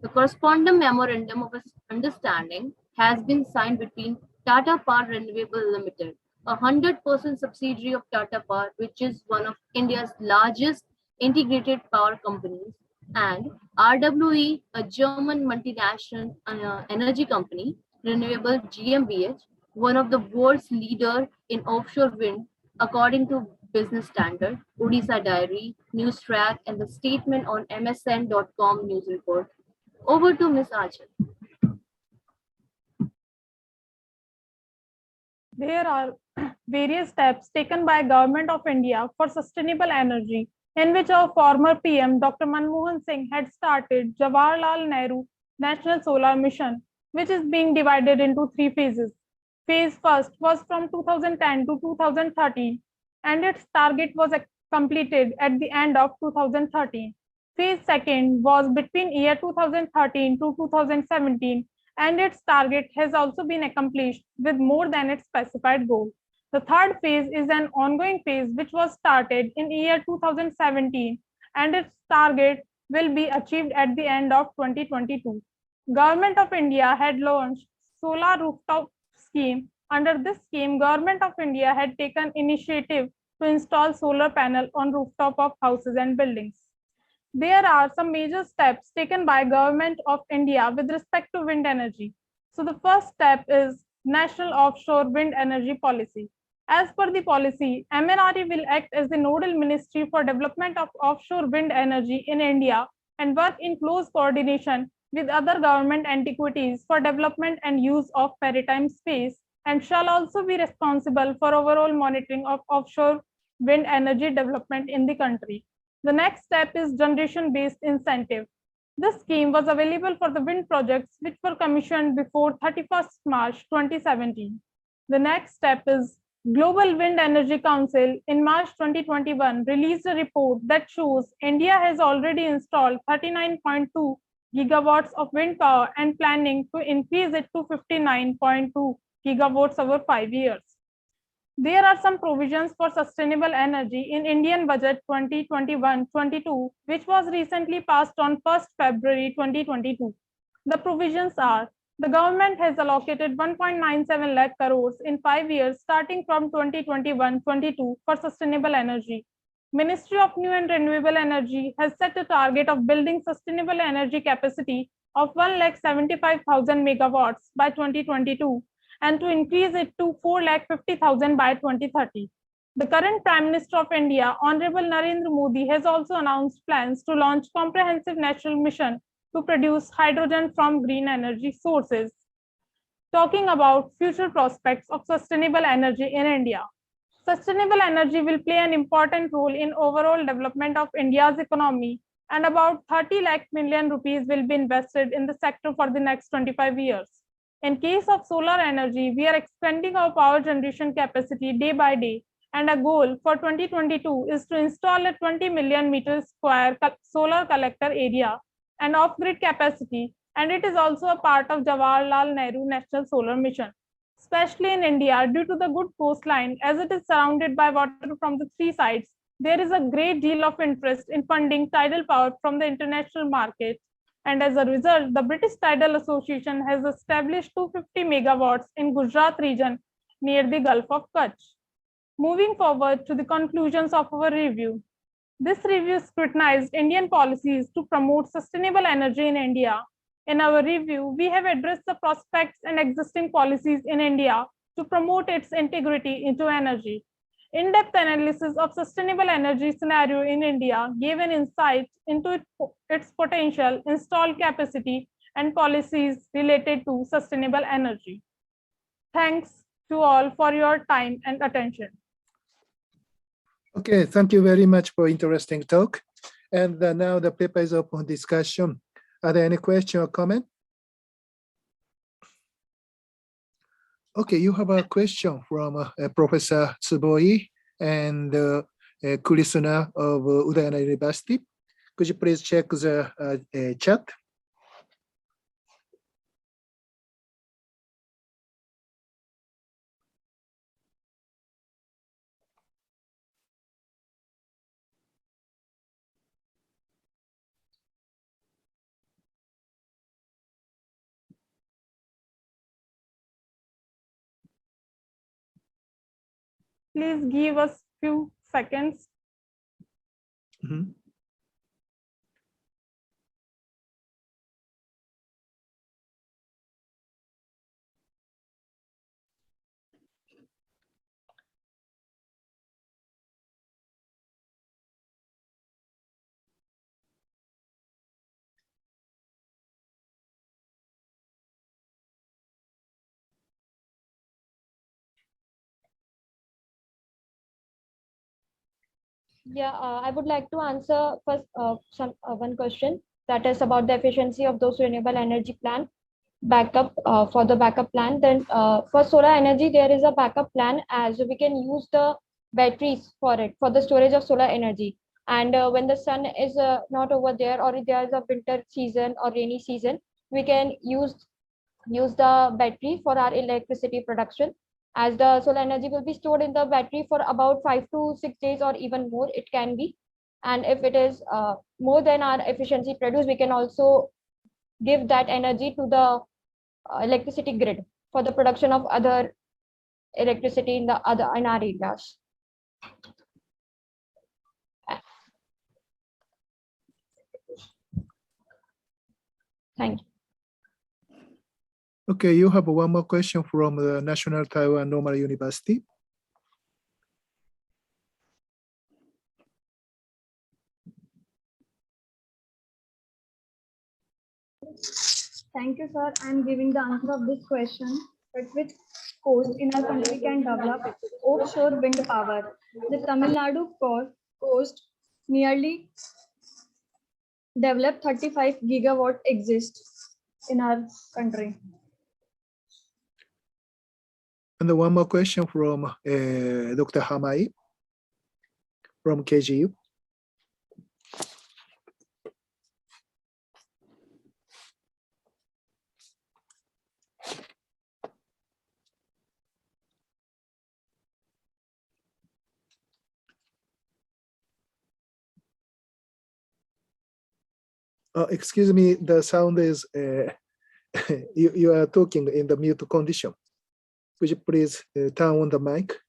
E: The corresponding memorandum of understanding has been signed between Tata Power Renewable Limited, a 100% subsidiary of Tata Power, which is one of India's largest integrated power companies, and RWE, a German multinational energy company, Renewable GmbH, one of the world's leader in offshore wind, according to Business Standard, Odisha Diary, Newstrack, and the statement on MSN.com news report. Over to Ms. Archer.
F: There are various steps taken by Government of India for sustainable energy, in which our former PM Dr. Manmohan Singh had started Jawaharlal Nehru National Solar Mission, which is being divided into three phases. Phase first was from 2010 to 2013, and its target was completed at the end of 2013. Phase second was between year 2013 to 2017, and its target has also been accomplished with more than its specified goal. The third phase is an ongoing phase which was started in year 2017, and its target will be achieved at the end of 2022. Government of India had launched solar rooftop scheme. Under this scheme, Government of India had taken initiative to install solar panel on rooftop of houses and buildings. There are some major steps taken by Government of India with respect to wind energy. So the first step is National Offshore Wind Energy Policy. As per the policy, MNRE will act as the nodal ministry for development of offshore wind energy in India and work in close coordination with other government entities for development and use of maritime space, and shall also be responsible for overall monitoring of offshore wind energy development in the country. The next step is generation-based incentive. This scheme was available for the wind projects which were commissioned before 31st March 2017. The next step is Global Wind Energy Council in March 2021 released a report that shows India has already installed 39.2 gigawatts of wind power and planning to increase it to 59.2 gigawatts over 5 years. There are some provisions for sustainable energy in Indian Budget 2021-22, which was recently passed on 1st February 2022. The provisions are: the government has allocated 1.97 lakh crores in 5 years starting from 2021-22 for sustainable energy. Ministry of New and Renewable Energy has set a target of building sustainable energy capacity of 1,75,000 megawatts by 2022 and to increase it to 4,50,000 by 2030. The current Prime Minister of India, Honorable Narendra Modi, has also announced plans to launch comprehensive national mission to produce hydrogen from green energy sources. Talking about future prospects of sustainable energy in India. Sustainable energy will play an important role in overall development of India's economy, and about 30 lakh million rupees will be invested in the sector for the next 25 years. In case of solar energy, we are expanding our power generation capacity day by day, and a goal for 2022 is to install a 20 million meter square solar collector area and off-grid capacity, and it is also a part of Jawaharlal Nehru National Solar Mission. Especially in India, due to the good coastline, as it is surrounded by water from the three sides, there is a great deal of interest in funding tidal power from the international market. And as a result, the British Tidal Association has established 250 megawatts in Gujarat region near the Gulf of Kutch. Moving forward to the conclusions of our review. This review scrutinized Indian policies to promote sustainable energy in India. In our review, we have addressed the prospects and existing policies in India to promote its integrity into energy. In-depth analysis of sustainable energy scenario in India gave an insight into its potential, installed capacity, and policies related to sustainable energy. Thanks to all for your time and attention.
A: Okay, thank you very much for interesting talk. And now the paper is open discussion. Are there any questions or comment? Okay, you have a question from Professor Tsuboi and Kurisuna of Udayana University. Could you please check the chat?
F: Please give us few seconds.
A: Mm-hmm.
C: Yeah, I would like to answer first one question that is about the efficiency of those renewable energy plan backup for the backup plan. Then for solar energy, there is a backup plan as we can use the batteries for it for the storage of solar energy. And when the sun is not over there, or if there is a winter season or rainy season, we can use the battery for our electricity production, as the solar energy will be stored in the battery for about 5 to 6 days or even more it can be. And if it is more than our efficiency produced, we can also give that energy to the electricity grid for the production of other electricity in our areas. Thank you.
A: Okay, you have one more question from the National Taiwan Normal University.
M: Thank you, sir. I'm giving the answer of this question. At which coast in our country can develop offshore wind power? The Tamil Nadu coast nearly developed 35 gigawatt exists in our country.
A: And then one more question from Dr. Hamai from KGU. Excuse me, the sound is, you are talking in the mute condition. Could you please turn on the mic?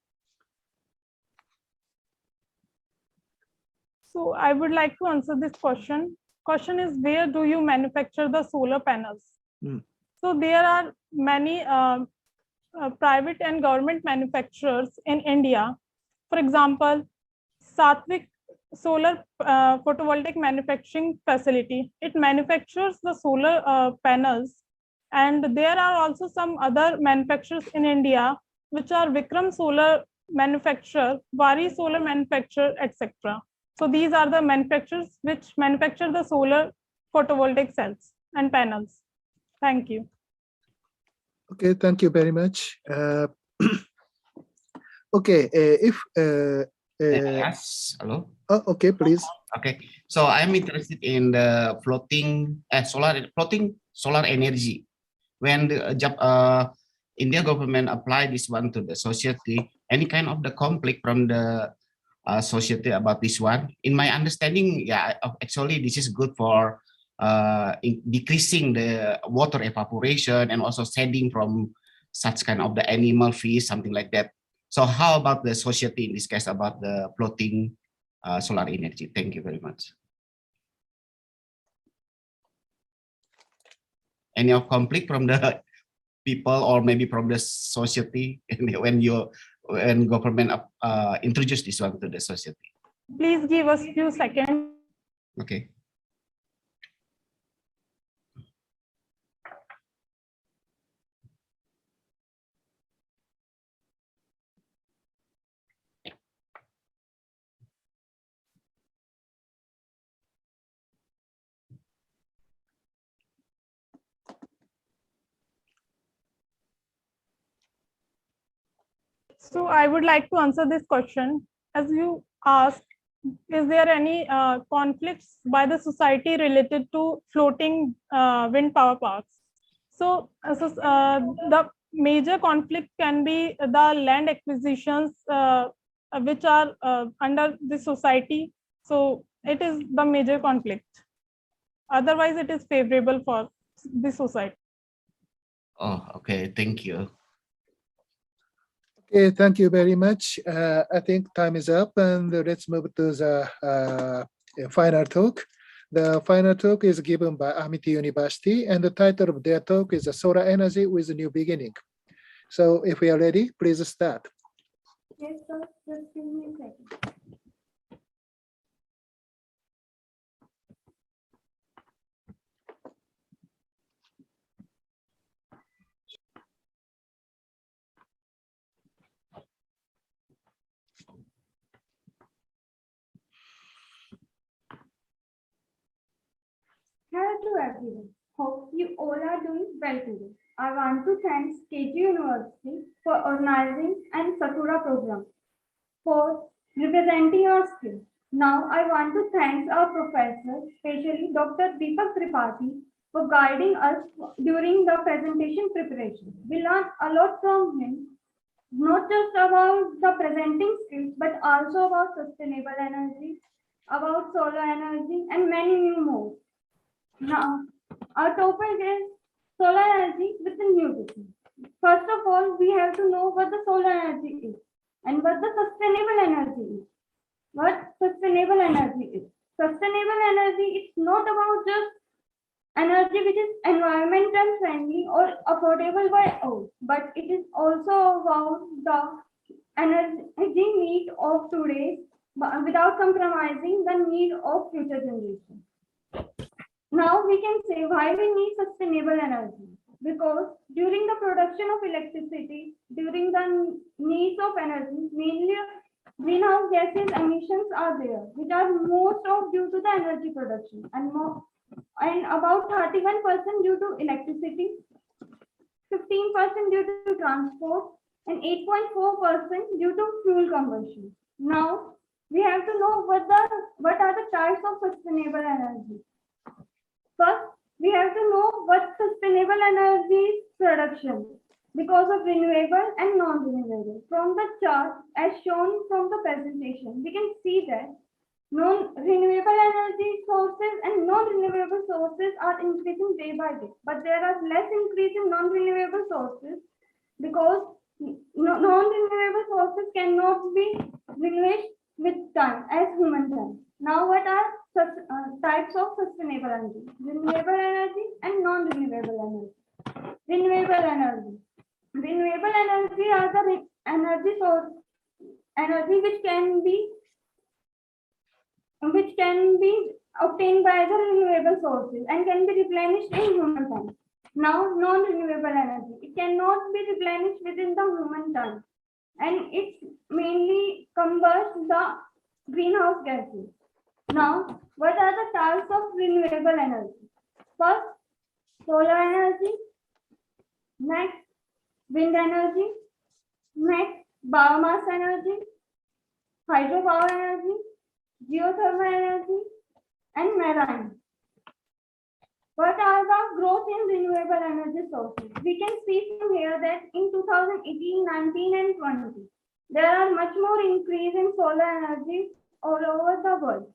F: So I would like to answer this question. Question is, where do you manufacture the solar panels? So there are many private and government manufacturers in India. For example, Satvik Solar Photovoltaic Manufacturing Facility. It manufactures the solar panels, and there are also some other manufacturers in India, which are Vikram Solar Manufacturer, Vari Solar Manufacturer, etc. So these are the manufacturers which manufacture the solar photovoltaic cells and panels. Thank you.
A: Okay, thank you very much. Okay, if
P: Yes, hello.
A: Oh, okay, please.
P: Okay, so I'm interested in the floating solar energy. When the India government apply this one to the society, any kind of the conflict from the society about this one? In my understanding, yeah, actually this is good for decreasing the water evaporation and also shedding from such kind of the animal fish, something like that. So how about the society in this case about the floating solar energy? Thank you very much. Any of conflict from the people or maybe from the society when government introduce this one to the society?
F: Please give us a few seconds.
P: Okay.
F: So I would like to answer this question. As you asked, is there any conflicts by the society related to floating wind power parks? So, the major conflict can be the land acquisitions which are under the society. So it is the major conflict. Otherwise, it is favorable for the society.
P: Oh, okay. Thank you.
A: Okay, thank you very much. I think time is up, and let's move to the final talk. The final talk is given by Amity University, and the title of their talk is Solar Energy with a New Beginning. So if we are ready, please start.
M: Yes, sir. Just give me a second. Hello to everyone. Hope you all are doing well today. I want to thank KG University for organizing and Sakura program for representing our skill. Now I want to thank our professor, especially Dr. Deepak Tripathi, for guiding us during the presentation preparation. We learned a lot from him, not just about the presenting skills, but also about sustainable energy, about solar energy, and many new more. Now, our topic is solar energy with a new business. First of all, we have to know what the solar energy is and what the sustainable energy is. What sustainable energy is. Sustainable energy is not about just energy which is environmental friendly or affordable by all, but it is also about the energy need of today without compromising the need of future generations.
D: Now we can say why we need sustainable energy. Because during the production of electricity, during the needs of energy, mainly greenhouse gases emissions are there, which are most of due to the energy production and about 31% due to electricity, 15% due to transport, and 8.4% due to fuel combustion. Now we have to know what are the types of sustainable energy. First, we have to know what sustainable energy production because of renewable and non-renewable. From the chart as shown from the presentation, we can see that non-renewable energy sources and non-renewable sources are increasing day by day, but there are less increase in non-renewable sources because non-renewable sources cannot be replaced with time as human time. Now, what are types of sustainable energy? Renewable energy and non-renewable energy. Renewable energy. Renewable energy are the energy source, energy which can be obtained by the renewable sources and can be replenished in human time. Now, non-renewable energy. It cannot be replenished within the human time, and it mainly combust the greenhouse gases. Now, what are the types of renewable energy? First, solar energy. Next, wind energy. Next, biomass energy, hydropower energy, geothermal energy, and marine. What are the growth in renewable energy sources? We can see from here that in 2018, 19, and 20, there are much more increase in solar energy all over the world.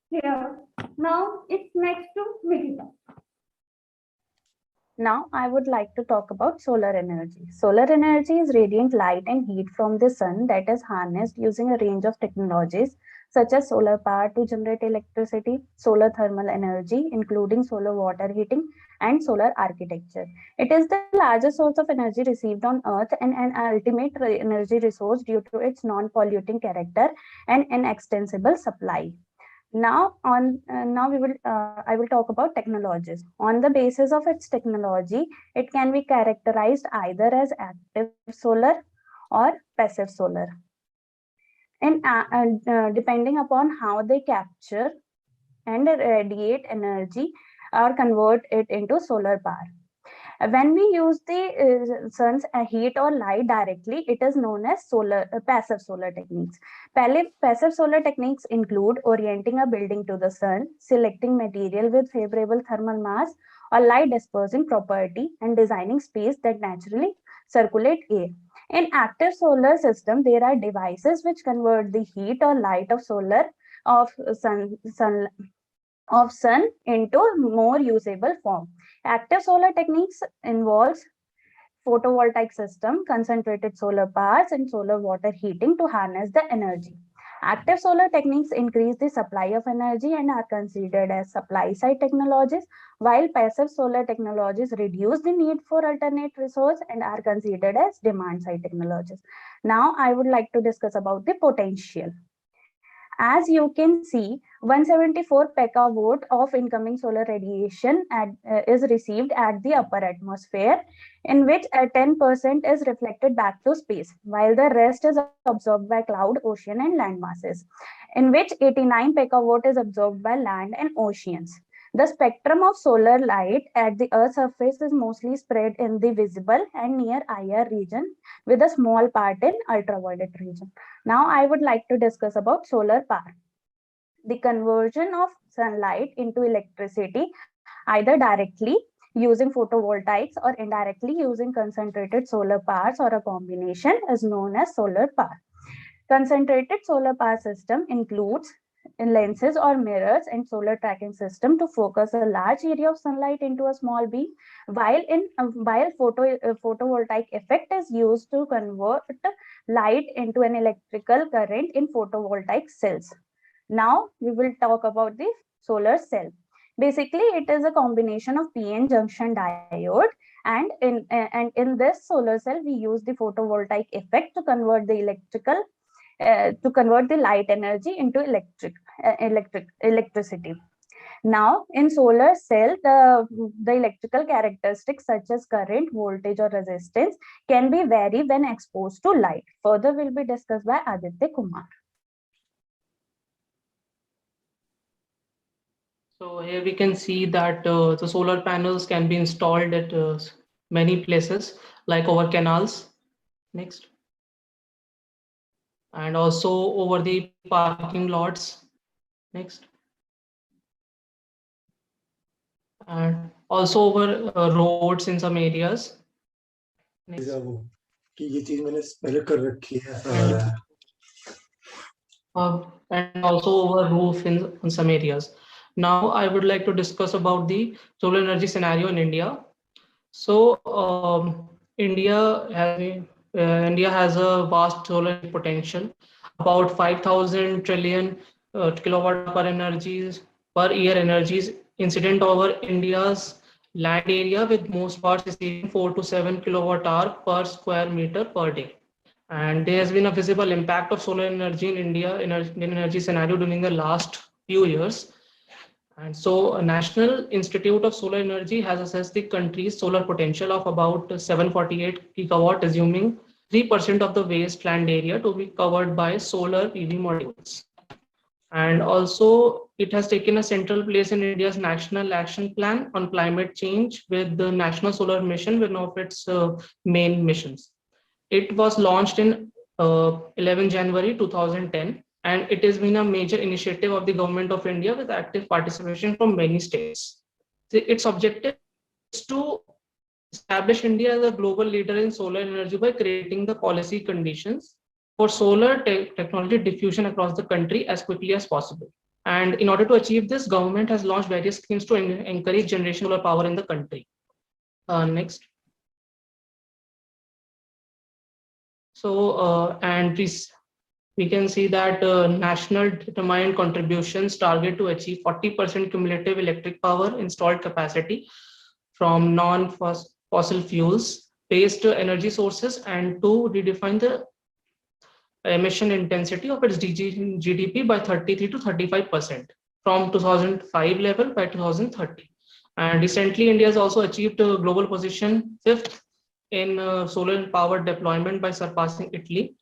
D: Here, now it's next to Vigita.
O: Now, I would like to talk about solar energy. Solar energy is radiant light and heat from the sun that is harnessed using a range of technologies such as solar power to generate electricity, solar thermal energy, including solar water heating, and solar architecture. It is the largest source of energy received on Earth and an ultimate energy resource due to its non-polluting character and inextensible supply. Now I will talk about technologies. On the basis of its technology, it can be characterized either as active solar or passive solar, and depending upon how they capture and radiate energy or convert it into solar power. When we use the sun's heat or light directly, it is known as passive solar techniques. Passive solar techniques include orienting a building to the sun, selecting material with favorable thermal mass or light dispersing property, and designing space that naturally circulate air. In active solar system, there are devices which convert the heat or light of sun into more usable form. Active solar techniques involves photovoltaic system, concentrated solar powers, and solar water heating to harness the energy. Active solar techniques increase the supply of energy and are considered as supply side technologies, while passive solar technologies reduce the need for alternate resource and are considered as demand side technologies. Now, I would like to discuss about the potential. As you can see, 174 pecawatt of incoming solar radiation is received at the upper atmosphere, in which 10% is reflected back to space, while the rest is absorbed by cloud, ocean, and land masses, in which 89 pecawatt is absorbed by land and oceans. The spectrum of solar light at the Earth's surface is mostly spread in the visible and near IR region, with a small part in ultraviolet region. Now, I would like to discuss about solar power. The conversion of sunlight into electricity, either directly using photovoltaics or indirectly using concentrated solar powers or a combination, is known as solar power. Concentrated solar power system includes lenses or mirrors and solar tracking system to focus a large area of sunlight into a small beam, while photovoltaic effect is used to convert light into an electrical current in photovoltaic cells. Now we will talk about the solar cell. Basically, it is a combination of PN junction diode, and in this solar cell we use the photovoltaic effect to convert the light energy into electricity.
B: Now, in solar cell, the electrical characteristics such as current, voltage, or resistance can be vary when exposed to light. Further will be discussed by Aditya Kumar.
T: So here we can see that the solar panels can be installed at many places, like over canals. Next. And also over the parking lots. Next. And also over roads in some areas. Next. And also over roof in some areas. Now I would like to discuss about the solar energy scenario in India. So India has a vast solar potential, about 5,000 trillion kilowatt per energies per year energies incident over India's land area, with most parts receiving 4 to 7 kilowatt hour per square meter per day. And there has been a visible impact of solar energy in Indian energy scenario during the last few years. And so, National Institute of Solar Energy has assessed the country's solar potential of about 748 gigawatt, assuming 3% of the wasteland area to be covered by solar PV modules. And also, it has taken a central place in India's National Action Plan on Climate Change, with the National Solar Mission, one of its main missions. It was launched in 11 January 2010, and it has been a major initiative of the Government of India with active participation from many states. Its objective is to establish India as a global leader in solar energy by creating the policy conditions for solar technology diffusion across the country as quickly as possible. And in order to achieve this, government has launched various schemes to encourage generation solar power in the country. Next. So, and we can see that national determined contributions target to achieve 40% cumulative electric power installed capacity from non-fossil fuels based energy sources, and to redefine the emission intensity of its GDP by 33 to 35% from 2005 level by 2030. And recently, India has also achieved a global position 5th in solar power deployment by surpassing Italy.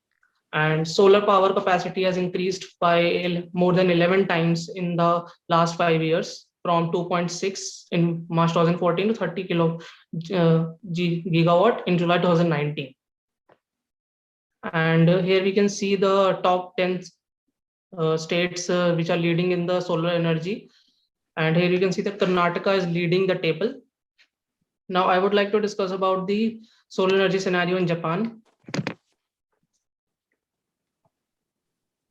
T: And solar power capacity has increased by more than 11 times in the last 5 years, from 2.6 in March 2014 to 30 gigawatt in July 2019. And here we can see the top 10 states which are leading in the solar energy. And here you can see that Karnataka is leading the table. Now I would like to discuss about the solar energy scenario in Japan.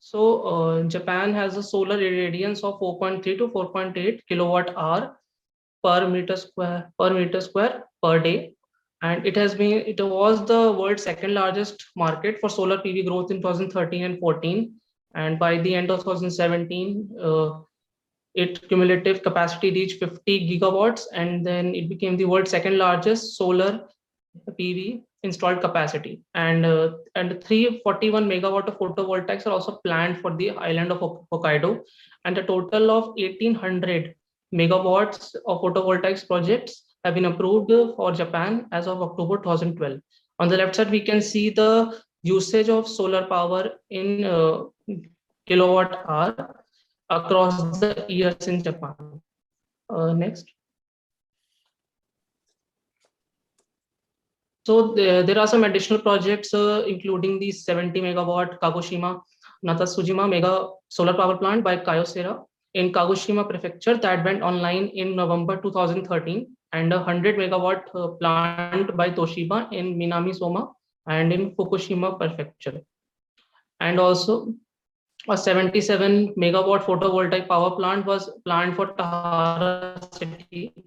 T: So Japan has a solar irradiance of 4.3 to 4.8 kilowatt hour per meter square per day, and it was the world's second largest market for solar PV growth in 2013 and 14, and by the end of 2017 its cumulative capacity reached 50 gigawatts, and then it became the world's second largest solar PV installed capacity. And 341 megawatt of photovoltaics are also planned for the island of Hokkaido, and a total of 1800 megawatts of photovoltaics projects have been approved for Japan as of October 2012. On the left side, we can see the usage of solar power in kilowatt hour across the years in Japan. Next. So there are some additional projects, including the 70 megawatt Kagoshima Natasujima mega solar power plant by Kyocera in Kagoshima Prefecture that went online in November 2013, and a 100 megawatt plant by Toshiba in Minami Soma and in Fukushima Prefecture. And also a 77 megawatt photovoltaic power plant was planned for Tahara City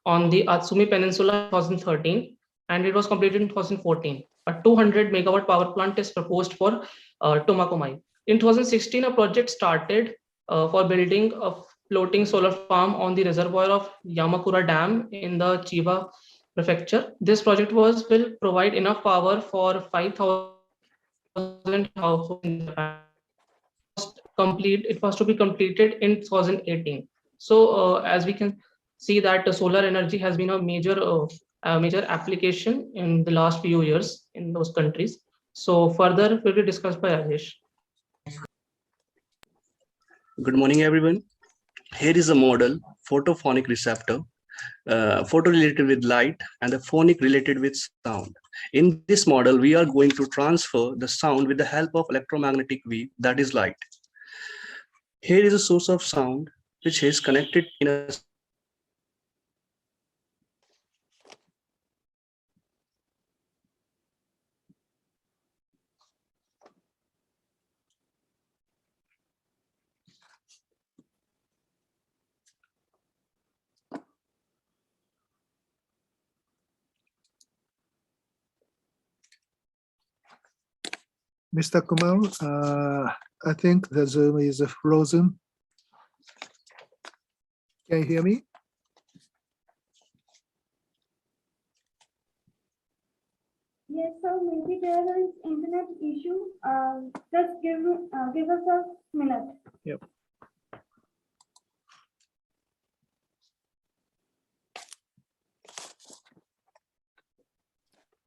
T: on the Atsumi Peninsula in 2013, and it was completed in 2014. A 200 megawatt power plant is proposed for Tomakomai. In 2016, a project started for building a floating solar farm on the reservoir of Yamakura Dam in the Chiba prefecture. This project will provide enough power for 5,000 households in Japan. It was to be completed in 2018. So as we can see that solar energy has been a major application in the last few years in those countries. So further will be discussed by Rajesh.
H: Good morning, everyone. Here is a model, photophonic receptor, photo related with light and the phonic related with sound. In this model, we are going to transfer the sound with the help of electromagnetic wave, that is light. Here is a source of sound which is connected in a
A: Mr. Kumar, I think the Zoom is frozen. Can you hear me?
D: Yes, so maybe there is internet issue. Just give us a minute.
A: Yep.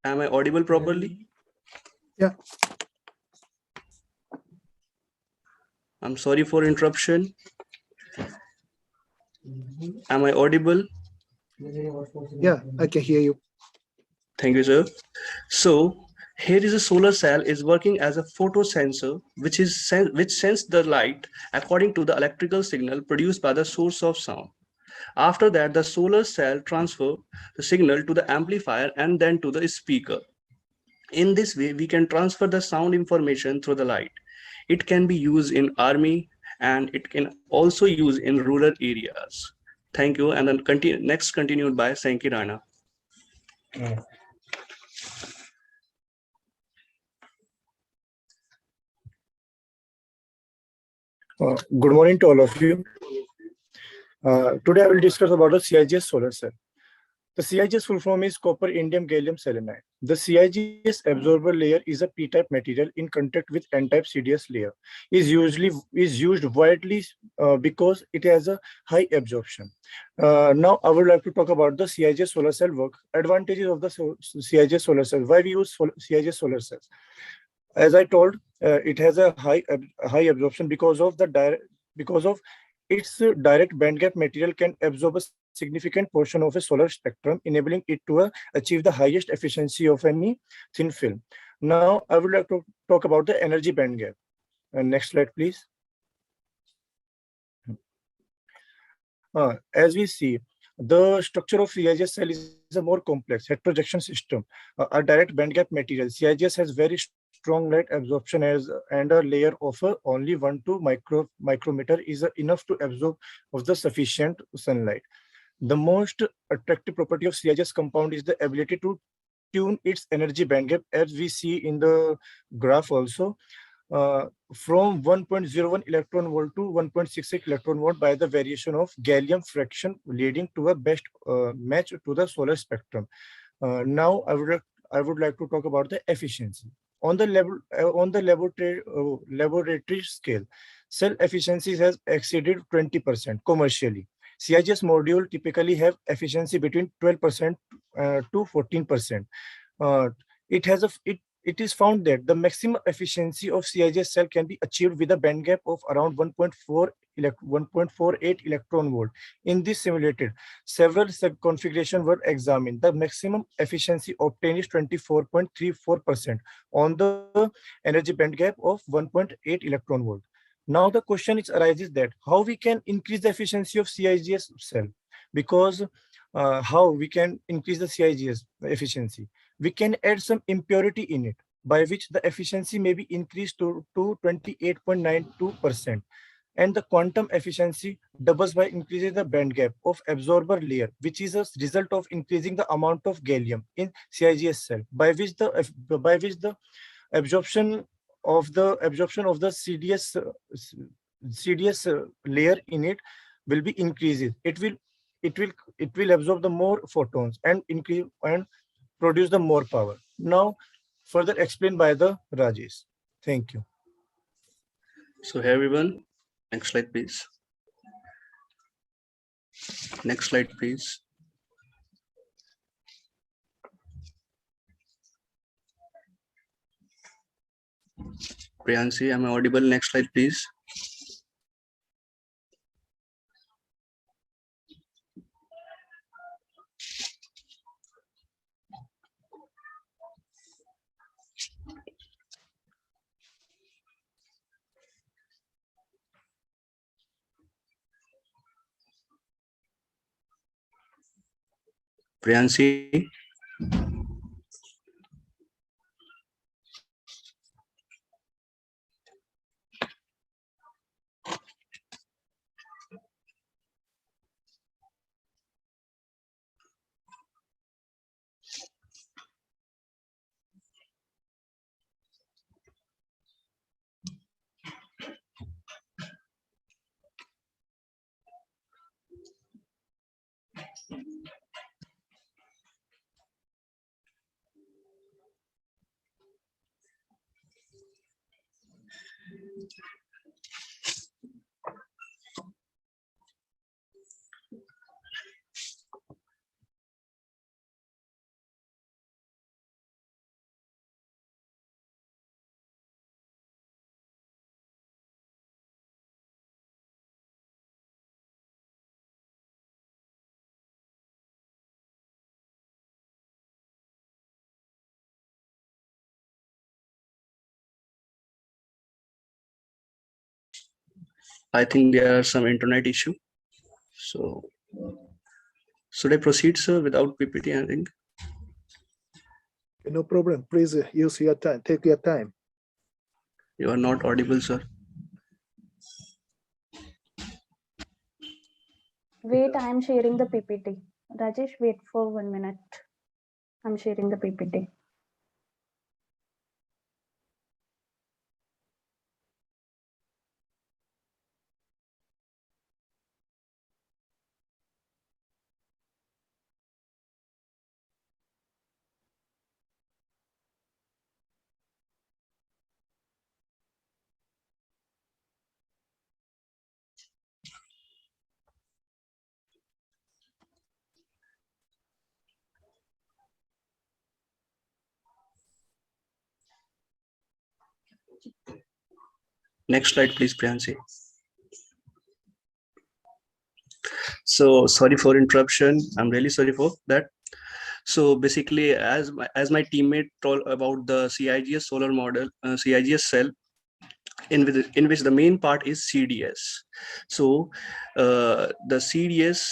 H: Am I audible properly?
A: Yeah.
H: I'm sorry for interruption. Am I audible?
A: Yeah, I can hear you.
H: Thank you, sir. So here is a solar cell is working as a photosensor, which sense the light according to the electrical signal produced by the source of sound. After that, the solar cell transfer the signal to the amplifier and then to the speaker. In this way, we can transfer the sound information through the light. It can be used in army and it can also use in rural areas. Thank you. And then next continued by Sankey Rana.
J: Good morning to all of you. Today I will discuss about the CIGS solar cell. The CIGS full form is copper indium gallium selenide. The CIGS absorber layer is a p-type material in contact with n-type CDS layer. Is used widely because it has a high absorption. Now I would like to talk about the CIGS solar cell work. Advantages of the CIGS solar cell. Why we use CIGS solar cells? As I told, it has a high absorption because of its direct bandgap material can absorb a significant portion of a solar spectrum, enabling it to achieve the highest efficiency of any thin film. Now, I would like to talk about the energy bandgap. Next slide, please. As we see, the structure of CIGS cell is a more complex head projection system. A direct bandgap material, CIGS has very strong light absorption and a layer of only 1 to micrometer is enough to absorb of the sufficient sunlight. The most attractive property of CIGS compound is the ability to tune its energy bandgap, as we see in the graph also. From 1.01 electron volt to 1.66 electron volt by the variation of gallium fraction, leading to a best match to the solar spectrum. Now I would like to talk about the efficiency. On the laboratory scale, cell efficiency has exceeded 20% commercially. CIGS module typically have efficiency between 12% to 14%. It is found that the maximum efficiency of CIGS cell can be achieved with a bandgap of around 1.48 electron volt. In this simulated, several configurations were examined. The maximum efficiency obtained is 24.34% on the energy bandgap of 1.8 electron volt. Now the question arises that how we can increase the efficiency of CIGS cell, because how we can increase the CIGS efficiency? We can add some impurity in it, by which the efficiency may be increased to 28.92%. And the quantum efficiency doubles by increasing the band gap of absorber layer, which is a result of increasing the amount of gallium in CIGS cell, by which the absorption of the CDS layer in it will be increases. It will absorb the more photons and increase and produce the more power. Now, further explained by the Rajesh. Thank you.
H: So, hey everyone, next slide, please. Next slide, please. Priyansi, am I audible? Next slide, please. Priyansi. I think there are some internet issue. So should I proceed, sir, without PPT? I think.
A: No problem. Please use your time. Take your time.
H: You are not audible, sir.
B: Wait, I am sharing the PPT. Rajesh, wait for 1 minute. I'm sharing the PPT.
H: Next slide, please, Priyansi. So sorry for interruption. I'm really sorry for that. So basically, as my teammate told about the CIGS solar model, CIGS cell, in which the main part is CDS. So the CDS,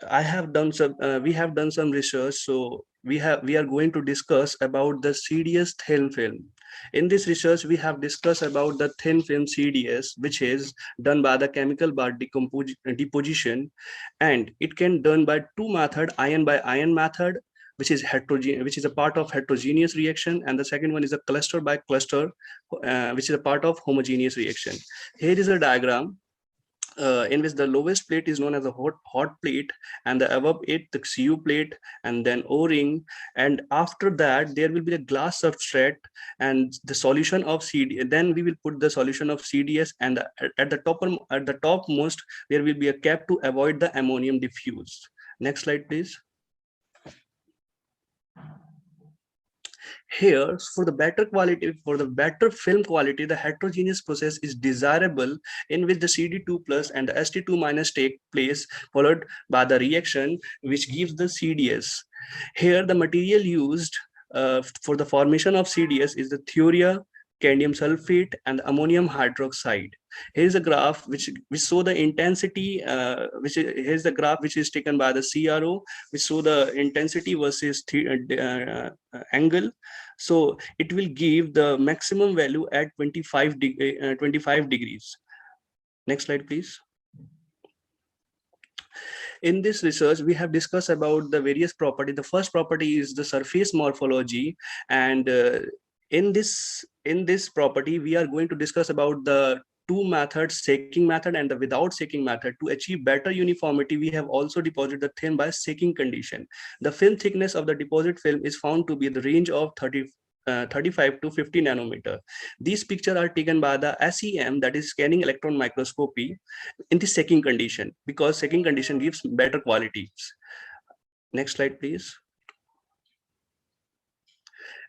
H: I have done some, we have done some research. So we are going to discuss about the CDS thin film. In this research, we have discussed about the thin film CDS, which is done by the chemical bar deposition, and it can done by two method, ion by ion method, which is heterogeneous, which is a part of heterogeneous reaction, and the second one is a cluster by cluster, which is a part of homogeneous reaction. Here is a diagram in which the lowest plate is known as a hot plate, and the above it the CU plate, and then O-ring, and after that there will be a glass substrate and the solution of CD. Then we will put the solution of CDS, and at the topmost there will be a cap to avoid the ammonium diffuse. Next slide, please. Here, for the better quality, for the better film quality, the heterogeneous process is desirable, in which the CD2 plus and the ST2 minus take place, followed by the reaction which gives the CDS. Here, the material used for the formation of CDS is the thuria, cadmium sulfate, and ammonium hydroxide. Here is a graph which show the intensity, here's the graph which is taken by the CRO, which show the intensity versus angle. So it will give the maximum value at 25 degrees. Next slide, please. In this research, we have discussed about the various properties. The first property is the surface morphology, and in this property, we are going to discuss about the two methods, saking method and the without saking method. To achieve better uniformity, we have also deposited the thin by saking condition. The film thickness of the deposit film is found to be the range of 35 to 50 nanometer. These pictures are taken by the SEM, that is scanning electron microscopy, in the second condition, because second condition gives better qualities. Next slide, please.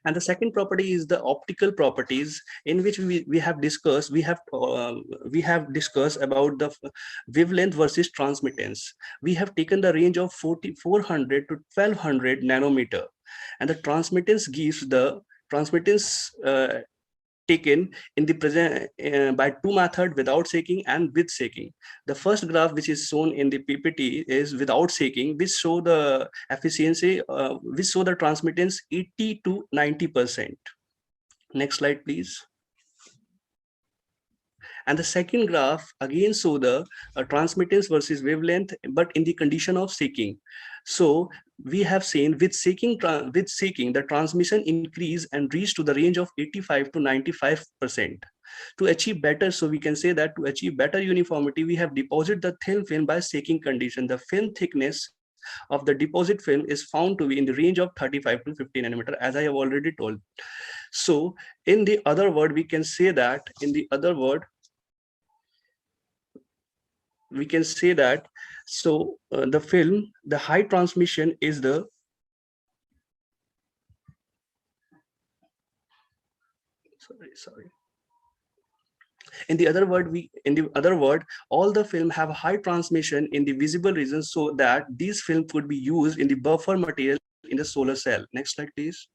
H: And the second property is the optical properties, in which we have discussed about the wavelength versus transmittance. We have taken the range of 400 to 1200 nanometer, and the transmittance gives the transmittance taken in the present by two methods, without shaking and with shaking. The first graph, which is shown in the PPT, is without shaking, which show the efficiency, which show the transmittance 80 to 90%. Next slide, please. And the second graph again show the transmittance versus wavelength, but in the condition of shaking. So we have seen with shaking, the transmission increase and reach to the range of 85 to 95%. To achieve better, so we can say that to achieve better uniformity, we have deposited the thin film by shaking condition. The film thickness of the deposit film is found to be in the range of 35 to 50 nanometer, as I have already told. So in the other word, we can say that so the film, the high transmission is the sorry. In the other word, all the film have high transmission in the visible region, so that these film could be used in the buffer material in the solar cell. Next slide, please.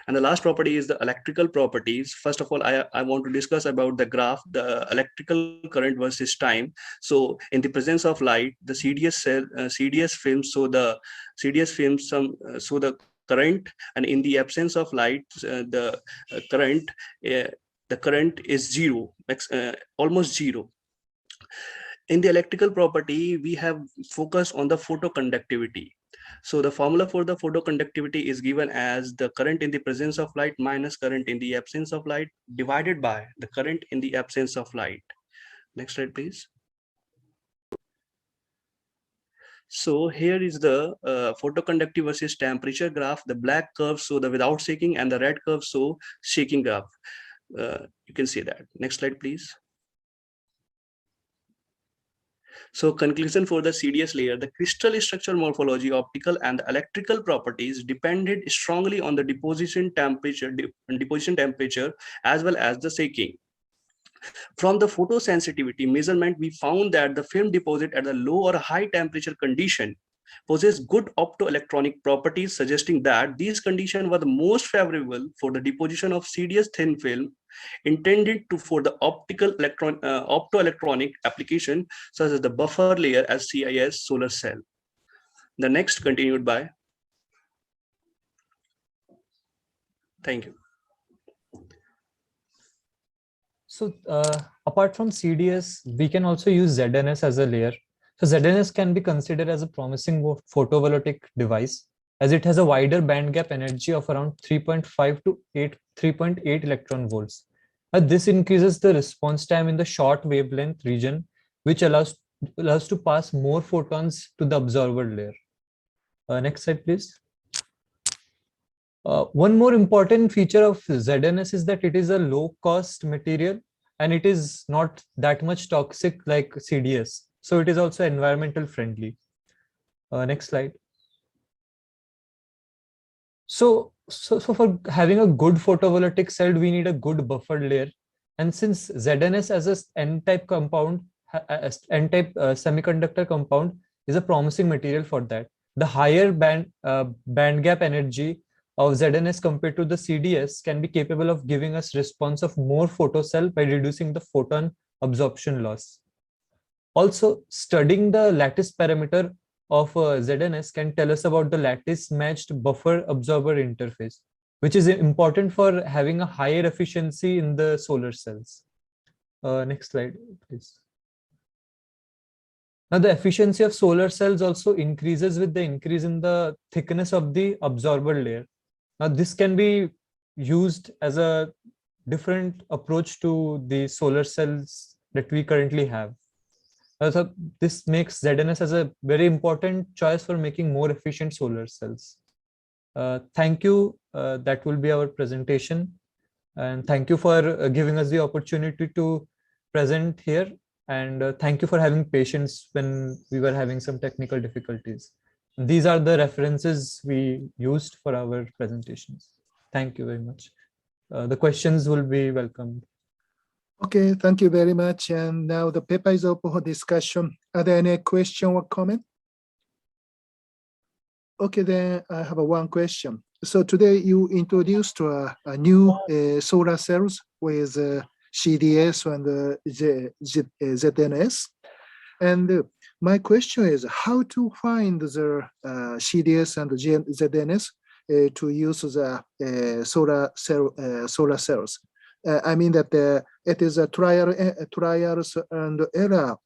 H: And the last property is the electrical properties. First of all, I want to discuss about the graph, the electrical current versus time. So in the presence of light, the CDS films, so the CDS films so the current, and in the absence of light, the current is zero, almost zero. In the electrical property, we have focused on the photoconductivity. So the formula for the photoconductivity is given as the current in the presence of light minus current in the absence of light divided by the current in the absence of light. Next slide, please. So here is the photoconductivity versus temperature graph. The black curves show the without shaking, and the red curves show shaking graph. You can see that. Next slide, please. So conclusion for the CDS layer: the crystal structure morphology, optical and electrical properties depended strongly on the deposition temperature as well as the shaking. From the photosensitivity measurement, we found that the film deposit at the low or high temperature condition possess good optoelectronic properties, suggesting that these conditions were the most favorable for the deposition of CDS thin film intended for the optoelectronic application, such as the buffer layer as CIS solar cell. The next continued by. Thank you.
I: So apart from CDS, we can also use ZNS as a layer. So ZNS can be considered as a promising photovoltaic device, as it has a wider band gap energy of around 3.5 to 3.8 electron volts. This increases the response time in the short wavelength region, which allows to pass more photons to the absorber layer. Next slide, please. One more important feature of ZNS is that it is a low-cost material, and it is not that much toxic like CDS. So it is also environmental friendly. Next slide. So for having a good photovoltaic cell, we need a good buffer layer. And since ZNS as a N-type compound, N-type semiconductor compound is a promising material for that. The higher band gap energy of ZNS compared to the CDS can be capable of giving us response of more photocell by reducing the photon absorption loss. Also, studying the lattice parameter of ZNS can tell us about the lattice matched buffer absorber interface, which is important for having a higher efficiency in the solar cells. Next slide, please. Now, the efficiency of solar cells also increases with the increase in the thickness of the absorber layer. Now, this can be used as a different approach to the solar cells that we currently have. So this makes ZNS as a very important choice for making more efficient solar cells. Thank you. That will be our presentation. And thank you for giving us the opportunity to present here. And thank you for having patience when we were having some technical difficulties. These are the references we used for our presentations. Thank you very much. The questions will be welcomed.
A: Okay, thank you very much. And now the paper is open for discussion. Are there any question or comment? Okay, then I have one question. So today you introduced a new solar cells with CDS and ZNS. And my question is how to find the CDS and ZNS to use the solar cells. I mean that it is a trials and error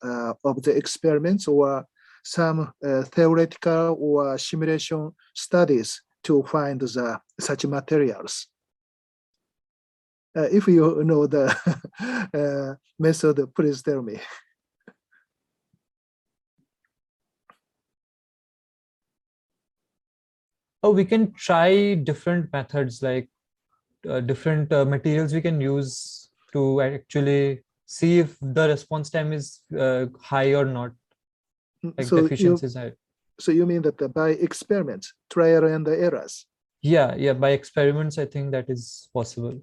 A: of the experiments or some theoretical or simulation studies to find such materials. If you know the method, please tell me.
I: Oh, we can try different methods, like different materials we can use to actually see if the response time is high or not, like the efficiency is high.
A: So you mean that by experiments, trial and errors?
I: Yeah, by experiments, I think that is possible.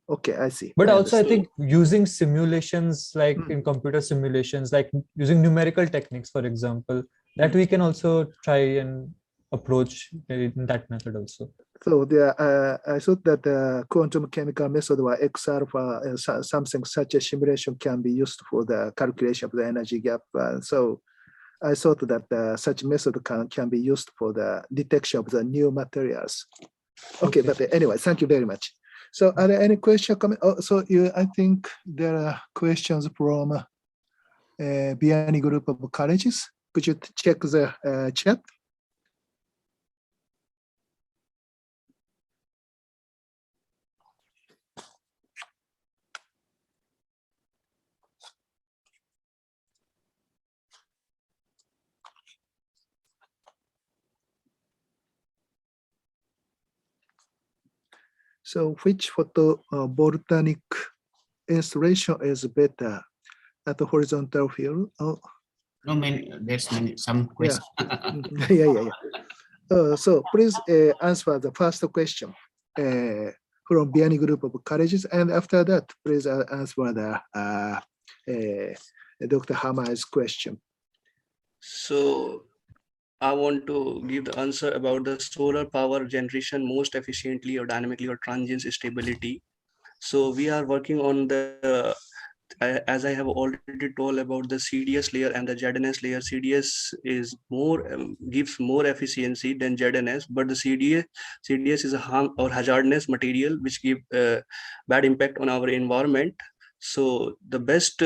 A: Okay, I see.
I: But also, I think using simulations, like in computer simulations, like using numerical techniques, for example, that we can also try and approach in that method also.
A: So I thought that the quantum chemical method or X alpha, something such a simulation can be used for the calculation of the energy gap. So I thought that such method can be used for the detection of the new materials. Okay, but anyway, thank you very much. So are there any questions? So I think there are questions from Biani group of colleges. Could you check the chat? So which photovoltaic installation is better at the horizontal field?
P: No, there's some questions.
A: Yeah. So please answer the first question from Biani group of colleges, and after that, please answer the Dr. Hamai's question.
H: So I want to give the answer about the solar power generation most efficiently or dynamically or transient stability. So we are working on the, as I have already told about the CDS layer and the ZNS layer. CDS is more gives more efficiency than ZNS, but the CDS is a harm or hazardous material which give bad impact on our environment. So the best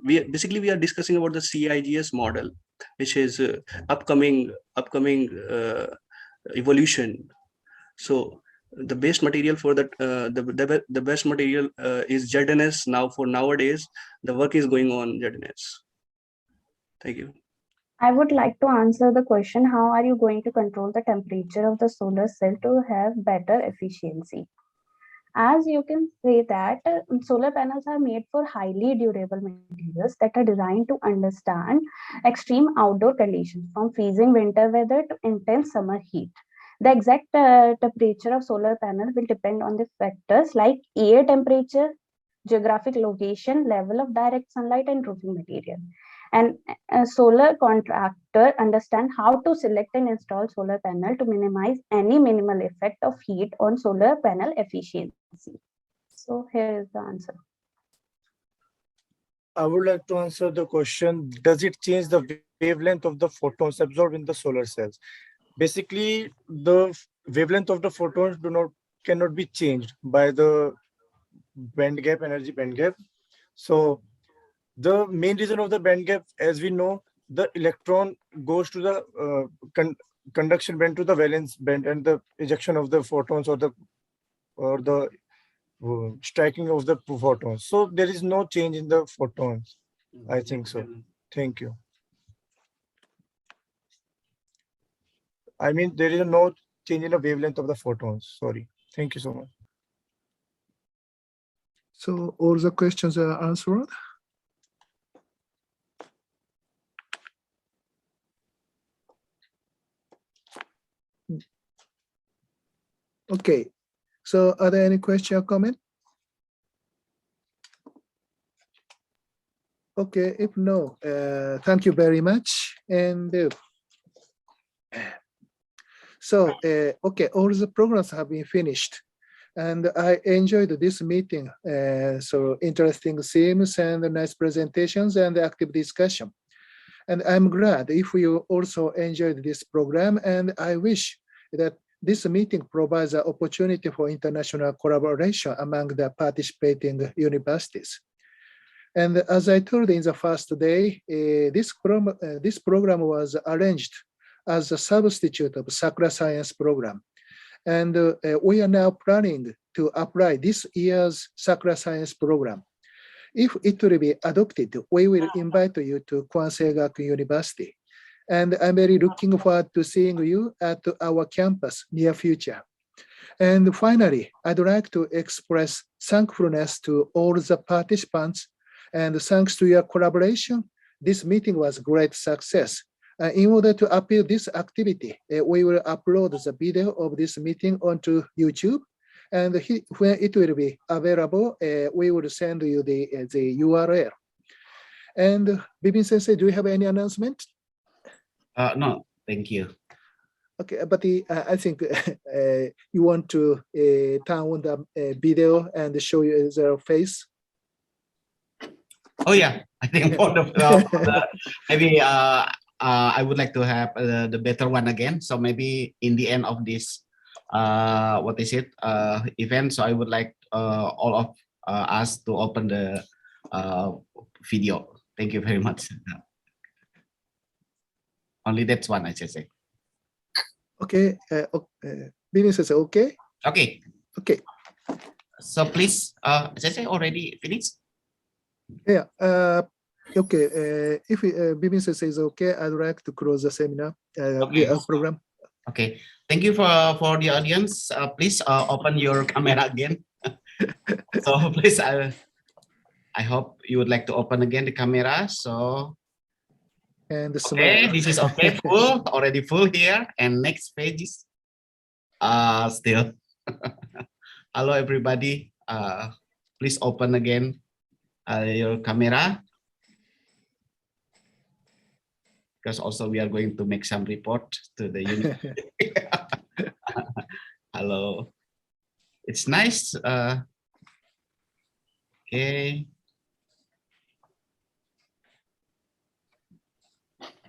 H: we are discussing about the CIGS model, which is upcoming evolution. So the best material for that the best material is ZNS. Now for nowadays the work is going on ZNS. Thank you.
B: I would like to answer the question, how are you going to control the temperature of the solar cell to have better efficiency? As you can say that solar panels are made for highly durable materials that are designed to understand extreme outdoor conditions, from freezing winter weather to intense summer heat. The exact temperature of solar panel will depend on the factors like air temperature, geographic location, level of direct sunlight, and roofing material. And a solar contractor understand how to select and install solar panel to minimize any minimal effect of heat on solar panel efficiency. So here is the answer.
J: I would like to answer the question, does it change the wavelength of the photons absorbed in the solar cells? Basically, the wavelength of the photons cannot be changed by the energy band gap. So the main reason of the band gap, as we know, the electron goes to the conduction band to the valence band, and the ejection of the photons or the striking of the photons. So there is no change in the photons. I think so. Thank you. I mean, there is no change in the wavelength of the photons. Sorry. Thank you so much.
A: So all the questions are answered. Okay. So are there any question or comment? Okay, if no, thank you very much. And okay, all the programs have been finished. And I enjoyed this meeting. So interesting themes and nice presentations and active discussion. And I'm glad if you also enjoyed this program. And I wish that this meeting provides an opportunity for international collaboration among the participating universities. And as I told in the first day, this program was arranged as a substitute of Sakura Science program. And we are now planning to apply this year's Sakura Science program. If it will be adopted, we will invite you to Kwansei Gaku University. And I'm very looking forward to seeing you at our campus near future. And finally, I'd like to express thankfulness to all the participants. And thanks to your collaboration, this meeting was a great success. In order to appeal this activity, we will upload the video of this meeting onto YouTube. And when it will be available, we will send you the URL. And Bibin Sensei, do you have any announcement?
P: No, thank you.
A: Okay, but I think you want to turn on the video and show you their face.
P: Oh yeah, I think for the maybe I would like to have the better one again. So maybe in the end of this what is it event, so I would like all of us to open the video. Thank you very much. Only that's one, I should say.
A: Okay, Bini says okay.
P: Okay.
A: Okay.
P: So please, Sensei already finished?
A: Yeah. Okay. If Bibin says okay, I'd like to close the seminar program.
P: Okay. Thank you for the audience. Please open your camera again. So please, I hope you would like to open again the camera. So.
A: And the
P: okay, this is okay, full, already full here. And next page is still. Hello, everybody. Please open again your camera. Because also we are going to make some report to the unit. Hello. It's nice. Okay.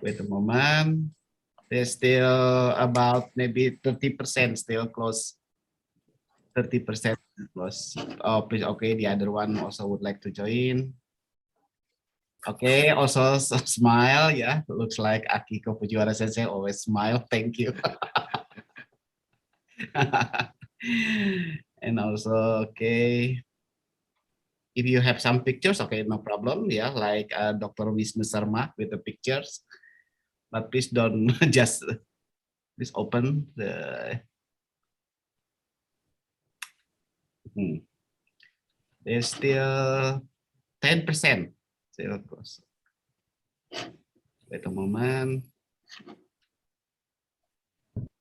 P: Wait a moment. There's still about maybe 30% still close. 30% close. Oh, please. Okay, the other one also would like to join. Okay, also smile. Yeah, looks like Akiko Fujiwara Sensei always smile. Thank you. And also, okay. If you have some pictures, okay, no problem. Yeah, like Dr. Wisnu Sharma with the pictures. But please don't just please open the. There's still 10% still close. Wait a moment.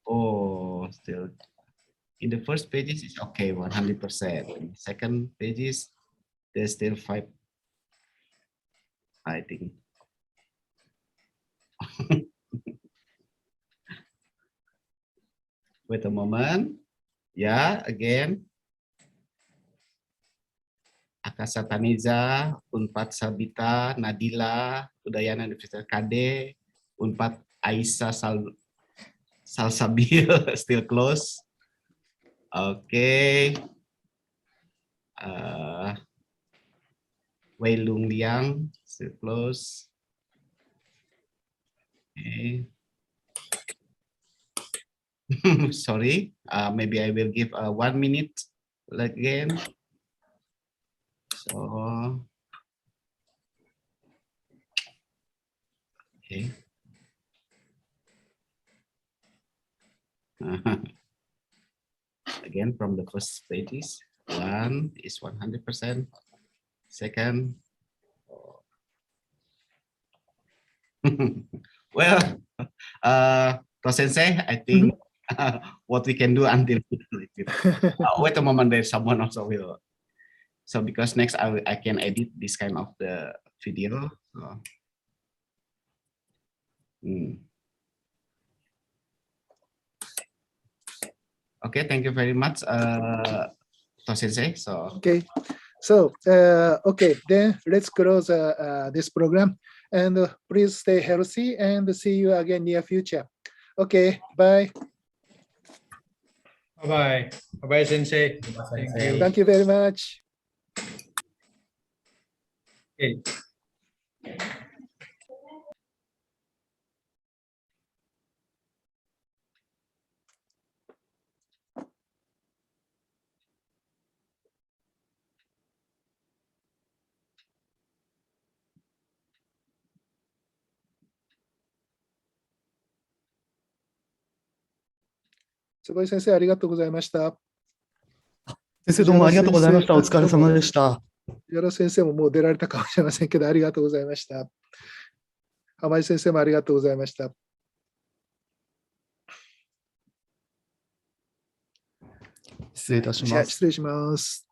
P: Oh, still in the first pages it's okay, 100%. In the second pages, there's still 5. I think. Wait a moment. Yeah, again. Akasa Taniza, Unpad Sabita, Nadila, Udayana Universitas KD, Unpad Aisyah Salsabil, still close. Okay. Wei Lung Liang, still close. Okay. Sorry, maybe I will give 1 minute again. So, okay. Again, from the first pages, one is 100%. Second, well, Sensei, I think what we can do until wait a moment, there's someone also will. So because next I can edit this kind of the video. So, Okay, thank you very much, Sensei. So
A: Okay. So, okay, then let's close this program, and please stay healthy and see you again near future. Okay, bye.
K: Bye-bye. Bye-bye, Sensei. Thank you.
A: Thank you very much.
K: Okay.
A: Sugoi sensei, ありがとうございました。
G: 先生どうもありがとうございました。お疲れ様でした。
A: 藤原先生ももう出られたかもしれませんけど、ありがとうございました。浜井先生もありがとうございました。
G: 失礼いたします。
A: 失礼します。